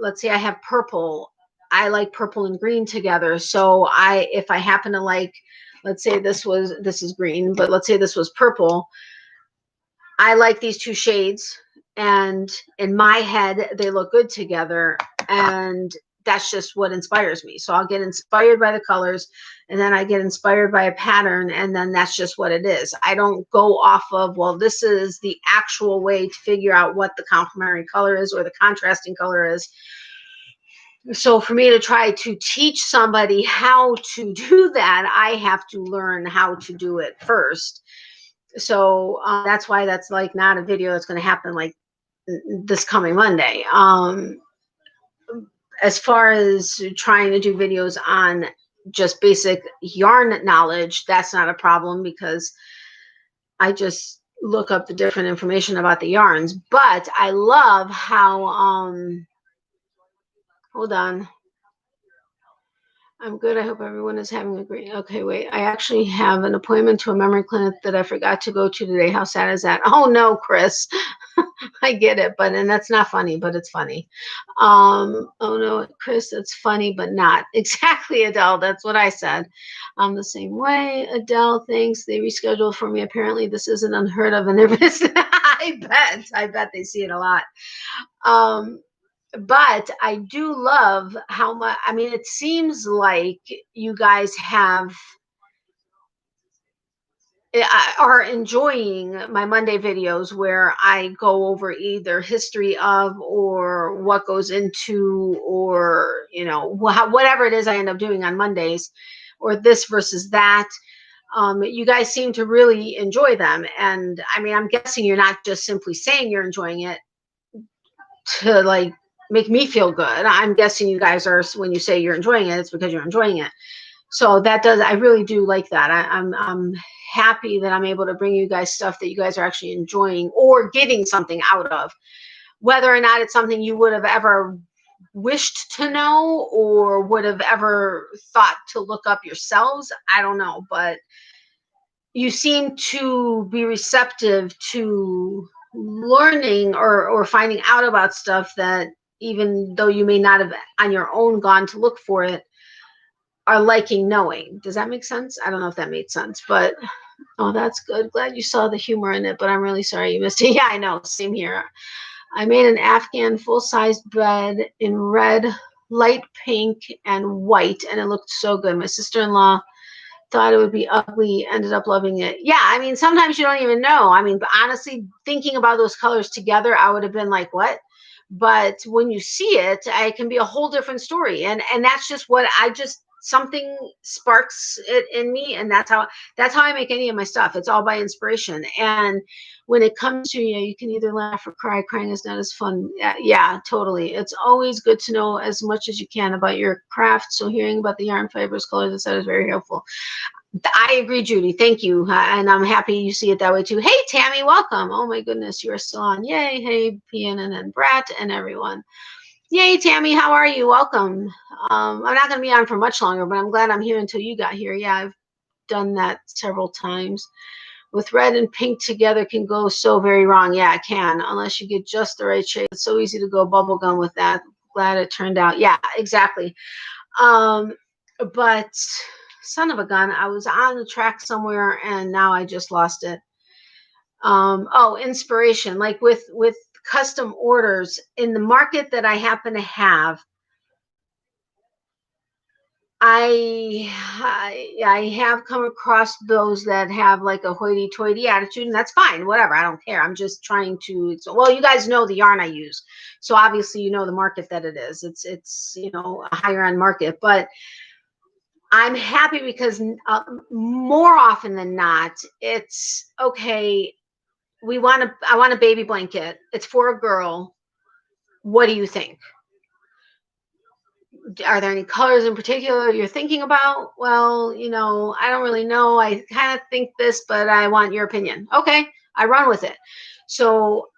Let's say I have purple. I like purple and green together. So if I happen to like, let's say this is green, but let's say this was purple. I like these two shades, and in my head, they look good together. And that's just what inspires me. So I'll get inspired by the colors, and then I get inspired by a pattern, and then that's just what it is. I don't go off of, well, this is the actual way to figure out what the complementary color is or the contrasting color is. So for me to try to teach somebody how to do that, I have to learn how to do it first. So that's why that's like not a video that's going to happen like this coming Monday. As far as trying to do videos on just basic yarn knowledge, that's not a problem because I just look up the different information about the yarns. But I love how, hold on. I'm good. I hope everyone is having a great, okay, wait, I actually have an appointment to a memory clinic that I forgot to go to today. How sad is that? Oh no, Chris. I get it, and that's not funny, but it's funny. Oh no, Chris, that's funny, but not. Exactly, Adele. That's what I said. I'm the same way. Adele thinks they rescheduled for me. Apparently this isn't unheard of in their business. I bet they see it a lot. But I do love how much, I mean, it seems like you guys are enjoying my Monday videos where I go over either history of or what goes into, or, whatever it is I end up doing on Mondays, or this versus that. You guys seem to really enjoy them. And I mean, I'm guessing you're not just simply saying you're enjoying it to like make me feel good. I'm guessing you guys are, when you say you're enjoying it, it's because you're enjoying it. So I really do like that. I'm happy that I'm able to bring you guys stuff that you guys are actually enjoying or getting something out of. Whether or not it's something you would have ever wished to know or would have ever thought to look up yourselves, I don't know. But you seem to be receptive to learning or finding out about stuff that, even though you may not have on your own gone to look for it, are liking knowing. Does that make sense? I don't know if that made sense, but oh, that's good. Glad you saw the humor in it, but I'm really sorry you missed it. Yeah, I know. Same here. I made an Afghan full-sized bed in red, light pink, and white, and it looked so good. My sister-in-law thought it would be ugly, ended up loving it. Yeah, I mean, sometimes you don't even know. I mean, but honestly, thinking about those colors together, I would have been like, what? But when you see it, it can be a whole different story. And that's just what something sparks it in me, and that's how I make any of my stuff. It's all by inspiration. And when it comes to, you can either laugh or cry. Crying is not as fun. Yeah, totally. It's always good to know as much as you can about your craft. So hearing about the yarn fibers, colors, etc. is very helpful. I agree, Judy. Thank you. And I'm happy you see it that way too. Hey, Tammy, welcome. Oh my goodness, you're still on. Yay. Hey, PNN and Brat and everyone. Yay, Tammy, how are you? Welcome. I'm not going to be on for much longer, but I'm glad I'm here until you got here. Yeah, I've done that several times. With red and pink together can go so very wrong. Yeah, it can, unless you get just the right shade. It's so easy to go bubblegum with that. glad it turned out. Yeah, exactly. Um, but son of a gun, I was on the track somewhere and now I just lost it. Oh, inspiration, like with custom orders in the market that I happen to have. I have come across those that have like a hoity-toity attitude, and that's fine. Whatever, I don't care. I'm just trying to. Well, you guys know the yarn I use, so obviously you know the market that it is. It's a higher end market, but I'm happy because more often than not, it's okay. I want a baby blanket. It's for a girl. What do you think? Are there any colors in particular you're thinking about? Well, I don't really know. I kind of think this, but I want your opinion. Okay, I run with it. So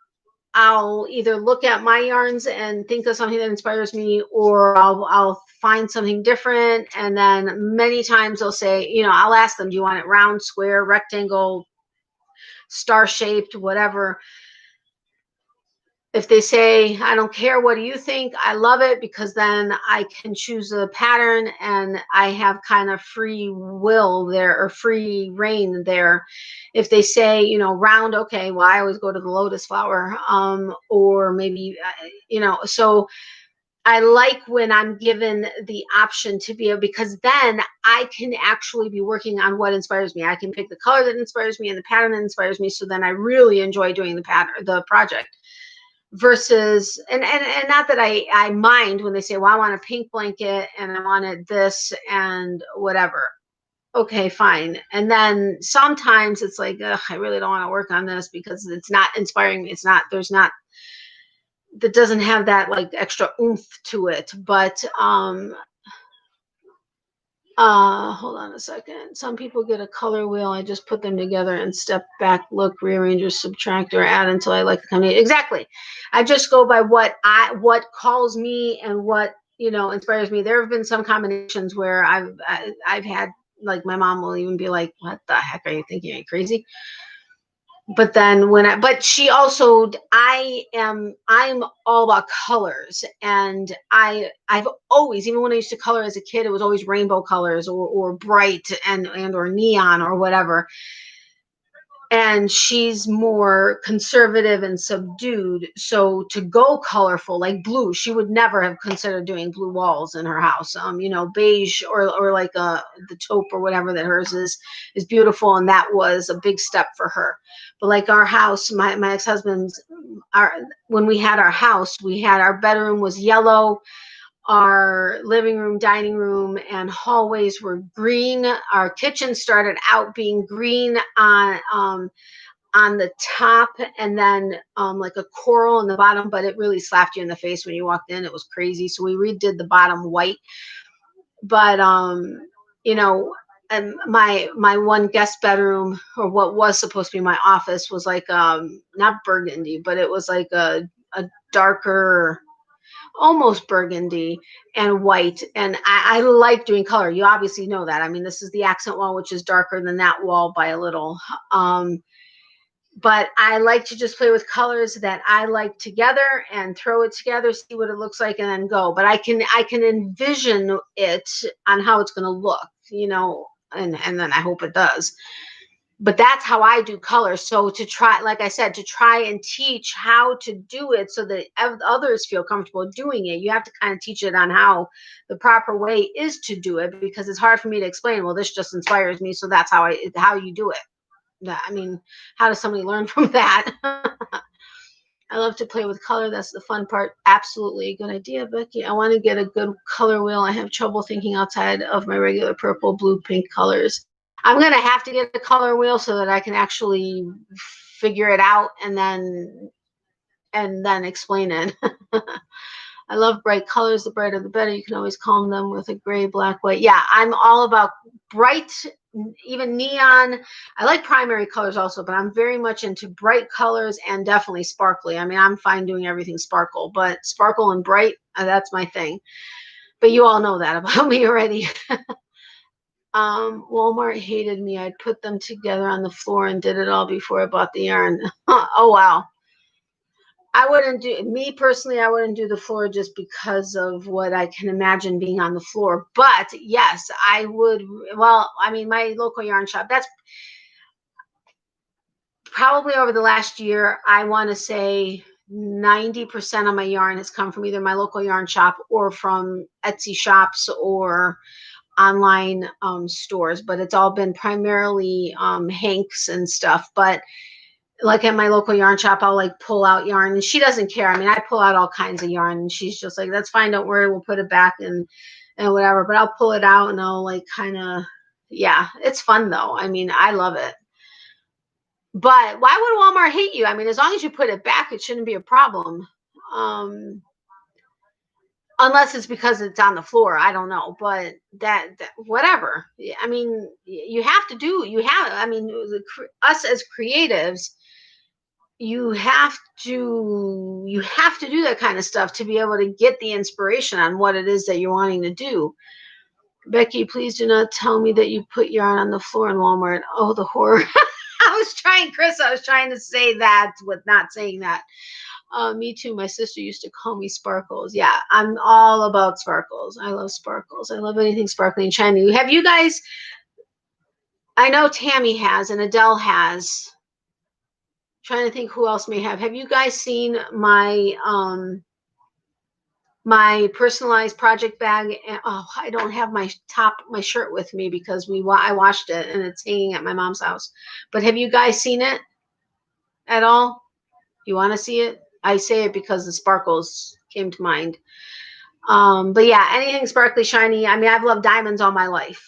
I'll either look at my yarns and think of something that inspires me, or I'll find something different. And then many times they'll say, I'll ask them, do you want it round, square, rectangle, star shaped, whatever? If they say, I don't care, what do you think? I love it, because then I can choose a pattern and I have kind of free will there, or free reign there. If they say, round, okay, well, I always go to the lotus flower, or maybe, so I like when I'm given the option to be able, because then I can actually be working on what inspires me. I can pick the color that inspires me and the pattern that inspires me. So then I really enjoy doing the project. Versus, and not that I mind when they say, well, I want a pink blanket and I wanted this and whatever. Okay, fine. And then sometimes it's like, ugh, I really don't want to work on this because it's not inspiring me. That doesn't have that like extra oomph to it. But hold on a second. Some people get a color wheel. I just put them together and step back, look, rearrange, or subtract, or add until I like the combination. Exactly. I just go by what calls me and what inspires me. There have been some combinations where I've had, like, my mom will even be like, "What the heck are you thinking? Are you crazy?" But then but she also, I'm all about colors, and I've always, even when I used to color as a kid, it was always rainbow colors, or bright and or neon or whatever. And she's more conservative and subdued, so to go colorful, like blue, she would never have considered doing blue walls in her house. Beige, or like the taupe or whatever that hers is beautiful, and that was a big step for her. But like our house, my ex-husband's, when we had our house, our bedroom was yellow, our living room, dining room, and hallways were green. Our kitchen started out being green on the top, and then like a coral on the bottom, but it really slapped you in the face when you walked in. It was crazy. So we redid the bottom white. But and my one guest bedroom, or what was supposed to be my office, was like not burgundy, but it was like a darker, almost burgundy and white. And I like doing color. You obviously know that. I mean, this is the accent wall, which is darker than that wall by a little. But I like to just play with colors that I like together and throw it together, see what it looks like, and then go. But I can envision it on how it's going to look, and then I hope it does. But that's how I do color. So to try, like I said, to try and teach how to do it so that others feel comfortable doing it, you have to kind of teach it on how the proper way is to do it, because it's hard for me to explain, well, this just inspires me, so that's how you do it. I mean, how does somebody learn from that? I love to play with color. That's the fun part. Absolutely. Good idea, Becky. I want to get a good color wheel. I have trouble thinking outside of my regular purple, blue, pink colors. I'm going to have to get a color wheel so that I can actually figure it out and then explain it. I love bright colors. The brighter, the better. You can always calm them with a gray, black, white. Yeah, I'm all about bright, even neon. I like primary colors also, but I'm very much into bright colors and definitely sparkly. I mean, I'm fine doing everything sparkle, but sparkle and bright, that's my thing. But you all know that about me already. Walmart hated me. I'd put them together on the floor and did it all before I bought the yarn. Oh, wow. I wouldn't do, me personally, I wouldn't do the floor just because of what I can imagine being on the floor. But yes, I would. Well, I mean, my local yarn shop, that's probably over the last year, I want to say 90% of my yarn has come from either my local yarn shop or from Etsy shops or online stores. But it's all been primarily Hanks and stuff. But like at my local yarn shop, I'll like pull out yarn and she doesn't care. I mean, I pull out all kinds of yarn and she's just like, that's fine. Don't worry. We'll put it back and whatever, but I'll pull it out and I'll like kind of, yeah, it's fun though. I mean, I love it. But why would Walmart hate you? I mean, as long as you put it back, it shouldn't be a problem. Unless it's because it's on the floor. I don't know, but that whatever. I mean, you have to do, I mean, us as creatives, you have to do that kind of stuff to be able to get the inspiration on what it is that you're wanting to do. Becky, please do not tell me that you put yarn on the floor in Walmart. Oh, the horror. I was trying to say that with not saying that. Me too. My sister used to call me Sparkles. Yeah, I'm all about sparkles. I love sparkles. I love anything sparkly and shiny. Have you guys, I know Tammy has and Adele has. Trying to think who else may have. Have you guys seen my my personalized project bag? Oh, I don't have my shirt with me because I washed it and it's hanging at my mom's house. But have you guys seen it at all? You want to see it? I say it because the sparkles came to mind. But yeah, anything sparkly, shiny. I mean, I've loved diamonds all my life.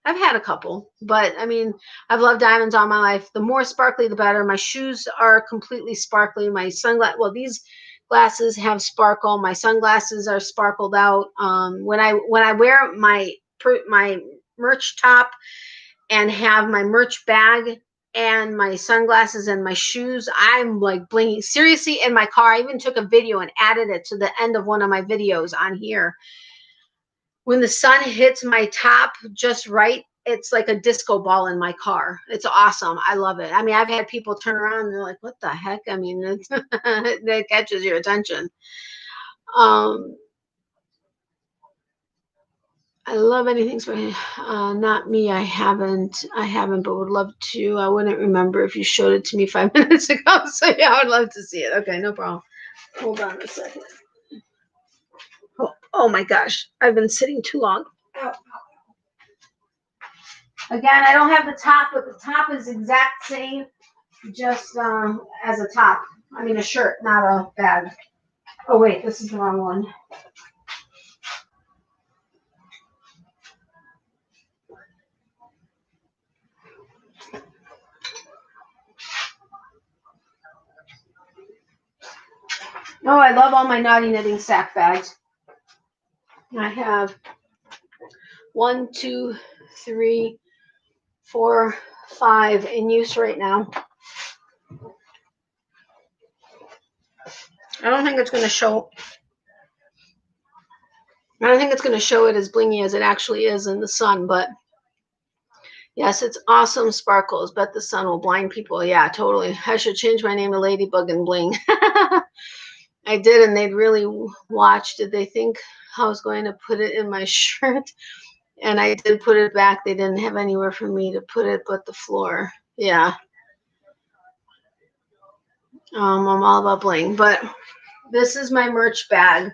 I've had a couple, but I mean, I've loved diamonds all my life. The more sparkly, the better. My shoes are completely sparkly. My sunglasses, well, these glasses have sparkle. My sunglasses are sparkled out. When I wear my merch top and have my merch bag and my sunglasses and my shoes, I'm like blinking. Seriously, in my car, I even took a video and added it to the end of one of my videos on here. When the sun hits my top just right, it's like a disco ball in my car. It's awesome. I love it. I mean, I've had people turn around and they're like, what the heck? I mean, it catches your attention. I love anything. Not me. I haven't, but would love to. I wouldn't remember if you showed it to me 5 minutes ago. So yeah, I would love to see it. Okay, no problem. Hold on a second. Oh my gosh, I've been sitting too long. Ow. Again, I don't have the top, but the top is exact same, just as a top. I mean a shirt, not a bag. Oh wait, this is the wrong one. Oh, I love all my Naughty Knitting sack bags. I have 1, 2, 3, 4, 5 in use right now. I don't think it's going to show. I don't think it's going to show it as blingy as it actually is in the sun, but yes, it's awesome sparkles. Bet the sun will blind people. Yeah, totally. I should change my name to Ladybug and Bling. I did, and they'd really watch. Did they think I was going to put it in my shirt? And I did put it back. They didn't have anywhere for me to put it but the floor. Yeah. I'm all about bling. But this is my merch bag.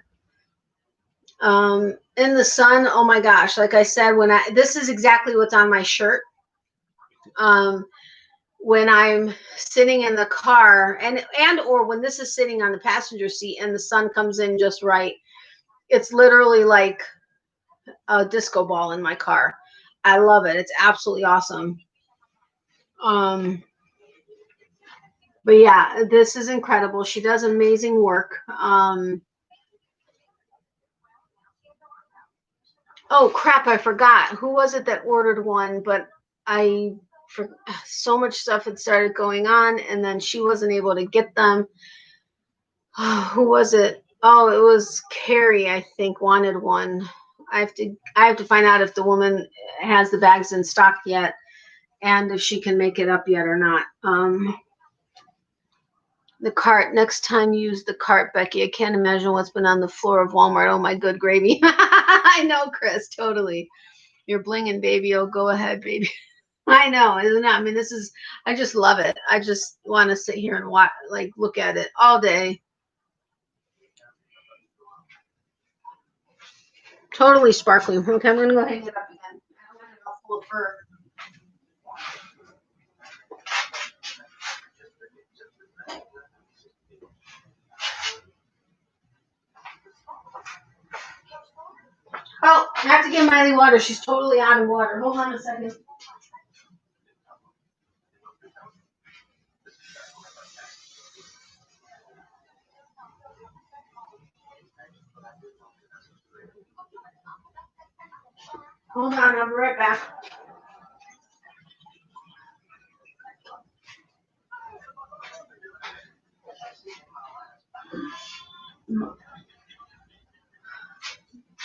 In the sun, oh my gosh. Like I said, this is exactly what's on my shirt. When I'm sitting in the car or when this is sitting on the passenger seat and the sun comes in just right, it's literally like a disco ball in my car. I love it. It's absolutely awesome. But yeah, this is incredible. She does amazing work. Oh crap, I forgot. Who was it that ordered one? But so much stuff had started going on and then she wasn't able to get them. Who was it? Oh, it was Carrie, I think, wanted one. I have to find out if the woman has the bags in stock yet and if she can make it up yet or not. The cart. Next time, use the cart, Becky. I can't imagine what's been on the floor of Walmart. Oh, my good gravy. I know, Chris. Totally. You're blinging, baby. Oh, go ahead, baby. I know, isn't it? I mean, I just love it. I just want to sit here and watch, like, look at it all day. Totally sparkling. Okay, I'm going to go hang it up again. I don't want it all full of fur. Oh, I have to give Miley water. She's totally out of water. Hold on a second. Hold on, I'll be right back.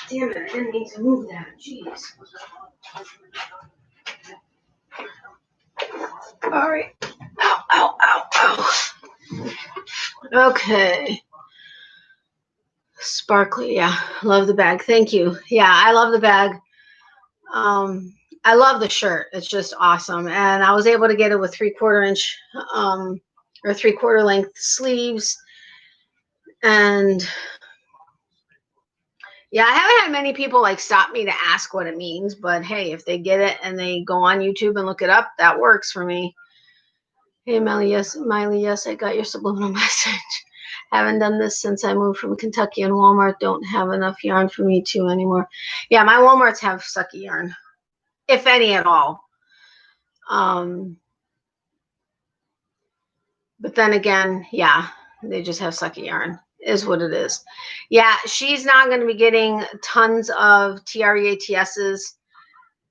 Damn it, I didn't mean to move that. Jeez. All right. Ow, ow, ow, ow. Okay. Sparkly, yeah. Love the bag. Thank you. Yeah, I love the bag. I love the shirt. It's just awesome. And I was able to get it with 3/4 inch or 3/4 length sleeves. And yeah, I haven't had many people like stop me to ask what it means, but hey, if they get it and they go on YouTube and look it up, that works for me. Hey, Miley, yes, I got your subliminal message. Haven't done this since I moved from Kentucky, and Walmart don't have enough yarn for me too anymore. Yeah, my Walmarts have sucky yarn, if any at all. But then again, yeah, they just have sucky yarn, is what it is. Yeah, she's not going to be getting tons of TREATSs.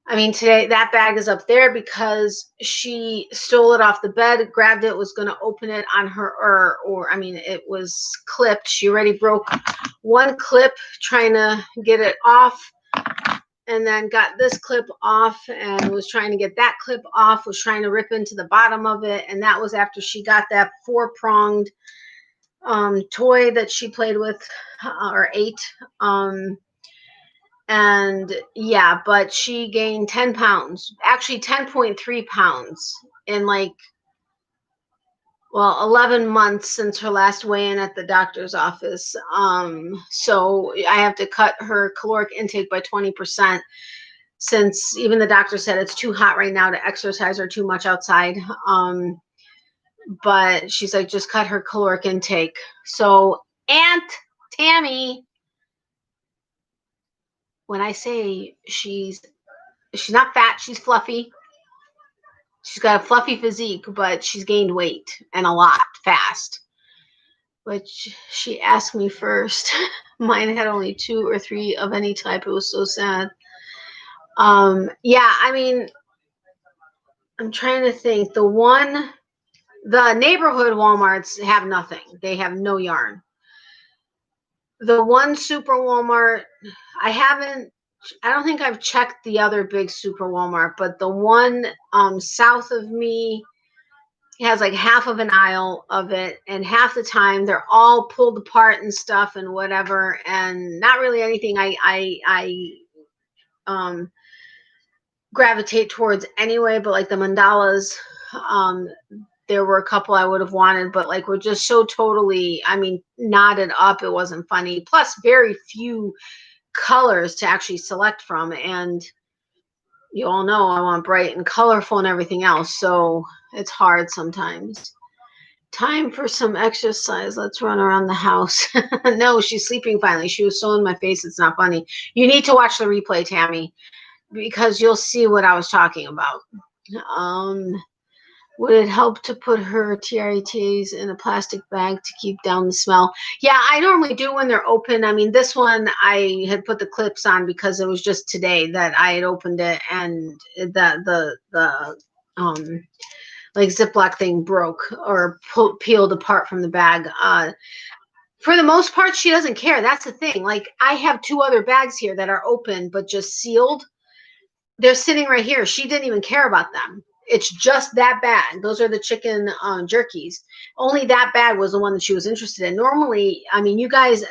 I mean, today that bag is up there because she stole it off the bed, grabbed it, was going to open it on her, or I mean, it was clipped. She already broke one clip trying to get it off, and then got this clip off and was trying to get that clip off, was trying to rip into the bottom of it. And that was after she got that 4-pronged toy that she played with, or 8. And yeah, but she gained 10 pounds, actually 10.3 pounds in like, well, 11 months since her last weigh-in at the doctor's office. So I have to cut her caloric intake by 20%, since even the doctor said it's too hot right now to exercise or too much outside. But she's like, just cut her caloric intake. So Aunt Tammy, when I say she's not fat, she's fluffy. She's got a fluffy physique, but she's gained weight, and a lot, fast. Which she asked me first. Mine had only 2 or 3 of any type. It was so sad. Yeah, I mean, I'm trying to think. The neighborhood Walmarts have nothing. They have no yarn. The one super Walmart, I don't think I've checked the other big super Walmart, but the one south of me has like half of an aisle of it, and half the time they're all pulled apart and stuff and whatever, and not really anything I gravitate towards anyway. But like the mandalas, there were a couple I would have wanted, but like we're just so totally, I mean, knotted up, it wasn't funny. Plus very few colors to actually select from, and you all know I want bright and colorful and everything else, so it's hard sometimes. Time for some exercise. Let's run around the house. No, she's sleeping finally. She was so in my face, it's not funny. You need to watch the replay, Tammy, because you'll see what I was talking about. Would it help to put her TRETs in a plastic bag to keep down the smell? Yeah, I normally do when they're open. I mean, this one I had put the clips on because it was just today that I had opened it, and the like Ziploc thing broke or peeled apart from the bag. For the most part, she doesn't care. That's the thing. Like, I have 2 other bags here that are open but just sealed. They're sitting right here. She didn't even care about them. It's just that bag. Those are the chicken jerkies. Only that bag was the one that she was interested in. Normally, I mean, you guys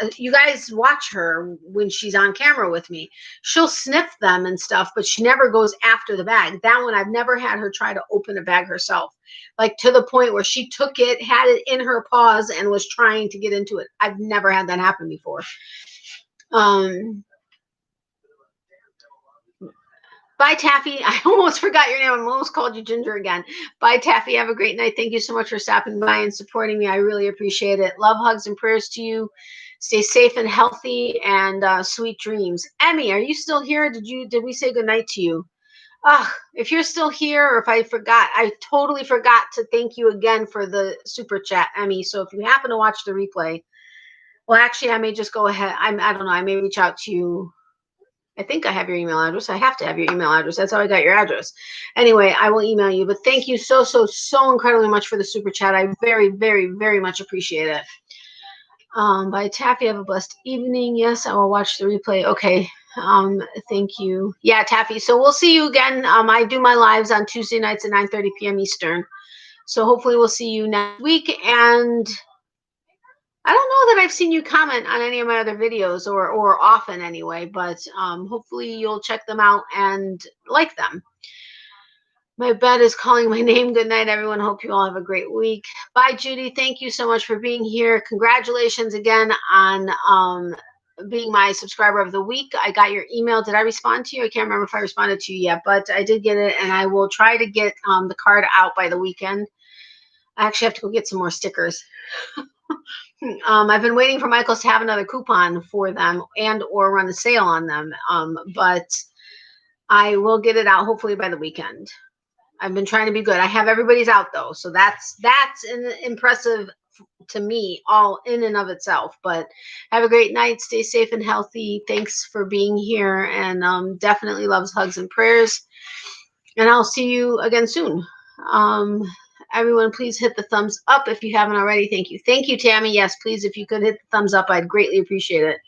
watch her when she's on camera with me. She'll sniff them and stuff, but she never goes after the bag. That one, I've never had her try to open a bag herself, like to the point where she took it, had it in her paws, and was trying to get into it. I've never had that happen before. Bye, Taffy. I almost forgot your name. I almost called you Ginger again. Bye, Taffy. Have a great night. Thank you so much for stopping by and supporting me. I really appreciate it. Love, hugs, and prayers to you. Stay safe and healthy, and sweet dreams. Emmy, are you still here? Did we say goodnight to you? If you're still here, or if I forgot, I totally forgot to thank you again for the super chat, Emmy. So if you happen to watch the replay, well, actually, I may just go ahead. I don't know. I may reach out to you. I think I have your email address. I have to have your email address. That's how I got your address. Anyway, I will email you. But thank you so incredibly much for the super chat. I very, very, very much appreciate it. By Taffy, have a blessed evening. Yes, I will watch the replay. Okay. Thank you. Yeah, Taffy. So we'll see you again. I do my lives on Tuesday nights at 9:30 p.m. Eastern. So hopefully we'll see you next week. And I don't know that I've seen you comment on any of my other videos, or often anyway, but hopefully you'll check them out and like them. My bed is calling my name. Good night, everyone. Hope you all have a great week. Bye, Judy. Thank you so much for being here. Congratulations again on being my subscriber of the week. I got your email. Did I respond to you? I can't remember if I responded to you yet, but I did get it, and I will try to get the card out by the weekend. I actually have to go get some more stickers. I've been waiting for Michael's to have another coupon for them and or run a sale on them. But I will get it out hopefully by the weekend. I've been trying to be good. I have everybody's out though. So that's impressive to me all in and of itself. But have a great night. Stay safe and healthy. Thanks for being here, and definitely loves, hugs, and prayers. And I'll see you again soon. Everyone, please hit the thumbs up if you haven't already. Thank you. Thank you, Tammy. Yes, please, if you could hit the thumbs up, I'd greatly appreciate it.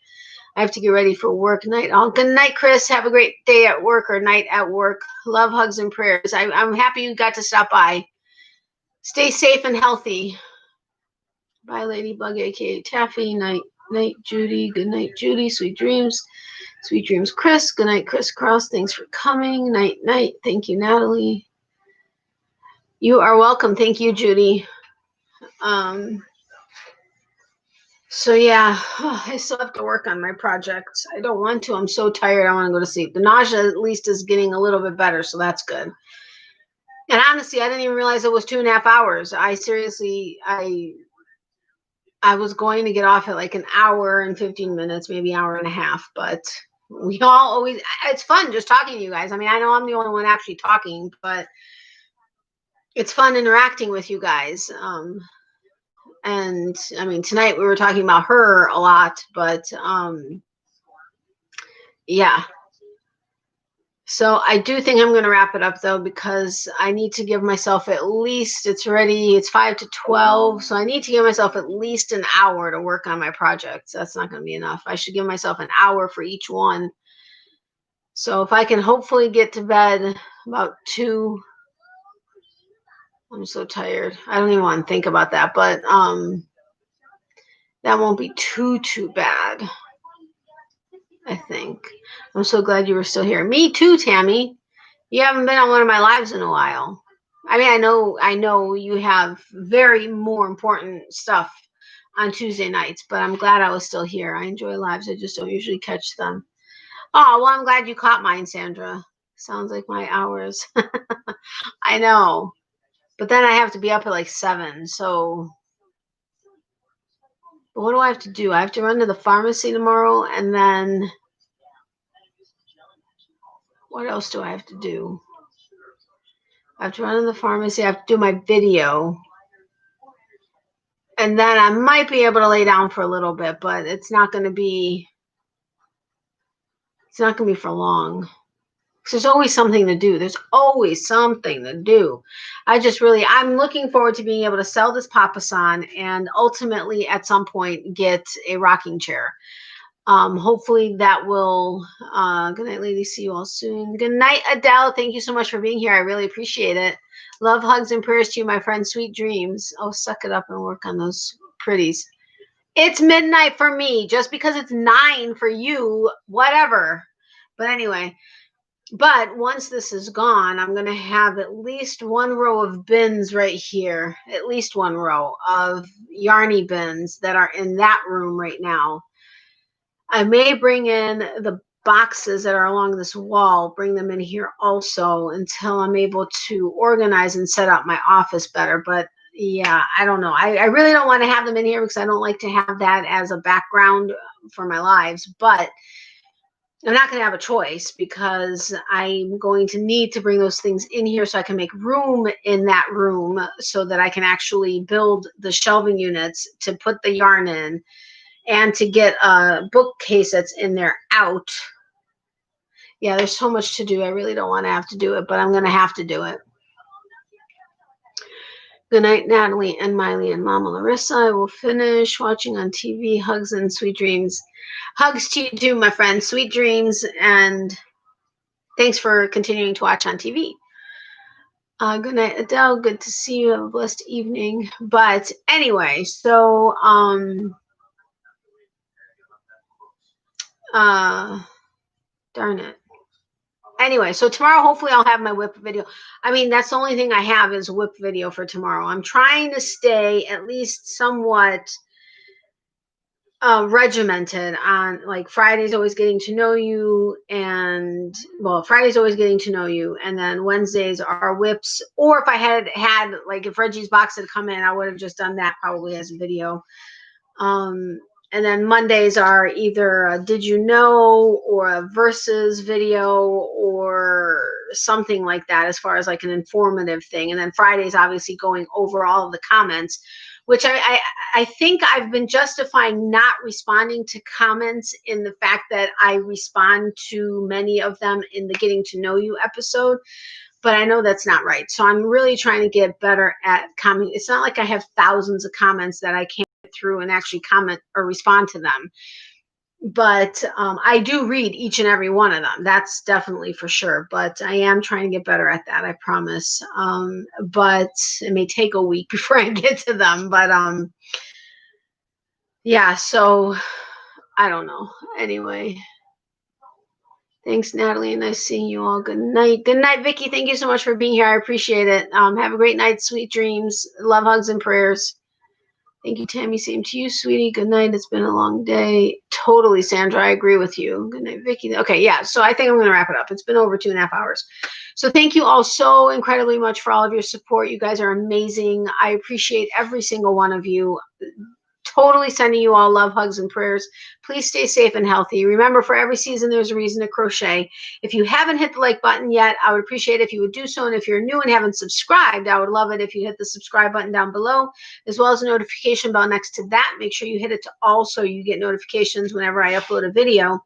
I have to get ready for work night. Oh, good night, Chris. Have a great day at work or night at work. Love, hugs, and prayers. I'm happy you got to stop by. Stay safe and healthy. Bye, Ladybug, a.k.a. Taffy. Night, Judy. Good night, Judy. Sweet dreams. Sweet dreams, Chris. Good night, Chris Cross. Thanks for coming. Night. Thank you, Natalie. You are welcome. Thank you, Judy. So yeah, I still have to work on my projects. I don't want to. I'm so tired. I want to go to sleep. The nausea at least is getting a little bit better, so that's good. And honestly, I didn't even realize it was 2.5 hours. I seriously, I was going to get off at like an hour and 15 minutes, maybe hour and a half, but we all always, it's fun just talking to you guys. I mean, I know I'm the only one actually talking, but it's fun interacting with you guys. And I mean, tonight we were talking about her a lot, but yeah. So I do think I'm going to wrap it up though, because I need to give myself at least, it's 5 to 12. So I need to give myself at least an hour to work on my projects. That's not going to be enough. I should give myself an hour for each one. So if I can hopefully get to bed about 2, I'm so tired. I don't even want to think about that, but that won't be too bad, I think. I'm so glad you were still here. Me too, Tammy. You haven't been on one of my lives in a while. I mean, I know you have very more important stuff on Tuesday nights, but I'm glad I was still here. I enjoy lives. I just don't usually catch them. Oh, well, I'm glad you caught mine, Sandra. Sounds like my hours. I know. But then I have to be up at like 7, so what do I have to do? I have to run to the pharmacy tomorrow, and then what else do I have to do? I have to run to the pharmacy. I have to do my video, and then I might be able to lay down for a little bit, but it's not going to be for long. There's always something to do. There's always something to do. I'm looking forward to being able to sell this Papasan and ultimately at some point get a rocking chair. Hopefully that will, good night, ladies. See you all soon. Good night, Adele. Thank you so much for being here. I really appreciate it. Love, hugs, and prayers to you, my friend. Sweet dreams. Oh, suck it up and work on those pretties. It's midnight for me. Just because it's 9 for you, whatever. But anyway, but once this is gone, I'm going to have at least one row of bins right here. At least one row of yarny bins that are in that room right now. I may bring in the boxes that are along this wall, bring them in here also until I'm able to organize and set up my office better. But yeah, I don't know. I really don't want to have them in here because I don't like to have that as a background for my lives. But I'm not going to have a choice because I'm going to need to bring those things in here so I can make room in that room so that I can actually build the shelving units to put the yarn in and to get a bookcase that's in there out. Yeah, there's so much to do. I really don't want to have to do it, but I'm going to have to do it. Good night, Natalie and Miley and Mama Larissa. I will finish watching on TV. Hugs and sweet dreams. Hugs to you too, my friend. Sweet dreams, and thanks for continuing to watch on TV. Good night, Adele. Good to see you. Have a blessed evening. But anyway, so darn it. Anyway, so tomorrow, hopefully I'll have my whip video. I mean, that's the only thing I have is a whip video for tomorrow. I'm trying to stay at least somewhat regimented on, like, Friday's always getting to know you, and well, Friday's always getting to know you, and then Wednesdays are whips. Or if I had like, if Reggie's box had come in, I would have just done that probably as a video. And then Mondays are either a did you know or a versus video or something like that, as far as like an informative thing. And then Fridays, obviously, going over all of the comments, which I think I've been justifying not responding to comments in the fact that I respond to many of them in the Getting to Know You episode. But I know that's not right. So I'm really trying to get better at commenting. It's not like I have thousands of comments that I can't get through and actually comment or respond to them. But I do read each and every one of them. That's definitely for sure. But I am trying to get better at that, I promise. But it may take a week before I get to them. But yeah, so I don't know. Anyway. Thanks, Natalie. Nice seeing you all. Good night. Good night, Vicki. Thank you so much for being here. I appreciate it. Have a great night. Sweet dreams. Love, hugs, and prayers. Thank you, Tammy. Same to you, sweetie. Good night. It's been a long day. Totally, Sandra. I agree with you. Good night, Vicki. Okay, yeah. So I think I'm going to wrap it up. It's been over 2.5 hours. So thank you all so incredibly much for all of your support. You guys are amazing. I appreciate every single one of you. Totally sending you all love, hugs, and prayers. Please stay safe and healthy. Remember, for every season, there's a reason to crochet. If you haven't hit the like button yet, I would appreciate it if you would do so. And if you're new and haven't subscribed, I would love it if you hit the subscribe button down below, as well as the notification bell next to that. Make sure you hit it to all so you get notifications whenever I upload a video.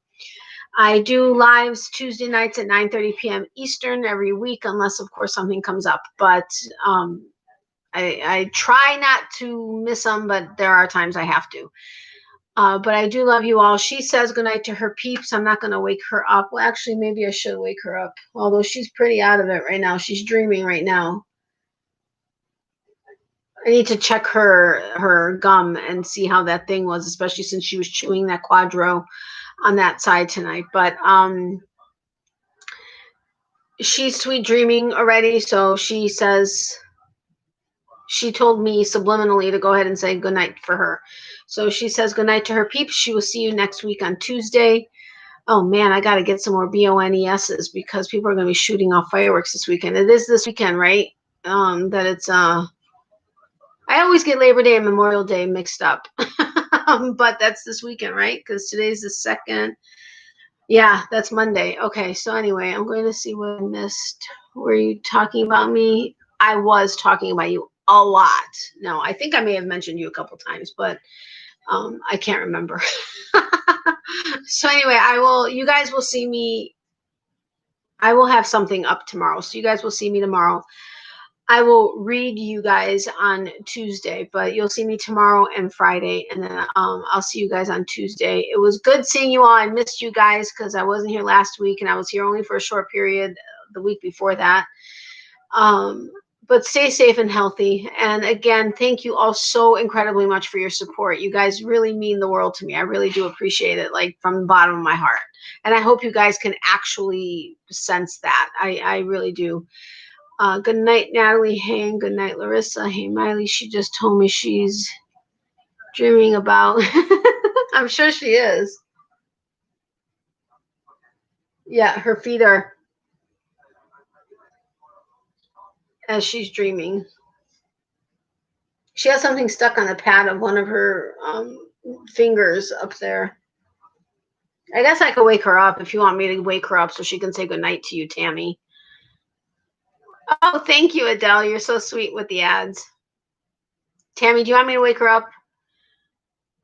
I do lives Tuesday nights at 9:30 p.m. Eastern every week, unless, of course, something comes up. But I try not to miss them, but there are times I have to. But I do love you all. She says goodnight to her peeps. I'm not going to wake her up. Well, actually, maybe I should wake her up, although she's pretty out of it right now. She's dreaming right now. I need to check her gum and see how that thing was, especially since she was chewing that Quadro on that side tonight. But she's sweet dreaming already, so she says... She told me subliminally to go ahead and say goodnight for her. So she says goodnight to her peeps. She will see you next week on Tuesday. Oh, man, I got to get some more BONESs because people are going to be shooting off fireworks this weekend. It is this weekend, right? That it's I always get Labor Day and Memorial Day mixed up. But that's this weekend, right? Because today's the 2nd. Yeah, that's Monday. Okay, so anyway, I'm going to see what I missed. Were you talking about me? I was talking about you a lot. No, I think I may have mentioned you a couple times, but I can't remember. So anyway, you guys will see me. I will have something up tomorrow. So you guys will see me tomorrow. I will read you guys on Tuesday, but you'll see me tomorrow and Friday, and then I'll see you guys on Tuesday. It was good seeing you all. I missed you guys because I wasn't here last week, and I was here only for a short period the week before that. But stay safe and healthy. And again, thank you all so incredibly much for your support. You guys really mean the world to me. I really do appreciate it, like from the bottom of my heart. And I hope you guys can actually sense that. I really do. Good night, Natalie. Hey, and good night, Larissa. Hey, Miley. She just told me she's dreaming about. I'm sure she is. Yeah, her feet are as she's dreaming. She has something stuck on the pad of one of her fingers up there. I guess I could wake her up if you want me to wake her up so she can say goodnight to you, Tammy. Oh, thank you, Adele. You're so sweet with the ads. Tammy, do you want me to wake her up?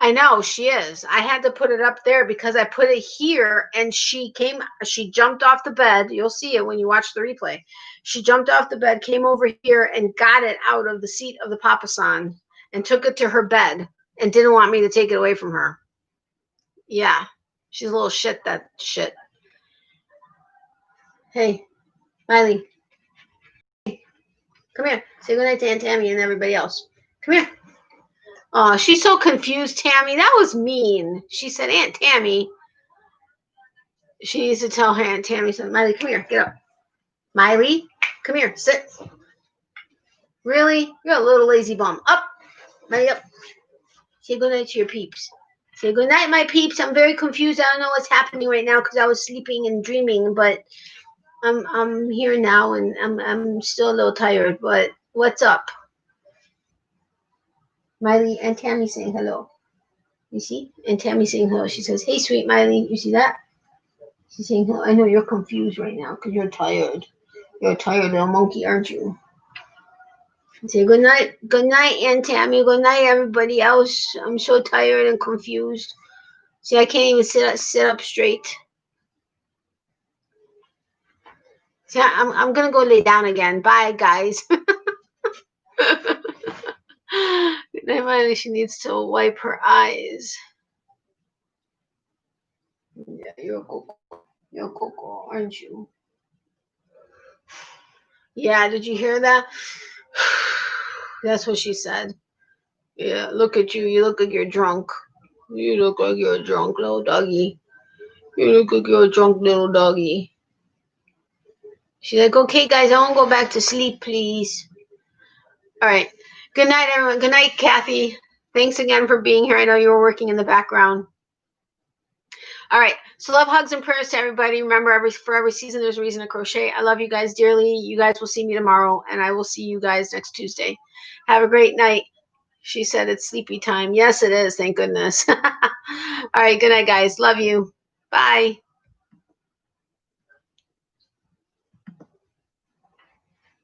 I know, she is. I had to put it up there because I put it here and she jumped off the bed. You'll see it when you watch the replay. She jumped off the bed, came over here and got it out of the seat of the papasan and took it to her bed and didn't want me to take it away from her. Yeah, she's a little shit, that shit. Hey, Miley. Come here. Say goodnight to Aunt Tammy and everybody else. Come here. Oh, she's so confused, Tammy. That was mean. She said, Aunt Tammy. She needs to tell her Aunt Tammy, said, Miley, come here. Get up. Miley, come here. Sit. Really? You're a little lazy bum. Up. Miley, up. Say goodnight to your peeps. Say goodnight, my peeps. I'm very confused. I don't know what's happening right now because I was sleeping and dreaming, but I'm here now and I'm still a little tired, but what's up? Miley and Tammy saying hello. You see? And Tammy saying hello. She says, hey, sweet Miley. You see that? She's saying hello. I know you're confused right now because you're tired. You're a tired little monkey, aren't you? Say good night. Good night, Aunt Tammy. Good night, everybody else. I'm so tired and confused. See, I can't even sit up straight. See, I'm going to go lay down again. Bye, guys. Miley, she needs to wipe her eyes. Yeah, you're a coco. You're a coco, aren't you? Yeah, did you hear that? That's what she said. Yeah, look at you. You look like you're drunk. You look like you're a drunk little doggy. You look like you're a drunk little doggy. She's like, okay, guys, I want to go back to sleep, please. All right. Good night, everyone. Good night, Kathy. Thanks again for being here. I know you were working in the background. All right. So love, hugs, and prayers to everybody. Remember, for every season, there's a reason to crochet. I love you guys dearly. You guys will see me tomorrow, and I will see you guys next Tuesday. Have a great night. She said it's sleepy time. Yes, it is. Thank goodness. All right. Good night, guys. Love you. Bye.